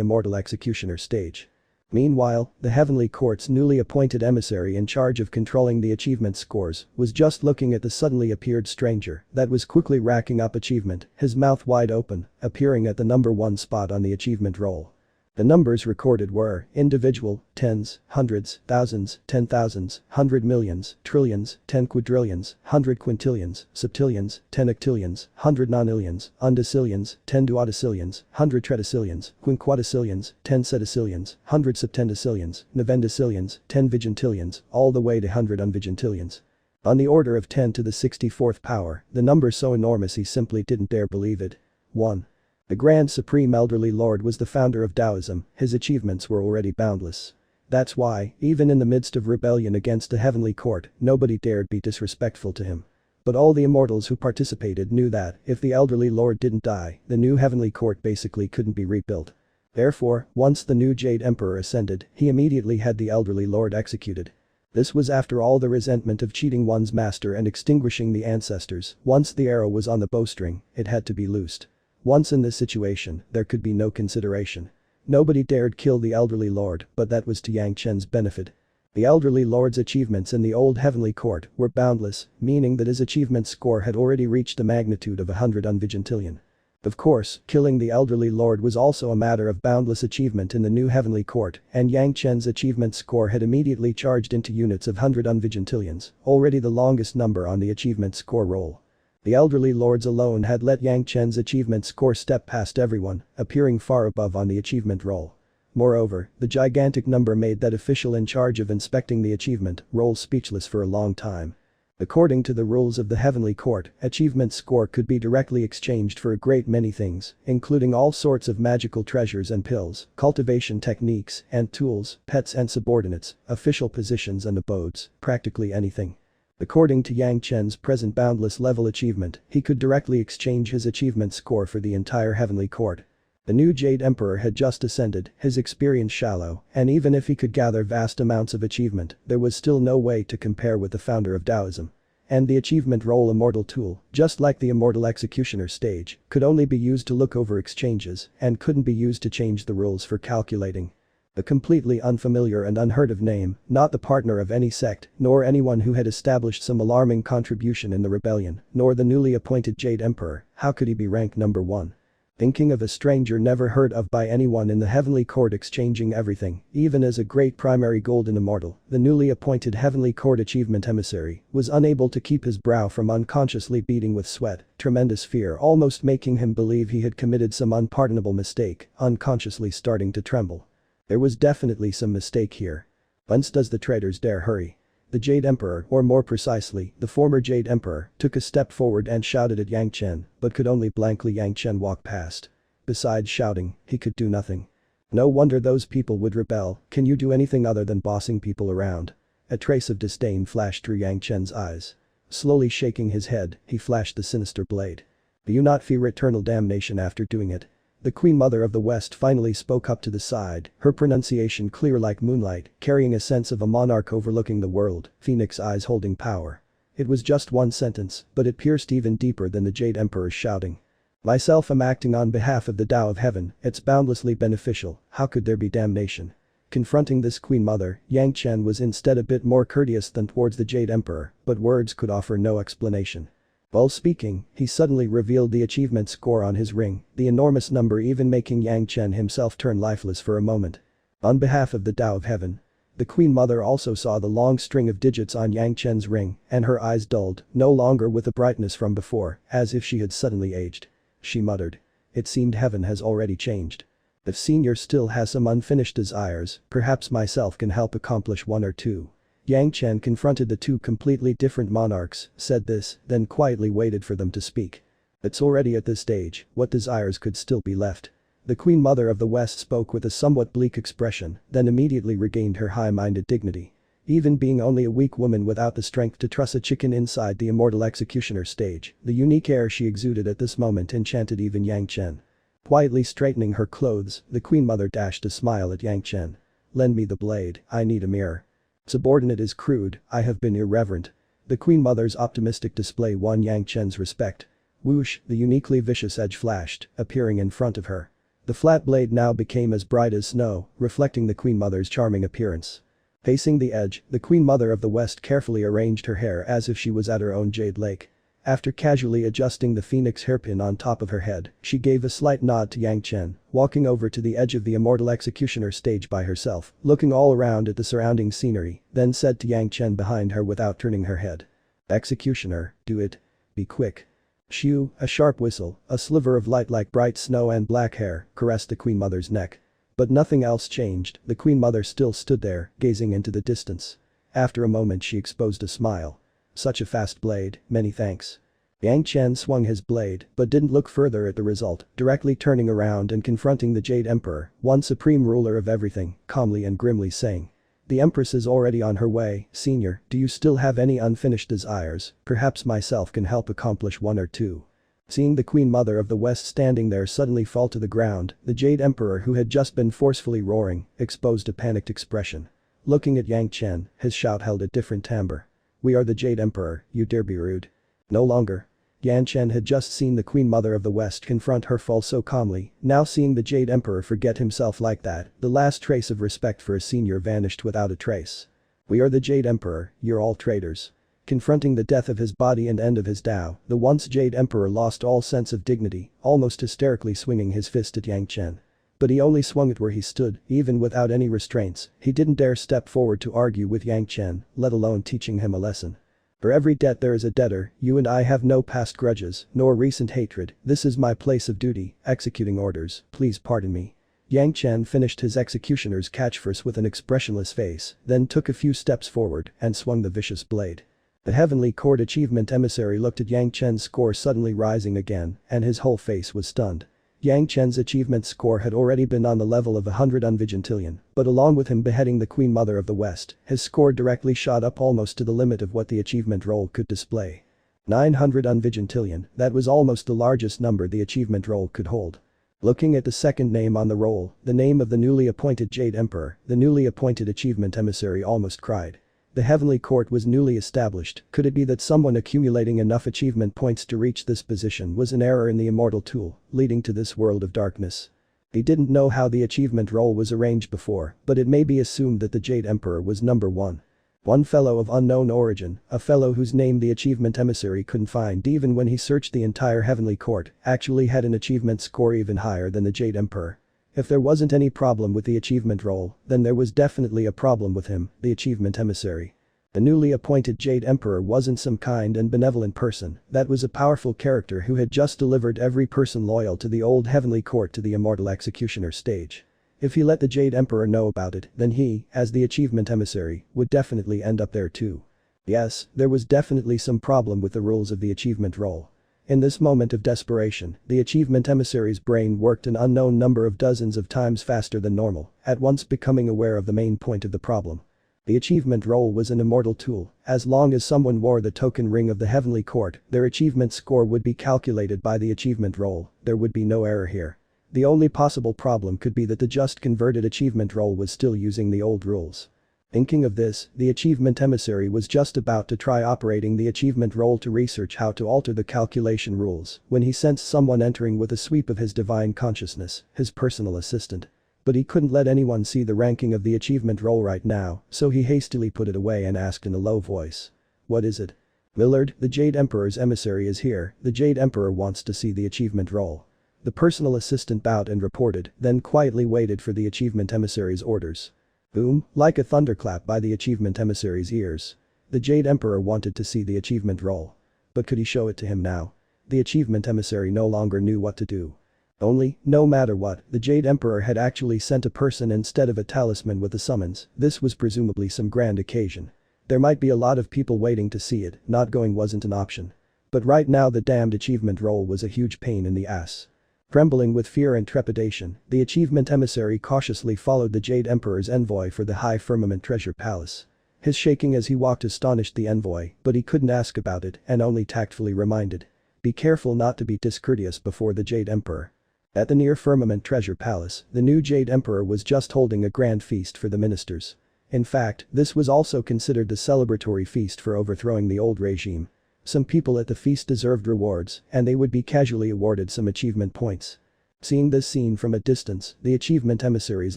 Immortal Executioner Stage. Meanwhile, the heavenly court's newly appointed emissary in charge of controlling the achievement scores was just looking at the suddenly appeared stranger that was quickly racking up achievement, his mouth wide open, appearing at the number 1 spot on the achievement roll. The numbers recorded were individual, tens, hundreds, thousands, 10,000s, 100 millions, trillions, 10 quadrillions, 100 quintillions, septillions, 10 octillions, 100 nonillions, undecillions, 10 duodecillions, 100 tredecillions, quinquadecillions, 10 sedecillions, 100 septendecillions, novendecillions, 10 vigintillions, all the way to 100 unvigintillions. On the order of 10 to the 64th power, the number so enormous he simply didn't dare believe it. 1. The Grand Supreme Elderly Lord was the founder of Taoism, his achievements were already boundless. That's why, even in the midst of rebellion against the heavenly court, nobody dared be disrespectful to him. But all the immortals who participated knew that, if the Elderly Lord didn't die, the new heavenly court basically couldn't be rebuilt. Therefore, once the new Jade Emperor ascended, he immediately had the Elderly Lord executed. This was after all the resentment of cheating one's master and extinguishing the ancestors. Once the arrow was on the bowstring, it had to be loosed. Once in this situation, there could be no consideration. Nobody dared kill the Elderly Lord, but that was to Yang Chen's benefit. The Elderly Lord's achievements in the old heavenly court were boundless, meaning that his achievement score had already reached the magnitude of 100 unvigintillion. Of course, killing the Elderly Lord was also a matter of boundless achievement in the new heavenly court, and Yang Chen's achievement score had immediately charged into units of 100 unvigintillions, already the longest number on the achievement score roll. The Elderly Lords alone had let Yang Chen's achievement score step past everyone, appearing far above on the achievement roll. Moreover, the gigantic number made that official in charge of inspecting the achievement roll speechless for a long time. According to the rules of the heavenly court, achievement score could be directly exchanged for a great many things, including all sorts of magical treasures and pills, cultivation techniques and tools, pets and subordinates, official positions and abodes, practically anything. According to Yang Chen's present boundless level achievement, he could directly exchange his achievement score for the entire heavenly court. The new Jade Emperor had just ascended, his experience shallow, and even if he could gather vast amounts of achievement, there was still no way to compare with the founder of Taoism. And the achievement roll immortal tool, just like the Immortal Executioner Stage, could only be used to look over exchanges and couldn't be used to change the rules for calculating. A completely unfamiliar and unheard of name, not the partner of any sect, nor anyone who had established some alarming contribution in the rebellion, nor the newly appointed Jade Emperor, how could he be ranked number 1? Thinking of a stranger never heard of by anyone in the heavenly court exchanging everything, even as a great primary golden immortal, the newly appointed heavenly court achievement emissary, was unable to keep his brow from unconsciously beading with sweat, tremendous fear almost making him believe he had committed some unpardonable mistake, unconsciously starting to tremble. There was definitely some mistake here. Whence does the traitors dare hurry? The Jade Emperor, or more precisely, the former Jade Emperor, took a step forward and shouted at Yang Chen, but could only blankly Yang Chen walk past. Besides shouting, he could do nothing. No wonder those people would rebel, can you do anything other than bossing people around? A trace of disdain flashed through Yang Chen's eyes. Slowly shaking his head, he flashed the sinister blade. Do you not fear eternal damnation after doing it? The Queen Mother of the West finally spoke up to the side, her pronunciation clear like moonlight, carrying a sense of a monarch overlooking the world, phoenix eyes holding power. It was just one sentence, but it pierced even deeper than the Jade Emperor's shouting. Myself am acting on behalf of the Tao of Heaven, it's boundlessly beneficial, how could there be damnation? Confronting this Queen Mother, Yang Chen was instead a bit more courteous than towards the Jade Emperor, but words could offer no explanation. While speaking, he suddenly revealed the achievement score on his ring, the enormous number even making Yang Chen himself turn lifeless for a moment. On behalf of the Tao of Heaven. The Queen Mother also saw the long string of digits on Yang Chen's ring, and her eyes dulled, no longer with the brightness from before, as if she had suddenly aged. She muttered. It seemed heaven has already changed. If Senior still has some unfinished desires, perhaps myself can help accomplish one or two. Yang Chen confronted the two completely different monarchs, said this, then quietly waited for them to speak. It's already at this stage, what desires could still be left? The Queen Mother of the West spoke with a somewhat bleak expression, then immediately regained her high-minded dignity. Even being only a weak woman without the strength to truss a chicken inside the Immortal Executioner Stage, the unique air she exuded at this moment enchanted even Yang Chen. Quietly straightening her clothes, the Queen Mother dashed a smile at Yang Chen. Lend me the blade, I need a mirror. Subordinate is crude, I have been irreverent. The Queen Mother's optimistic display won Yang Chen's respect. Whoosh, the uniquely vicious edge flashed, appearing in front of her. The flat blade now became as bright as snow, reflecting the Queen Mother's charming appearance. Facing the edge, the Queen Mother of the West carefully arranged her hair as if she was at her own jade lake. After casually adjusting the phoenix hairpin on top of her head, she gave a slight nod to Yang Chen, walking over to the edge of the Immortal Executioner Stage by herself, looking all around at the surrounding scenery, then said to Yang Chen behind her without turning her head. Executioner, do it. Be quick. Shoo, a sharp whistle, a sliver of light like bright snow and black hair, caressed the Queen Mother's neck. But nothing else changed, the Queen Mother still stood there, gazing into the distance. After a moment she exposed a smile. Such a fast blade, many thanks. Yang Chen swung his blade, but didn't look further at the result, directly turning around and confronting the Jade Emperor, one supreme ruler of everything, calmly and grimly saying. The Empress is already on her way, Senior, do you still have any unfinished desires? Perhaps myself can help accomplish one or two. Seeing the Queen Mother of the West standing there suddenly fall to the ground, the Jade Emperor who had just been forcefully roaring, exposed a panicked expression. Looking at Yang Chen, his shout held a different timbre. We are the Jade Emperor, you dare be rude. No longer. Yang Chen had just seen the Queen Mother of the West confront her foe so calmly, now seeing the Jade Emperor forget himself like that, the last trace of respect for a senior vanished without a trace. We are the Jade Emperor, you're all traitors. Confronting the death of his body and end of his Tao, the once Jade Emperor lost all sense of dignity, almost hysterically swinging his fist at Yang Chen. But he only swung it where he stood, even without any restraints, he didn't dare step forward to argue with Yang Chen, let alone teaching him a lesson. For every debt there is a debtor, you and I have no past grudges, nor recent hatred, this is my place of duty, executing orders, please pardon me. Yang Chen finished his executioner's catchphrase with an expressionless face, then took a few steps forward and swung the vicious blade. The Heavenly Court Achievement Emissary looked at Yang Chen's score suddenly rising again, and his whole face was stunned. Yang Chen's achievement score had already been on the level of 100 unvigintillion, but along with him beheading the Queen Mother of the West, his score directly shot up almost to the limit of what the achievement roll could display. 900 unvigintillion, that was almost the largest number the achievement roll could hold. Looking at the second name on the roll, the name of the newly appointed Jade Emperor, the newly appointed achievement emissary almost cried. The Heavenly Court was newly established, could it be that someone accumulating enough achievement points to reach this position was an error in the immortal tool, leading to this world of darkness? He didn't know how the achievement roll was arranged before, but it may be assumed that the Jade Emperor was number 1. One fellow of unknown origin, a fellow whose name the achievement emissary couldn't find even when he searched the entire heavenly court, actually had an achievement score even higher than the Jade Emperor. If there wasn't any problem with the achievement roll, then there was definitely a problem with him, the achievement emissary. The newly appointed Jade Emperor wasn't some kind and benevolent person, that was a powerful character who had just delivered every person loyal to the old heavenly court to the Immortal Executioner Stage. If he let the Jade Emperor know about it, then he, as the achievement emissary, would definitely end up there too. Yes, there was definitely some problem with the rules of the achievement roll. In this moment of desperation, the achievement emissary's brain worked an unknown number of dozens of times faster than normal, at once becoming aware of the main point of the problem. The achievement roll was an immortal tool. As long as someone wore the token ring of the heavenly court, their achievement score would be calculated by the achievement roll, there would be no error here. The only possible problem could be that the just converted achievement roll was still using the old rules. Thinking of this, the achievement emissary was just about to try operating the achievement roll to research how to alter the calculation rules when he sensed someone entering with a sweep of his divine consciousness, his personal assistant. But he couldn't let anyone see the ranking of the achievement roll right now, so he hastily put it away and asked in a low voice. "What is it?" "Millard, the Jade Emperor's emissary is here, the Jade Emperor wants to see the achievement roll." The personal assistant bowed and reported, then quietly waited for the achievement emissary's orders. Boom, like a thunderclap by the achievement emissary's ears. The Jade Emperor wanted to see the achievement roll. But could he show it to him now? The achievement emissary no longer knew what to do. Only, no matter what, the Jade Emperor had actually sent a person instead of a talisman with a summons, this was presumably some grand occasion. There might be a lot of people waiting to see it, not going wasn't an option. But right now the damned achievement roll was a huge pain in the ass. Trembling with fear and trepidation, the achievement emissary cautiously followed the Jade Emperor's envoy for the high firmament treasure palace. His shaking as he walked astonished the envoy, but he couldn't ask about it and only tactfully reminded. Be careful not to be discourteous before the Jade Emperor. At the near firmament treasure palace, the new Jade Emperor was just holding a grand feast for the ministers. In fact, this was also considered the celebratory feast for overthrowing the old regime. Some people at the feast deserved rewards, and they would be casually awarded some achievement points. Seeing this scene from a distance, the achievement emissary's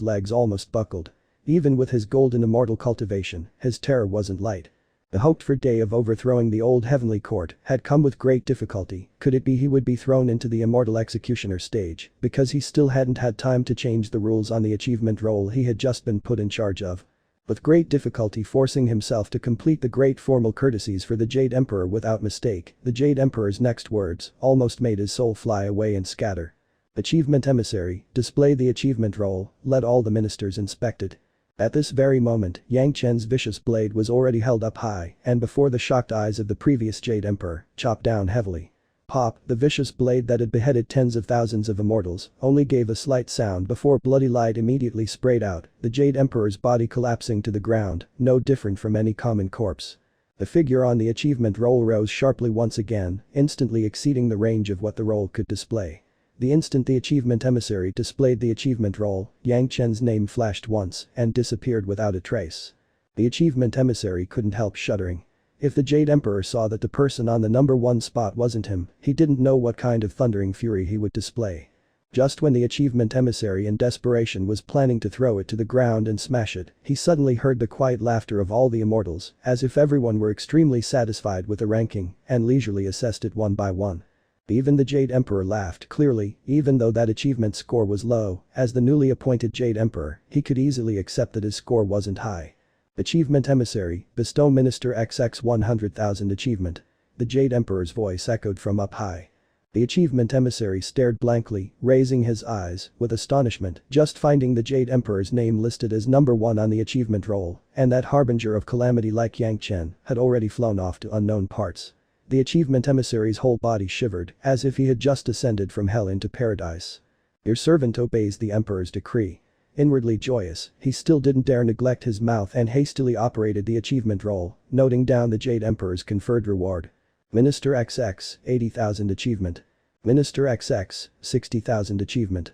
legs almost buckled. Even with his golden immortal cultivation, his terror wasn't light. The hoped-for day of overthrowing the old heavenly court had come with great difficulty. Could it be he would be thrown into the Immortal Executioner Stage because he still hadn't had time to change the rules on the achievement roll he had just been put in charge of? With great difficulty forcing himself to complete the great formal courtesies for the Jade Emperor without mistake, the Jade Emperor's next words almost made his soul fly away and scatter. Achievement emissary, display the achievement roll, let all the ministers inspect it. At this very moment, Yang Chen's vicious blade was already held up high and before the shocked eyes of the previous Jade Emperor, chopped down heavily. Pop, the vicious blade that had beheaded tens of thousands of immortals, only gave a slight sound before bloody light immediately sprayed out, the Jade Emperor's body collapsing to the ground, no different from any common corpse. The figure on the achievement roll rose sharply once again, instantly exceeding the range of what the roll could display. The instant the achievement emissary displayed the achievement roll, Yang Chen's name flashed once and disappeared without a trace. The achievement emissary couldn't help shuddering. If the Jade Emperor saw that the person on the number 1 spot wasn't him, he didn't know what kind of thundering fury he would display. Just when the achievement emissary in desperation was planning to throw it to the ground and smash it, he suddenly heard the quiet laughter of all the immortals, as if everyone were extremely satisfied with the ranking and leisurely assessed it one by one. Even the Jade Emperor laughed clearly, even though that achievement score was low, as the newly appointed Jade Emperor, he could easily accept that his score wasn't high. Achievement emissary, bestow Minister XX 100,000 achievement. The Jade Emperor's voice echoed from up high. The achievement emissary stared blankly, raising his eyes with astonishment, just finding the Jade Emperor's name listed as number 1 on the achievement roll, and that harbinger of calamity like Yang Chen had already flown off to unknown parts. The achievement emissary's whole body shivered, as if he had just descended from hell into paradise. Your servant obeys the Emperor's decree. Inwardly joyous, he still didn't dare neglect his mouth and hastily operated the achievement roll, noting down the Jade Emperor's conferred reward. Minister XX, 80,000 achievement. Minister XX, 60,000 achievement.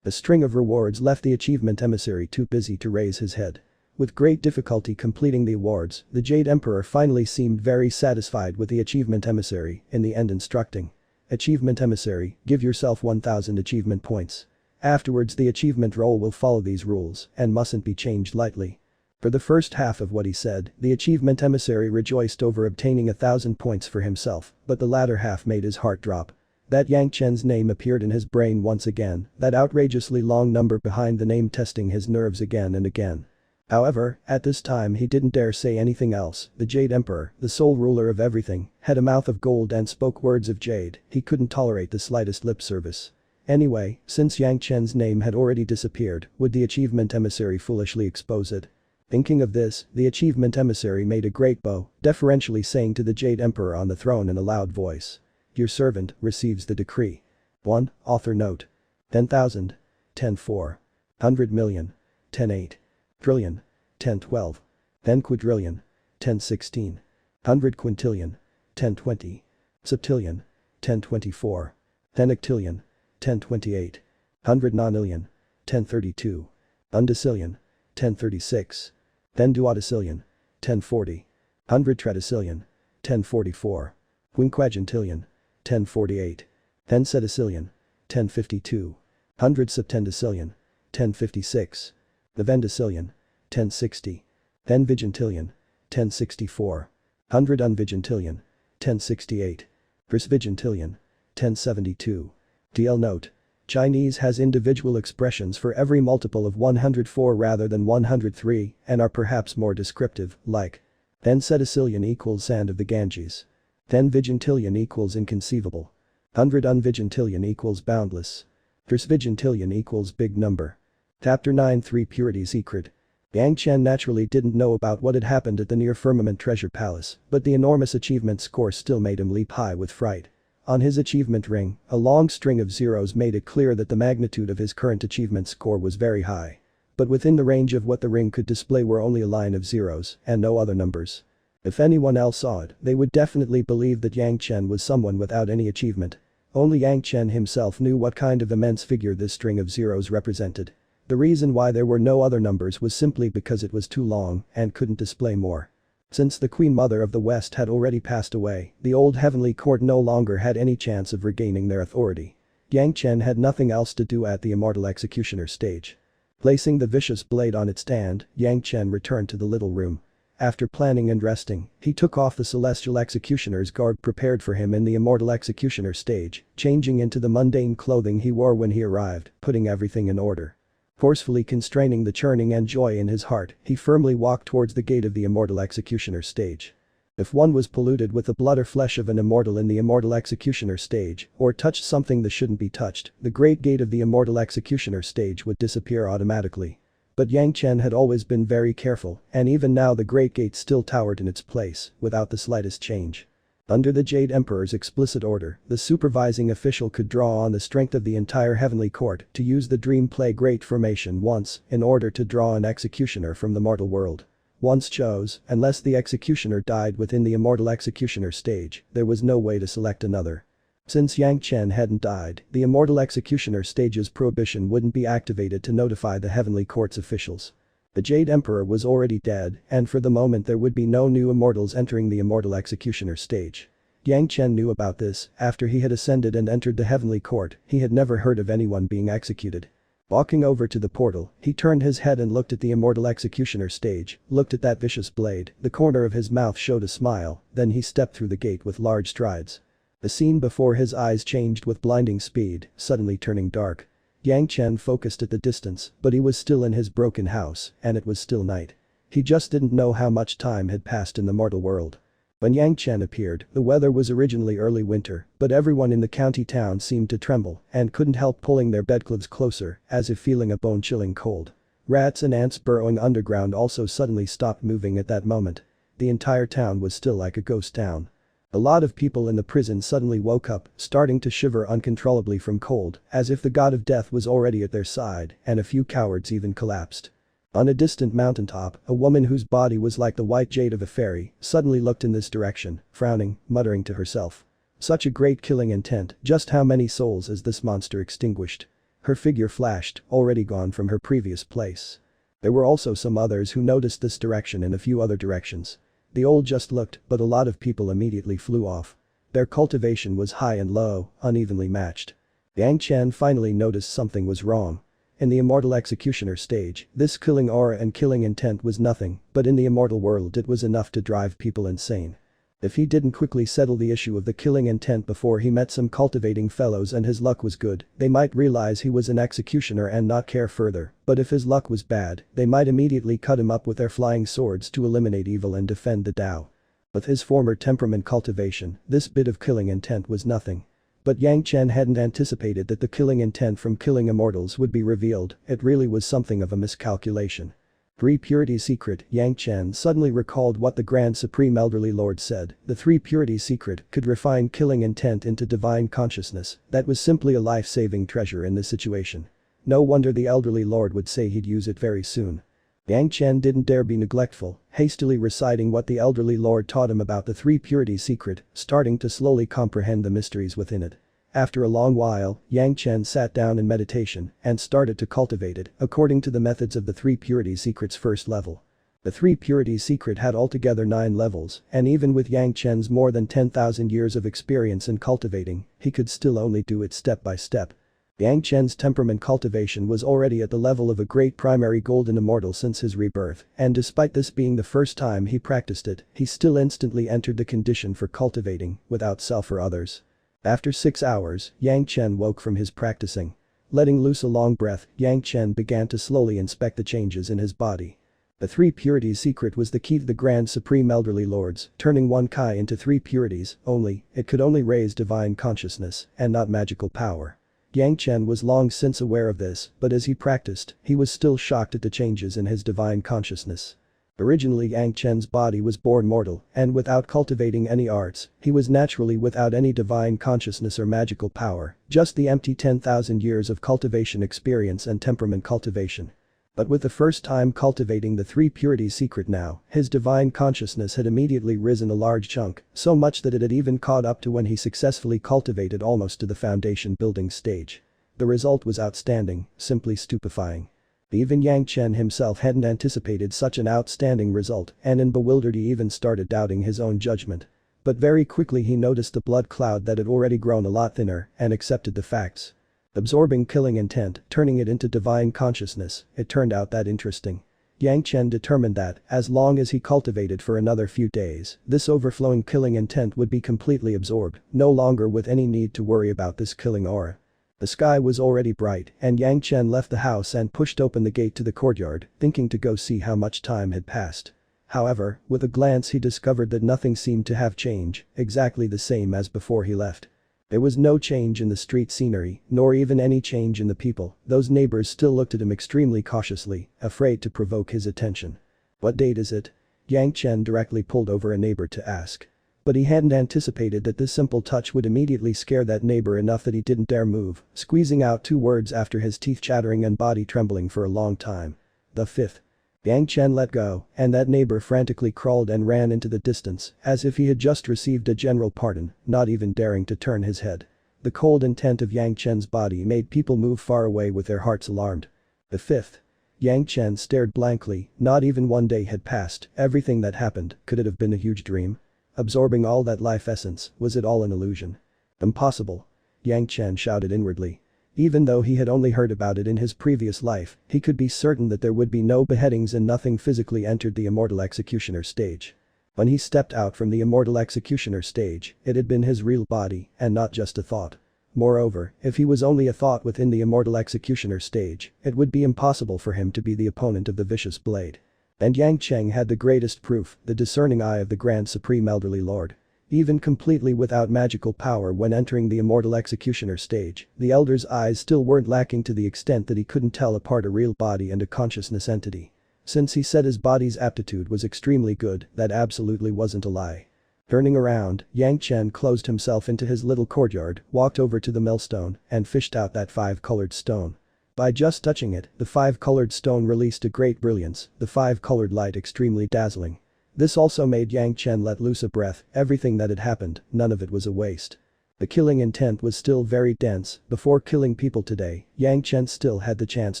A string of rewards left the achievement emissary too busy to raise his head. With great difficulty completing the awards, the Jade Emperor finally seemed very satisfied with the achievement emissary, in the end instructing. Achievement emissary, give yourself 1,000 achievement points. Afterwards the achievement roll will follow these rules and mustn't be changed lightly. For the first half of what he said, the achievement emissary rejoiced over obtaining 1,000 points for himself, but the latter half made his heart drop. That Yang Chen's name appeared in his brain once again, that outrageously long number behind the name testing his nerves again and again. However, at this time he didn't dare say anything else. The Jade Emperor, the sole ruler of everything, had a mouth of gold and spoke words of jade. He couldn't tolerate the slightest lip service. Anyway, since Yang Chen's name had already disappeared, would the achievement emissary foolishly expose it? Thinking of this, the achievement emissary made a great bow, deferentially saying to the Jade Emperor on the throne in a loud voice. Your servant receives the decree. 1. Author note. 10,000. 10,4. 100 million. 10,8. Trillion. 10,12. 10 quadrillion. 10,16. 100 quintillion. 10,20. Septillion. 10,24. 10 octillion. 10,28. 100 nonillion. 10,32. Undecillion. 10,36. 10 duodecillion. 10,40. 100 tredecillion. 10,44. Quinquagentillion. 1048. 10 sedicillion. 1052. 100 septendecillion. 1056. The vendecillion. 1060. 10 vigintillion. 1064. 100 unvigintillion. 1068. Versvigintillion. 1072. DL note. Chinese has individual expressions for every multiple of 104 rather than 103 and are perhaps more descriptive, like 10 sedicillion equals sand of the Ganges. 10 vigintillion equals inconceivable. 100 unvigintillion equals boundless. Versvigintillion equals big number. Chapter 9 3 Purity Secret. Yang Chen naturally didn't know about what had happened at the near firmament treasure palace, but the enormous achievement score still made him leap high with fright. On his achievement ring, a long string of zeros made it clear that the magnitude of his current achievement score was very high. But within the range of what the ring could display were only a line of zeros and no other numbers. If anyone else saw it, they would definitely believe that Yang Chen was someone without any achievement. Only Yang Chen himself knew what kind of immense figure this string of zeros represented. The reason why there were no other numbers was simply because it was too long and couldn't display more. Since the Queen Mother of the West had already passed away, the old heavenly court no longer had any chance of regaining their authority. Yang Chen had nothing else to do at the Immortal Executioner Stage. Placing the vicious blade on its stand, Yang Chen returned to the little room. After planning and resting, he took off the celestial executioner's garb prepared for him in the Immortal Executioner Stage, changing into the mundane clothing he wore when he arrived, putting everything in order. Forcefully constraining the churning and joy in his heart, he firmly walked towards the gate of the Immortal Executioner Stage. If one was polluted with the blood or flesh of an immortal in the Immortal Executioner Stage, or touched something that shouldn't be touched, the great gate of the Immortal Executioner Stage would disappear automatically. But Yang Chen had always been very careful, and even now the great gate still towered in its place, without the slightest change. Under the Jade Emperor's explicit order, the supervising official could draw on the strength of the entire heavenly court to use the Dream Play Great Formation once in order to draw an executioner from the mortal world. Once chose, unless the executioner died within the Immortal Executioner Stage, there was no way to select another. Since Yang Chen hadn't died, the Immortal Executioner Stage's prohibition wouldn't be activated to notify the heavenly court's officials. The Jade Emperor was already dead, and for the moment there would be no new immortals entering the Immortal Executioner Stage. Yang Chen knew about this. After he had ascended and entered the heavenly court, he had never heard of anyone being executed. Walking over to the portal, he turned his head and looked at the Immortal Executioner Stage, looked at that vicious blade, the corner of his mouth showed a smile, then he stepped through the gate with large strides. The scene before his eyes changed with blinding speed, suddenly turning dark. Yang Chen focused at the distance, but he was still in his broken house, and it was still night. He just didn't know how much time had passed in the mortal world. When Yang Chen appeared, the weather was originally early winter, but everyone in the county town seemed to tremble and couldn't help pulling their bedclothes closer, as if feeling a bone-chilling cold. Rats and ants burrowing underground also suddenly stopped moving at that moment. The entire town was still like a ghost town. A lot of people in the prison suddenly woke up, starting to shiver uncontrollably from cold, as if the god of death was already at their side, and a few cowards even collapsed. On a distant mountaintop, a woman whose body was like the white jade of a fairy suddenly looked in this direction, frowning, muttering to herself. Such a great killing intent, just how many souls has this monster extinguished? Her figure flashed, already gone from her previous place. There were also some others who noticed this direction and a few other directions. The old just looked, but a lot of people immediately flew off. Their cultivation was high and low, unevenly matched. Yang Chen finally noticed something was wrong. In the Immortal Executioner Stage, this killing aura and killing intent was nothing, but in the immortal world it was enough to drive people insane. If he didn't quickly settle the issue of the killing intent before he met some cultivating fellows and his luck was good, they might realize he was an executioner and not care further, but if his luck was bad, they might immediately cut him up with their flying swords to eliminate evil and defend the Tao. With his former temperament cultivation, this bit of killing intent was nothing. But Yang Chen hadn't anticipated that the killing intent from killing immortals would be revealed, it really was something of a miscalculation. Three Purities Secret. Yang Chen suddenly recalled what the Grand Supreme Elderly Lord said, the Three Purities Secret could refine killing intent into divine consciousness, that was simply a life-saving treasure in this situation. No wonder the Elderly Lord would say he'd use it very soon. Yang Chen didn't dare be neglectful, hastily reciting what the Elderly Lord taught him about the Three Purities Secret, starting to slowly comprehend the mysteries within it. After a long while, Yang Chen sat down in meditation and started to cultivate it according to the methods of the Three Purities Secret's first level. The Three Purities Secret had altogether 9 levels, and even with Yang Chen's more than 10,000 years of experience in cultivating, he could still only do it step by step. Yang Chen's temperament cultivation was already at the level of a Great Primary Golden Immortal since his rebirth, and despite this being the first time he practiced it, he still instantly entered the condition for cultivating, without self or others. After 6 hours, Yang Chen woke from his practicing. Letting loose a long breath, Yang Chen began to slowly inspect the changes in his body. The Three Purities Secret was the key to the Grand Supreme Elderly Lords, turning one Kai into 3 purities, only, it could only raise divine consciousness, and not magical power. Yang Chen was long since aware of this, but as he practiced, he was still shocked at the changes in his divine consciousness. Originally Yang Chen's body was born mortal, and without cultivating any arts, he was naturally without any divine consciousness or magical power, just the empty 10,000 years of cultivation experience and temperament cultivation. But with the first time cultivating the Three Purities Secret now, his divine consciousness had immediately risen a large chunk, so much that it had even caught up to when he successfully cultivated almost to the foundation building stage. The result was outstanding, simply stupefying. Even Yang Chen himself hadn't anticipated such an outstanding result, and in bewildered he even started doubting his own judgment. But very quickly he noticed the blood cloud that had already grown a lot thinner and accepted the facts. Absorbing killing intent, turning it into divine consciousness, it turned out that interesting. Yang Chen determined that, as long as he cultivated for another few days, this overflowing killing intent would be completely absorbed, no longer with any need to worry about this killing aura. The sky was already bright, and Yang Chen left the house and pushed open the gate to the courtyard, thinking to go see how much time had passed. However, with a glance he discovered that nothing seemed to have changed, exactly the same as before he left. There was no change in the street scenery, nor even any change in the people, those neighbors still looked at him extremely cautiously, afraid to provoke his attention. "What date is it?" Yang Chen directly pulled over a neighbor to ask. But he hadn't anticipated that this simple touch would immediately scare that neighbor enough that he didn't dare move, squeezing out 2 words after his teeth chattering and body trembling for a long time. "The 5th. Yang Chen let go, and that neighbor frantically crawled and ran into the distance, as if he had just received a general pardon, not even daring to turn his head. The cold intent of Yang Chen's body made people move far away with their hearts alarmed. The 5th. Yang Chen stared blankly, not even 1 day had passed, everything that happened, could it have been a huge dream? Absorbing all that life essence, was it all an illusion? Impossible. Yang Chen shouted inwardly. Even though he had only heard about it in his previous life, he could be certain that there would be no beheadings and nothing physically entered the Immortal Executioner Stage. When he stepped out from the Immortal Executioner Stage, it had been his real body, and not just a thought. Moreover, if he was only a thought within the Immortal Executioner Stage, it would be impossible for him to be the opponent of the vicious blade. And Yang Chen had the greatest proof, the discerning eye of the Grand Supreme Elderly Lord. Even completely without magical power when entering the Immortal Executioner Stage, the Elder's eyes still weren't lacking to the extent that he couldn't tell apart a real body and a consciousness entity. Since he said his body's aptitude was extremely good, that absolutely wasn't a lie. Turning around, Yang Chen closed himself into his little courtyard, walked over to the millstone, and fished out that 5-colored stone. By just touching it, the 5-colored stone released a great brilliance, the 5-colored light extremely dazzling. This also made Yang Chen let loose a breath, everything that had happened, none of it was a waste. The killing intent was still very dense, before killing people today, Yang Chen still had the chance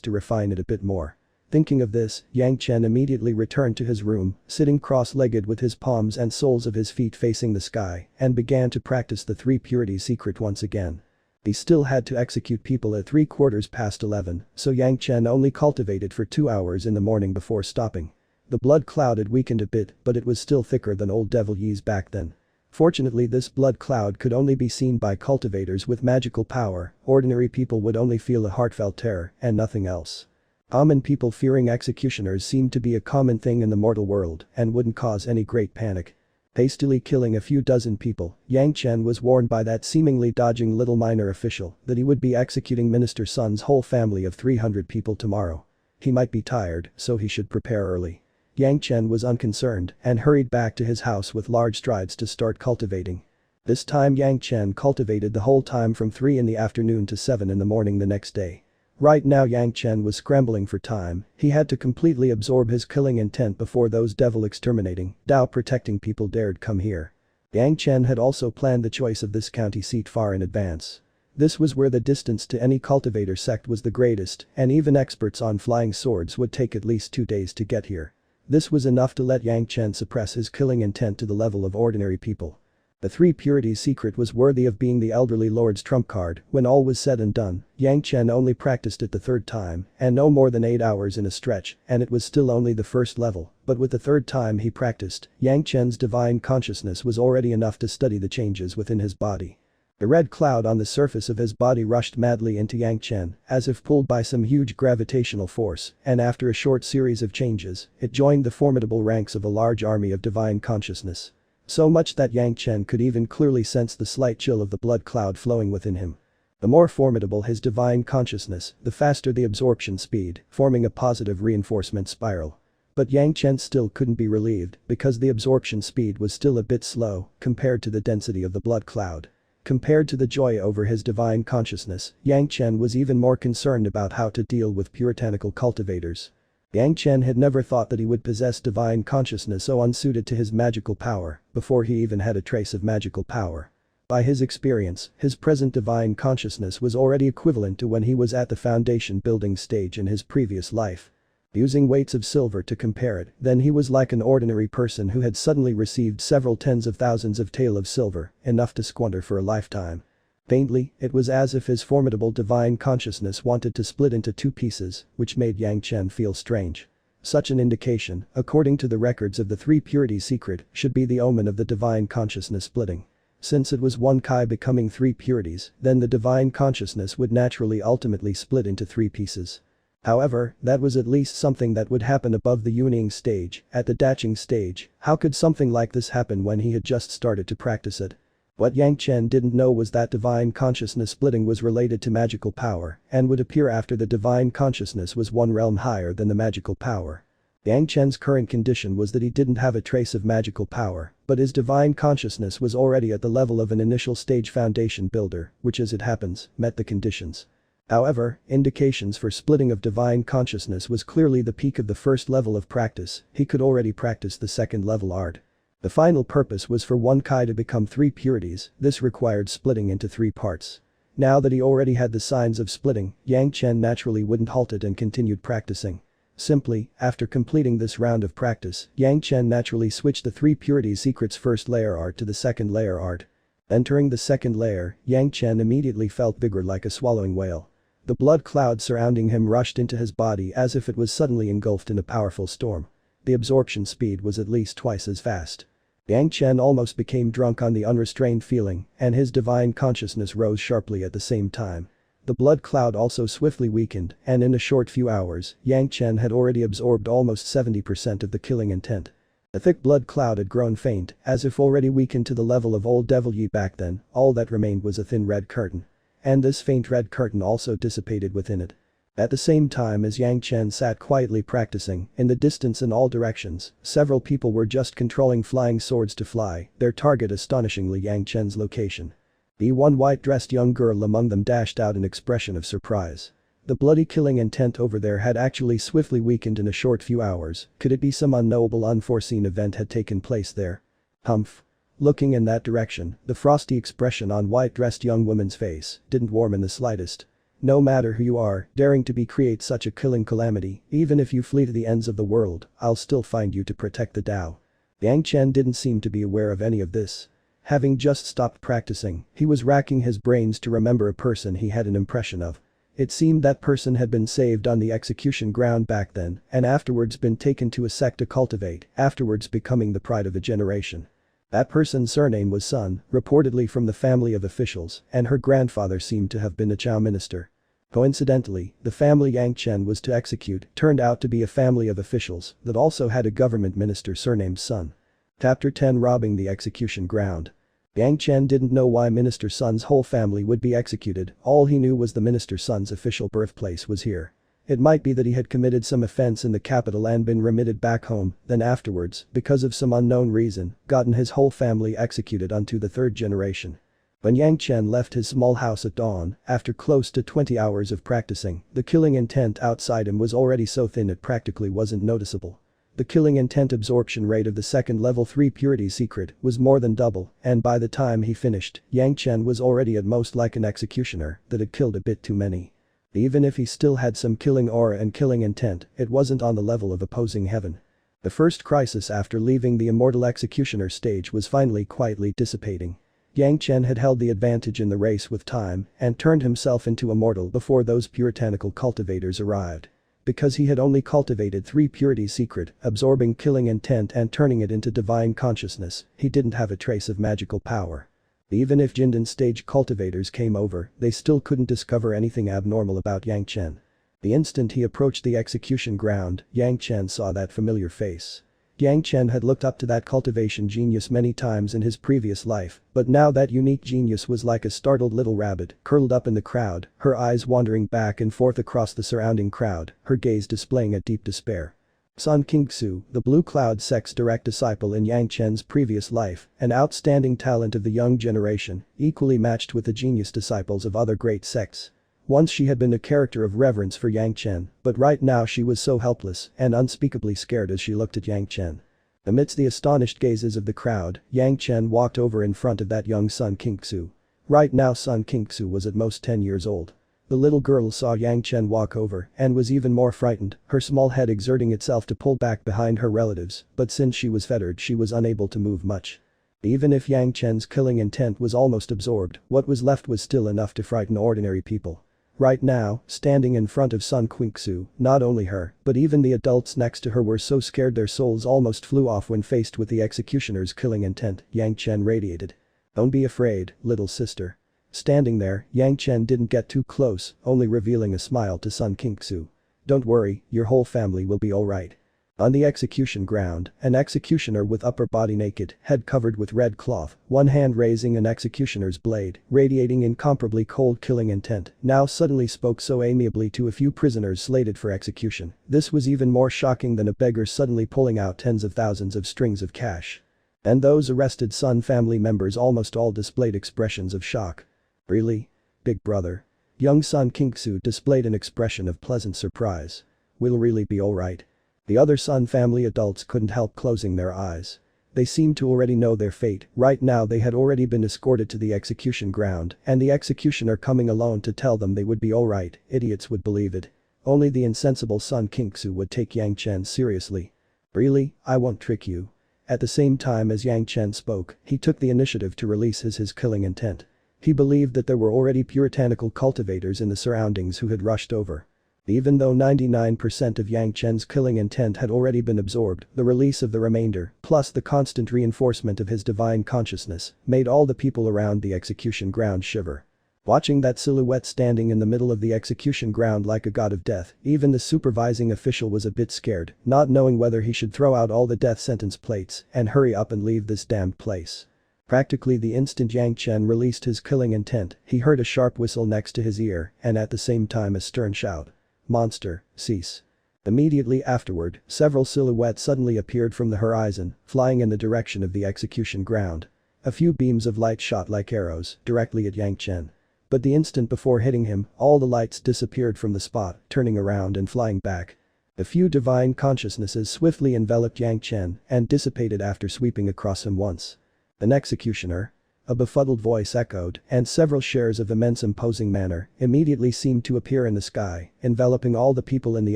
to refine it a bit more. Thinking of this, Yang Chen immediately returned to his room, sitting cross-legged with his palms and soles of his feet facing the sky, and began to practice the Three Purities Secret once again. He still had to execute people at 11:15, so Yang Chen only cultivated for 2 hours in the morning before stopping. The blood cloud had weakened a bit, but it was still thicker than old devil Yi's back then. Fortunately, this blood cloud could only be seen by cultivators with magical power. Ordinary people would only feel a heartfelt terror and nothing else. Common people fearing executioners seemed to be a common thing in the mortal world and wouldn't cause any great panic. Hastily killing a few dozen people, Yang Chen was warned by that seemingly dodging little minor official that he would be executing Minister Sun's whole family of 300 people tomorrow. He might be tired, so he should prepare early. Yang Chen was unconcerned and hurried back to his house with large strides to start cultivating. This time Yang Chen cultivated the whole time from 3 in the afternoon to 7 in the morning the next day. Right now Yang Chen was scrambling for time. He had to completely absorb his killing intent before those devil exterminating, Tao protecting people dared come here. Yang Chen had also planned the choice of this county seat far in advance. This was where the distance to any cultivator sect was the greatest, and even experts on flying swords would take at least 2 days to get here. This was enough to let Yang Chen suppress his killing intent to the level of ordinary people. The 3 Purities secret was worthy of being the elderly lord's trump card. When all was said and done, Yang Chen only practiced it the 3rd time, and no more than 8 hours in a stretch, and it was still only the 1st level, but with the 3rd time he practiced, Yang Chen's divine consciousness was already enough to study the changes within his body. The red cloud on the surface of his body rushed madly into Yang Chen, as if pulled by some huge gravitational force, and after a short series of changes, it joined the formidable ranks of a large army of divine consciousness. So much that Yang Chen could even clearly sense the slight chill of the blood cloud flowing within him. The more formidable his divine consciousness, the faster the absorption speed, forming a positive reinforcement spiral. But Yang Chen still couldn't be relieved because the absorption speed was still a bit slow compared to the density of the blood cloud. Compared to the joy over his divine consciousness, Yang Chen was even more concerned about how to deal with puritanical cultivators. Yang Chen had never thought that he would possess divine consciousness so unsuited to his magical power, before he even had a trace of magical power. By his experience, his present divine consciousness was already equivalent to when he was at the foundation building stage in his previous life. Using weights of silver to compare it, then he was like an ordinary person who had suddenly received several tens of thousands of tael of silver, enough to squander for a lifetime. Faintly, it was as if his formidable divine consciousness wanted to split into 2 pieces, which made Yang Chen feel strange. Such an indication, according to the records of the 3 Purities secret, should be the omen of the divine consciousness splitting. Since it was 1 Kai becoming 3 Purities, then the divine consciousness would naturally ultimately split into 3 pieces. However, that was at least something that would happen above the Yuning stage. At the Daching stage, how could something like this happen when he had just started to practice it? What Yang Chen didn't know was that divine consciousness splitting was related to magical power and would appear after the divine consciousness was 1 realm higher than the magical power. Yang Chen's current condition was that he didn't have a trace of magical power, but his divine consciousness was already at the level of an initial stage foundation builder, which as it happens, met the conditions. However, indications for splitting of divine consciousness was clearly the peak of the 1st level of practice. He could already practice the 2nd level art. The final purpose was for 1 Kai to become 3 Purities. This required splitting into 3 parts. Now that he already had the signs of splitting, Yang Chen naturally wouldn't halt it and continued practicing. Simply, after completing this round of practice, Yang Chen naturally switched the 3 Purities secret's 1st layer art to the 2nd layer art. Entering the 2nd layer, Yang Chen immediately felt bigger like a swallowing whale. The blood cloud surrounding him rushed into his body as if it was suddenly engulfed in a powerful storm. The absorption speed was at least twice as fast. Yang Chen almost became drunk on the unrestrained feeling, and his divine consciousness rose sharply at the same time. The blood cloud also swiftly weakened, and in a short few hours, Yang Chen had already absorbed almost 70% of the killing intent. The thick blood cloud had grown faint, as if already weakened to the level of old devil Yi back then. All that remained was a thin red curtain. And this faint red curtain also dissipated within it. At the same time as Yang Chen sat quietly practicing, in the distance in all directions, several people were just controlling flying swords to fly, their target astonishingly Yang Chen's location. The one white-dressed young girl among them dashed out an expression of surprise. The bloody killing intent over there had actually swiftly weakened in a short few hours. Could it be some unknowable unforeseen event had taken place there? Humph. Looking in that direction, the frosty expression on white-dressed young woman's face didn't warm in the slightest. No matter who you are, daring to create such a killing calamity, even if you flee to the ends of the world, I'll still find you to protect the Tao. Yang Chen didn't seem to be aware of any of this. Having just stopped practicing, he was racking his brains to remember a person he had an impression of. It seemed that person had been saved on the execution ground back then and afterwards been taken to a sect to cultivate, afterwards becoming the pride of the generation. That person's surname was Sun, reportedly from the family of officials, and her grandfather seemed to have been a Chow minister. Coincidentally, the family Yang Chen was to execute turned out to be a family of officials that also had a government minister surnamed Sun. Chapter 10 Robbing the Execution Ground. Yang Chen didn't know why Minister Sun's whole family would be executed, all he knew was the Minister Sun's official birthplace was here. It might be that he had committed some offense in the capital and been remitted back home, then afterwards, because of some unknown reason, gotten his whole family executed unto the third generation. When Yang Chen left his small house at dawn, after close to 20 hours of practicing, the killing intent outside him was already so thin it practically wasn't noticeable. The killing intent absorption rate of the second level 3 purity secret was more than double, and by the time he finished, Yang Chen was already at most like an executioner that had killed a bit too many. Even if he still had some killing aura and killing intent, it wasn't on the level of opposing heaven. The first crisis after leaving the Immortal Executioner Stage was finally quietly dissipating. Yang Chen had held the advantage in the race with time and turned himself into immortal before those puritanical cultivators arrived. Because he had only cultivated 3 purity secret, absorbing killing intent and turning it into divine consciousness, he didn't have a trace of magical power. Even if Jindan stage cultivators came over, they still couldn't discover anything abnormal about Yang Chen. The instant he approached the execution ground, Yang Chen saw that familiar face. Yang Chen had looked up to that cultivation genius many times in his previous life, but now that unique genius was like a startled little rabbit, curled up in the crowd, her eyes wandering back and forth across the surrounding crowd, her gaze displaying a deep despair. Sun Qingxu, the Blue Cloud sect's direct disciple in Yang Chen's previous life, an outstanding talent of the young generation, equally matched with the genius disciples of other great sects. Once she had been a character of reverence for Yang Chen, but right now she was so helpless and unspeakably scared as she looked at Yang Chen. Amidst the astonished gazes of the crowd, Yang Chen walked over in front of that young Sun Qingxu. Right now Sun Qingxu was at most 10 years old. The little girl saw Yang Chen walk over and was even more frightened, her small head exerting itself to pull back behind her relatives, but since she was fettered she was unable to move much. Even if Yang Chen's killing intent was almost absorbed, what was left was still enough to frighten ordinary people. Right now, standing in front of Sun Qingxu, not only her, but even the adults next to her were so scared their souls almost flew off when faced with the executioner's killing intent, Yang Chen radiated. "Don't be afraid, little sister." Standing there, Yang Chen didn't get too close, only revealing a smile to Sun Qingxu. "Don't worry, your whole family will be alright." On the execution ground, an executioner with upper body naked, head covered with red cloth, one hand raising an executioner's blade, radiating incomparably cold killing intent, now suddenly spoke so amiably to a few prisoners slated for execution. This was even more shocking than a beggar suddenly pulling out tens of thousands of strings of cash. And those arrested Sun family members almost all displayed expressions of shock. "Really? Big brother?" Young Sun Qingxu displayed an expression of pleasant surprise. "We'll really be alright." The other Sun family adults couldn't help closing their eyes. They seemed to already know their fate, right now they had already been escorted to the execution ground, and the executioner coming alone to tell them they would be alright, idiots would believe it. Only the insensible Sun Qingxu would take Yang Chen seriously. "Really, I won't trick you." At the same time as Yang Chen spoke, he took the initiative to release his killing intent. He believed that there were already puritanical cultivators in the surroundings who had rushed over. Even though 99% of Yang Chen's killing intent had already been absorbed, the release of the remainder, plus the constant reinforcement of his divine consciousness, made all the people around the execution ground shiver. Watching that silhouette standing in the middle of the execution ground like a god of death, even the supervising official was a bit scared, not knowing whether he should throw out all the death sentence plates and hurry up and leave this damned place. Practically the instant Yang Chen released his killing intent, he heard a sharp whistle next to his ear and at the same time a stern shout. "Monster, cease." Immediately afterward, several silhouettes suddenly appeared from the horizon, flying in the direction of the execution ground. A few beams of light shot like arrows, directly at Yang Chen. But the instant before hitting him, all the lights disappeared from the spot, turning around and flying back. A few divine consciousnesses swiftly enveloped Yang Chen and dissipated after sweeping across him once. "An executioner?" A befuddled voice echoed, and several shares of immense imposing manner immediately seemed to appear in the sky, enveloping all the people in the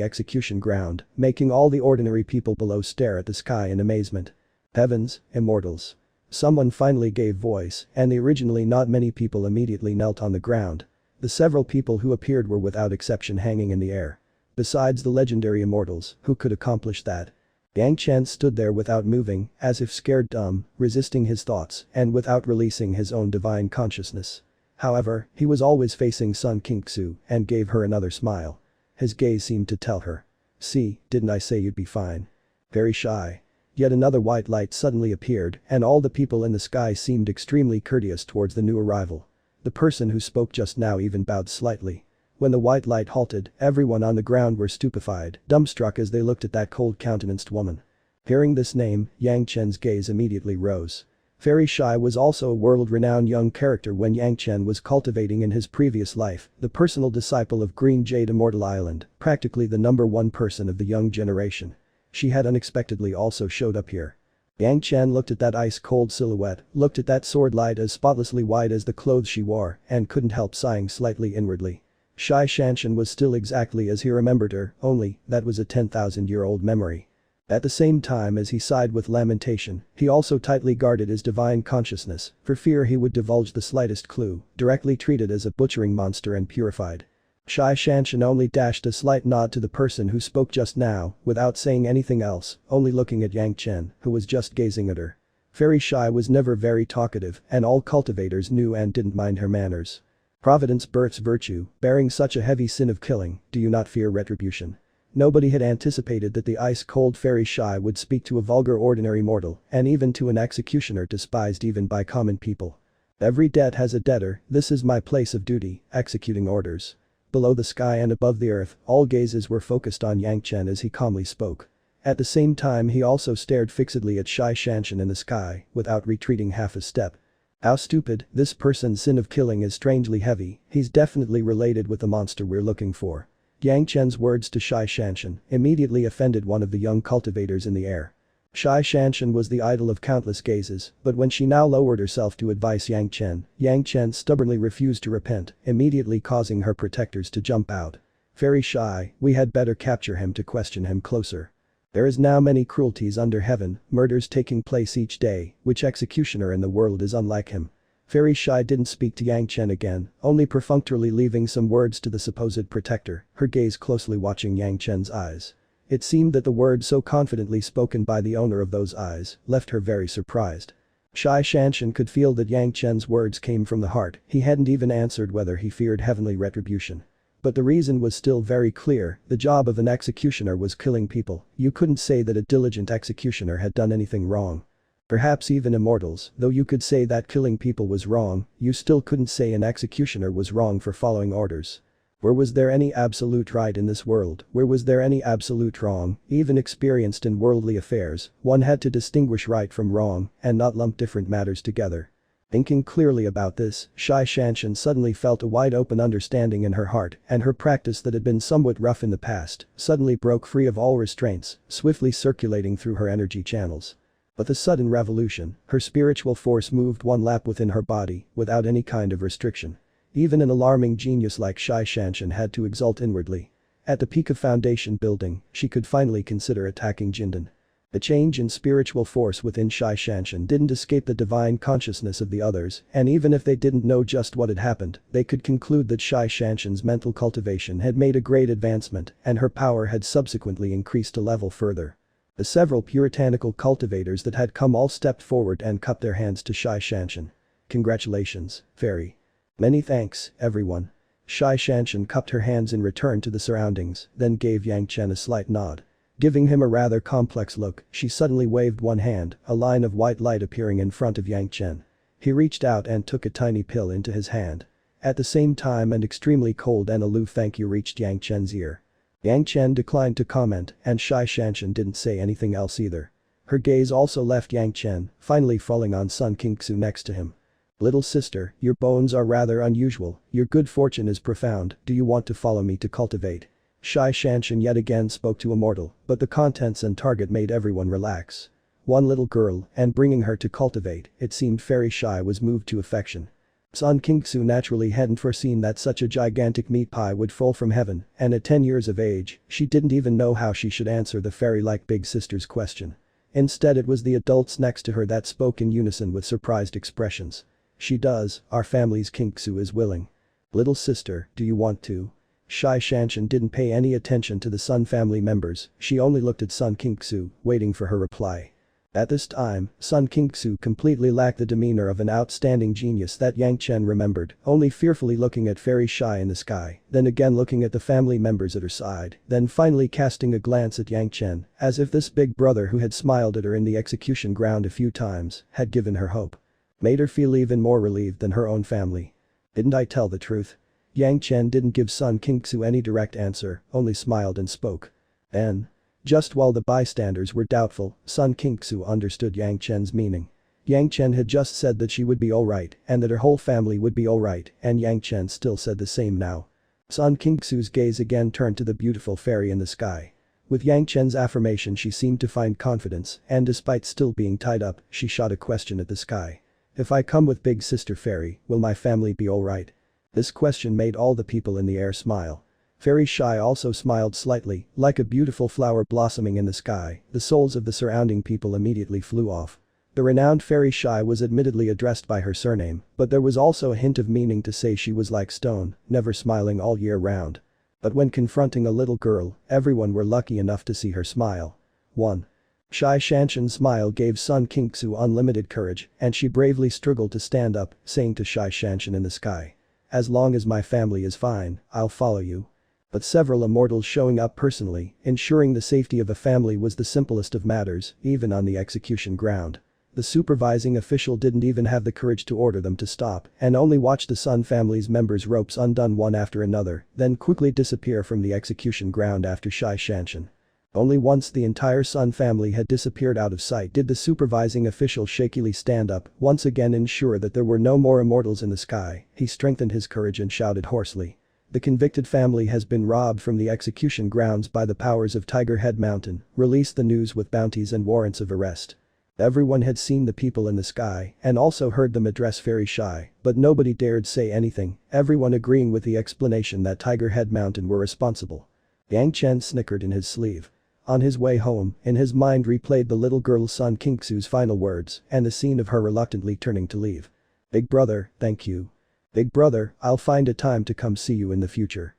execution ground, making all the ordinary people below stare at the sky in amazement. "Heavens, immortals." Someone finally gave voice, and the originally not many people immediately knelt on the ground. The several people who appeared were without exception hanging in the air. Besides the legendary immortals, who could accomplish that? Yang Chen stood there without moving, as if scared dumb, resisting his thoughts, and without releasing his own divine consciousness. However, he was always facing Sun Qingxu and gave her another smile. His gaze seemed to tell her. See, didn't I say you'd be fine? Very shy. Yet another white light suddenly appeared, and all the people in the sky seemed extremely courteous towards the new arrival. The person who spoke just now even bowed slightly. When the white light halted, everyone on the ground were stupefied, dumbstruck as they looked at that cold-countenanced woman. Hearing this name, Yang Chen's gaze immediately rose. Fairy Shy was also a world-renowned young character when Yang Chen was cultivating in his previous life, the personal disciple of Green Jade Immortal Island, practically the #1 person of the young generation. She had unexpectedly also showed up here. Yang Chen looked at that ice-cold silhouette, looked at that sword light as spotlessly white as the clothes she wore, and couldn't help sighing slightly inwardly. Zhanxian was still exactly as he remembered her, only, that was a 10,000-year-old memory. At the same time as he sighed with lamentation, he also tightly guarded his divine consciousness, for fear he would divulge the slightest clue, directly treated as a butchering monster and purified. Zhanxian only dashed a slight nod to the person who spoke just now, without saying anything else, only looking at Yang Chen, who was just gazing at her. Fairy Shy was never very talkative, and all cultivators knew and didn't mind her manners. Providence births virtue, bearing such a heavy sin of killing, do you not fear retribution? Nobody had anticipated that the ice-cold Fairy Shy would speak to a vulgar ordinary mortal, and even to an executioner despised even by common people. Every debt has a debtor, this is my place of duty, executing orders. Below the sky and above the earth, all gazes were focused on Yang Chen as he calmly spoke. At the same time he also stared fixedly at Zhanxian in the sky, without retreating half a step. How stupid, this person's sin of killing is strangely heavy, he's definitely related with the monster we're looking for. Yang Chen's words to Zhanxian immediately offended one of the young cultivators in the air. Zhanxian was the idol of countless gazes, but when she now lowered herself to advise Yang Chen stubbornly refused to repent, immediately causing her protectors to jump out. Fairy Shy, we had better capture him to question him closer. There is now many cruelties under heaven, murders taking place each day, which executioner in the world is unlike him. Fairy Shy didn't speak to Yang Chen again, only perfunctorily leaving some words to the supposed protector, her gaze closely watching Yang Chen's eyes. It seemed that the words so confidently spoken by the owner of those eyes left her very surprised. Zhanxian could feel that Yang Chen's words came from the heart, he hadn't even answered whether he feared heavenly retribution. But the reason was still very clear, the job of an executioner was killing people, you couldn't say that a diligent executioner had done anything wrong. Perhaps even immortals, though you could say that killing people was wrong, you still couldn't say an executioner was wrong for following orders. Where was there any absolute right in this world, where was there any absolute wrong, even experienced in worldly affairs, one had to distinguish right from wrong, and not lump different matters together. Thinking clearly about this, Zhanxian suddenly felt a wide-open understanding in her heart, and her practice that had been somewhat rough in the past, suddenly broke free of all restraints, swiftly circulating through her energy channels. With a sudden revolution, her spiritual force moved one lap within her body, without any kind of restriction. Even an alarming genius like Zhanxian had to exult inwardly. At the peak of foundation building, she could finally consider attacking Jindan. The change in spiritual force within Zhanxian didn't escape the divine consciousness of the others, and even if they didn't know just what had happened, they could conclude that Zhanxian's mental cultivation had made a great advancement, and her power had subsequently increased a level further. The several puritanical cultivators that had come all stepped forward and cupped their hands to Zhanxian. Congratulations, Fairy. Many thanks, everyone. Zhanxian cupped her hands in return to the surroundings, then gave Yang Chen a slight nod. Giving him a rather complex look, she suddenly waved one hand, a line of white light appearing in front of Yang Chen. He reached out and took a tiny pill into his hand. At the same time an extremely cold and aloof thank you reached Yang Chen's ear. Yang Chen declined to comment, and Zhanxian didn't say anything else either. Her gaze also left Yang Chen, finally falling on Sun Qingxu next to him. Little sister, your bones are rather unusual, your good fortune is profound, do you want to follow me to cultivate? Zhanxian yet again spoke to Immortal, but the contents and target made everyone relax. One little girl, and bringing her to cultivate, it seemed Fairy Shy was moved to affection. Sun Qingxu naturally hadn't foreseen that such a gigantic meat pie would fall from heaven, and at 10 years of age, she didn't even know how she should answer the fairy-like big sister's question. Instead it was the adults next to her that spoke in unison with surprised expressions. She does, our family's Kinksu is willing. Little sister, do you want to? Zhanxian didn't pay any attention to the Sun family members, she only looked at Sun Kinksu, waiting for her reply. At this time, Sun Kinksu completely lacked the demeanor of an outstanding genius that Yang Chen remembered, only fearfully looking at Fairy Shy in the sky, then again looking at the family members at her side, then finally casting a glance at Yang Chen, as if this big brother who had smiled at her in the execution ground a few times, had given her hope. Made her feel even more relieved than her own family. Didn't I tell the truth? Yang Chen didn't give Sun Kinksu any direct answer, only smiled and spoke. Then. Just while the bystanders were doubtful, Sun Kinksu understood Yang Chen's meaning. Yang Chen had just said that she would be alright and that her whole family would be alright, and Yang Chen still said the same now. Sun Kinksu's gaze again turned to the beautiful fairy in the sky. With Yang Chen's affirmation she seemed to find confidence, and despite still being tied up, she shot a question at the sky. If I come with big sister fairy, will my family be alright? This question made all the people in the air smile. Fairy Shy also smiled slightly, like a beautiful flower blossoming in the sky, the souls of the surrounding people immediately flew off. The renowned Fairy Shy was admittedly addressed by her surname, but there was also a hint of meaning to say she was like stone, never smiling all year round. But when confronting a little girl, everyone were lucky enough to see her smile. 1. Zhanxian's smile gave Sun Kinksu unlimited courage, and she bravely struggled to stand up, saying to Zhanxian in the sky. As long as my family is fine, I'll follow you. But several immortals showing up personally, ensuring the safety of a family was the simplest of matters, even on the execution ground. The supervising official didn't even have the courage to order them to stop and only watched the Sun family's members' ropes undone one after another, then quickly disappear from the execution ground after Zhanxian. Only once the entire Sun family had disappeared out of sight did the supervising official shakily stand up, once again ensure that there were no more immortals in the sky. He strengthened his courage and shouted hoarsely. The convicted family has been robbed from the execution grounds by the powers of Tiger Head Mountain, release the news with bounties and warrants of arrest. Everyone had seen the people in the sky and also heard them address Fairy Shy, but nobody dared say anything, everyone agreeing with the explanation that Tiger Head Mountain were responsible. Yang Chen snickered in his sleeve. On his way home, in his mind replayed the little girl Sun Kinksu's final words and the scene of her reluctantly turning to leave. Big brother, thank you. Big brother, I'll find a time to come see you in the future.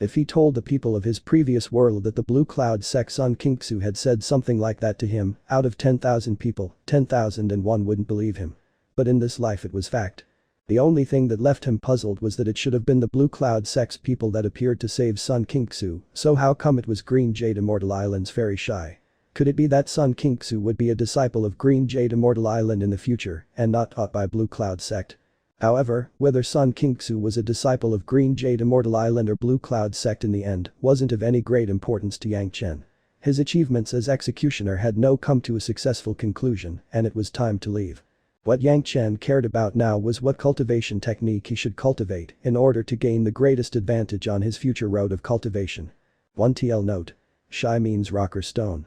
If he told the people of his previous world that the Blue Cloud sect Sun Kinksu had said something like that to him, out of 10,000 people, 10,001 wouldn't believe him. But in this life it was fact. The only thing that left him puzzled was that it should have been the Blue Cloud sect's people that appeared to save Sun Kinksu, so how come it was Green Jade Immortal Island's Fairy Shy? Could it be that Sun Kinksu would be a disciple of Green Jade Immortal Island in the future and not taught by Blue Cloud sect? However, whether Sun Kinksu was a disciple of Green Jade Immortal Island or Blue Cloud sect in the end wasn't of any great importance to Yang Chen. His achievements as executioner had now come to a successful conclusion and it was time to leave. What Yang Chen cared about now was what cultivation technique he should cultivate in order to gain the greatest advantage on his future road of cultivation. 1 TL note. Shy means rock or stone.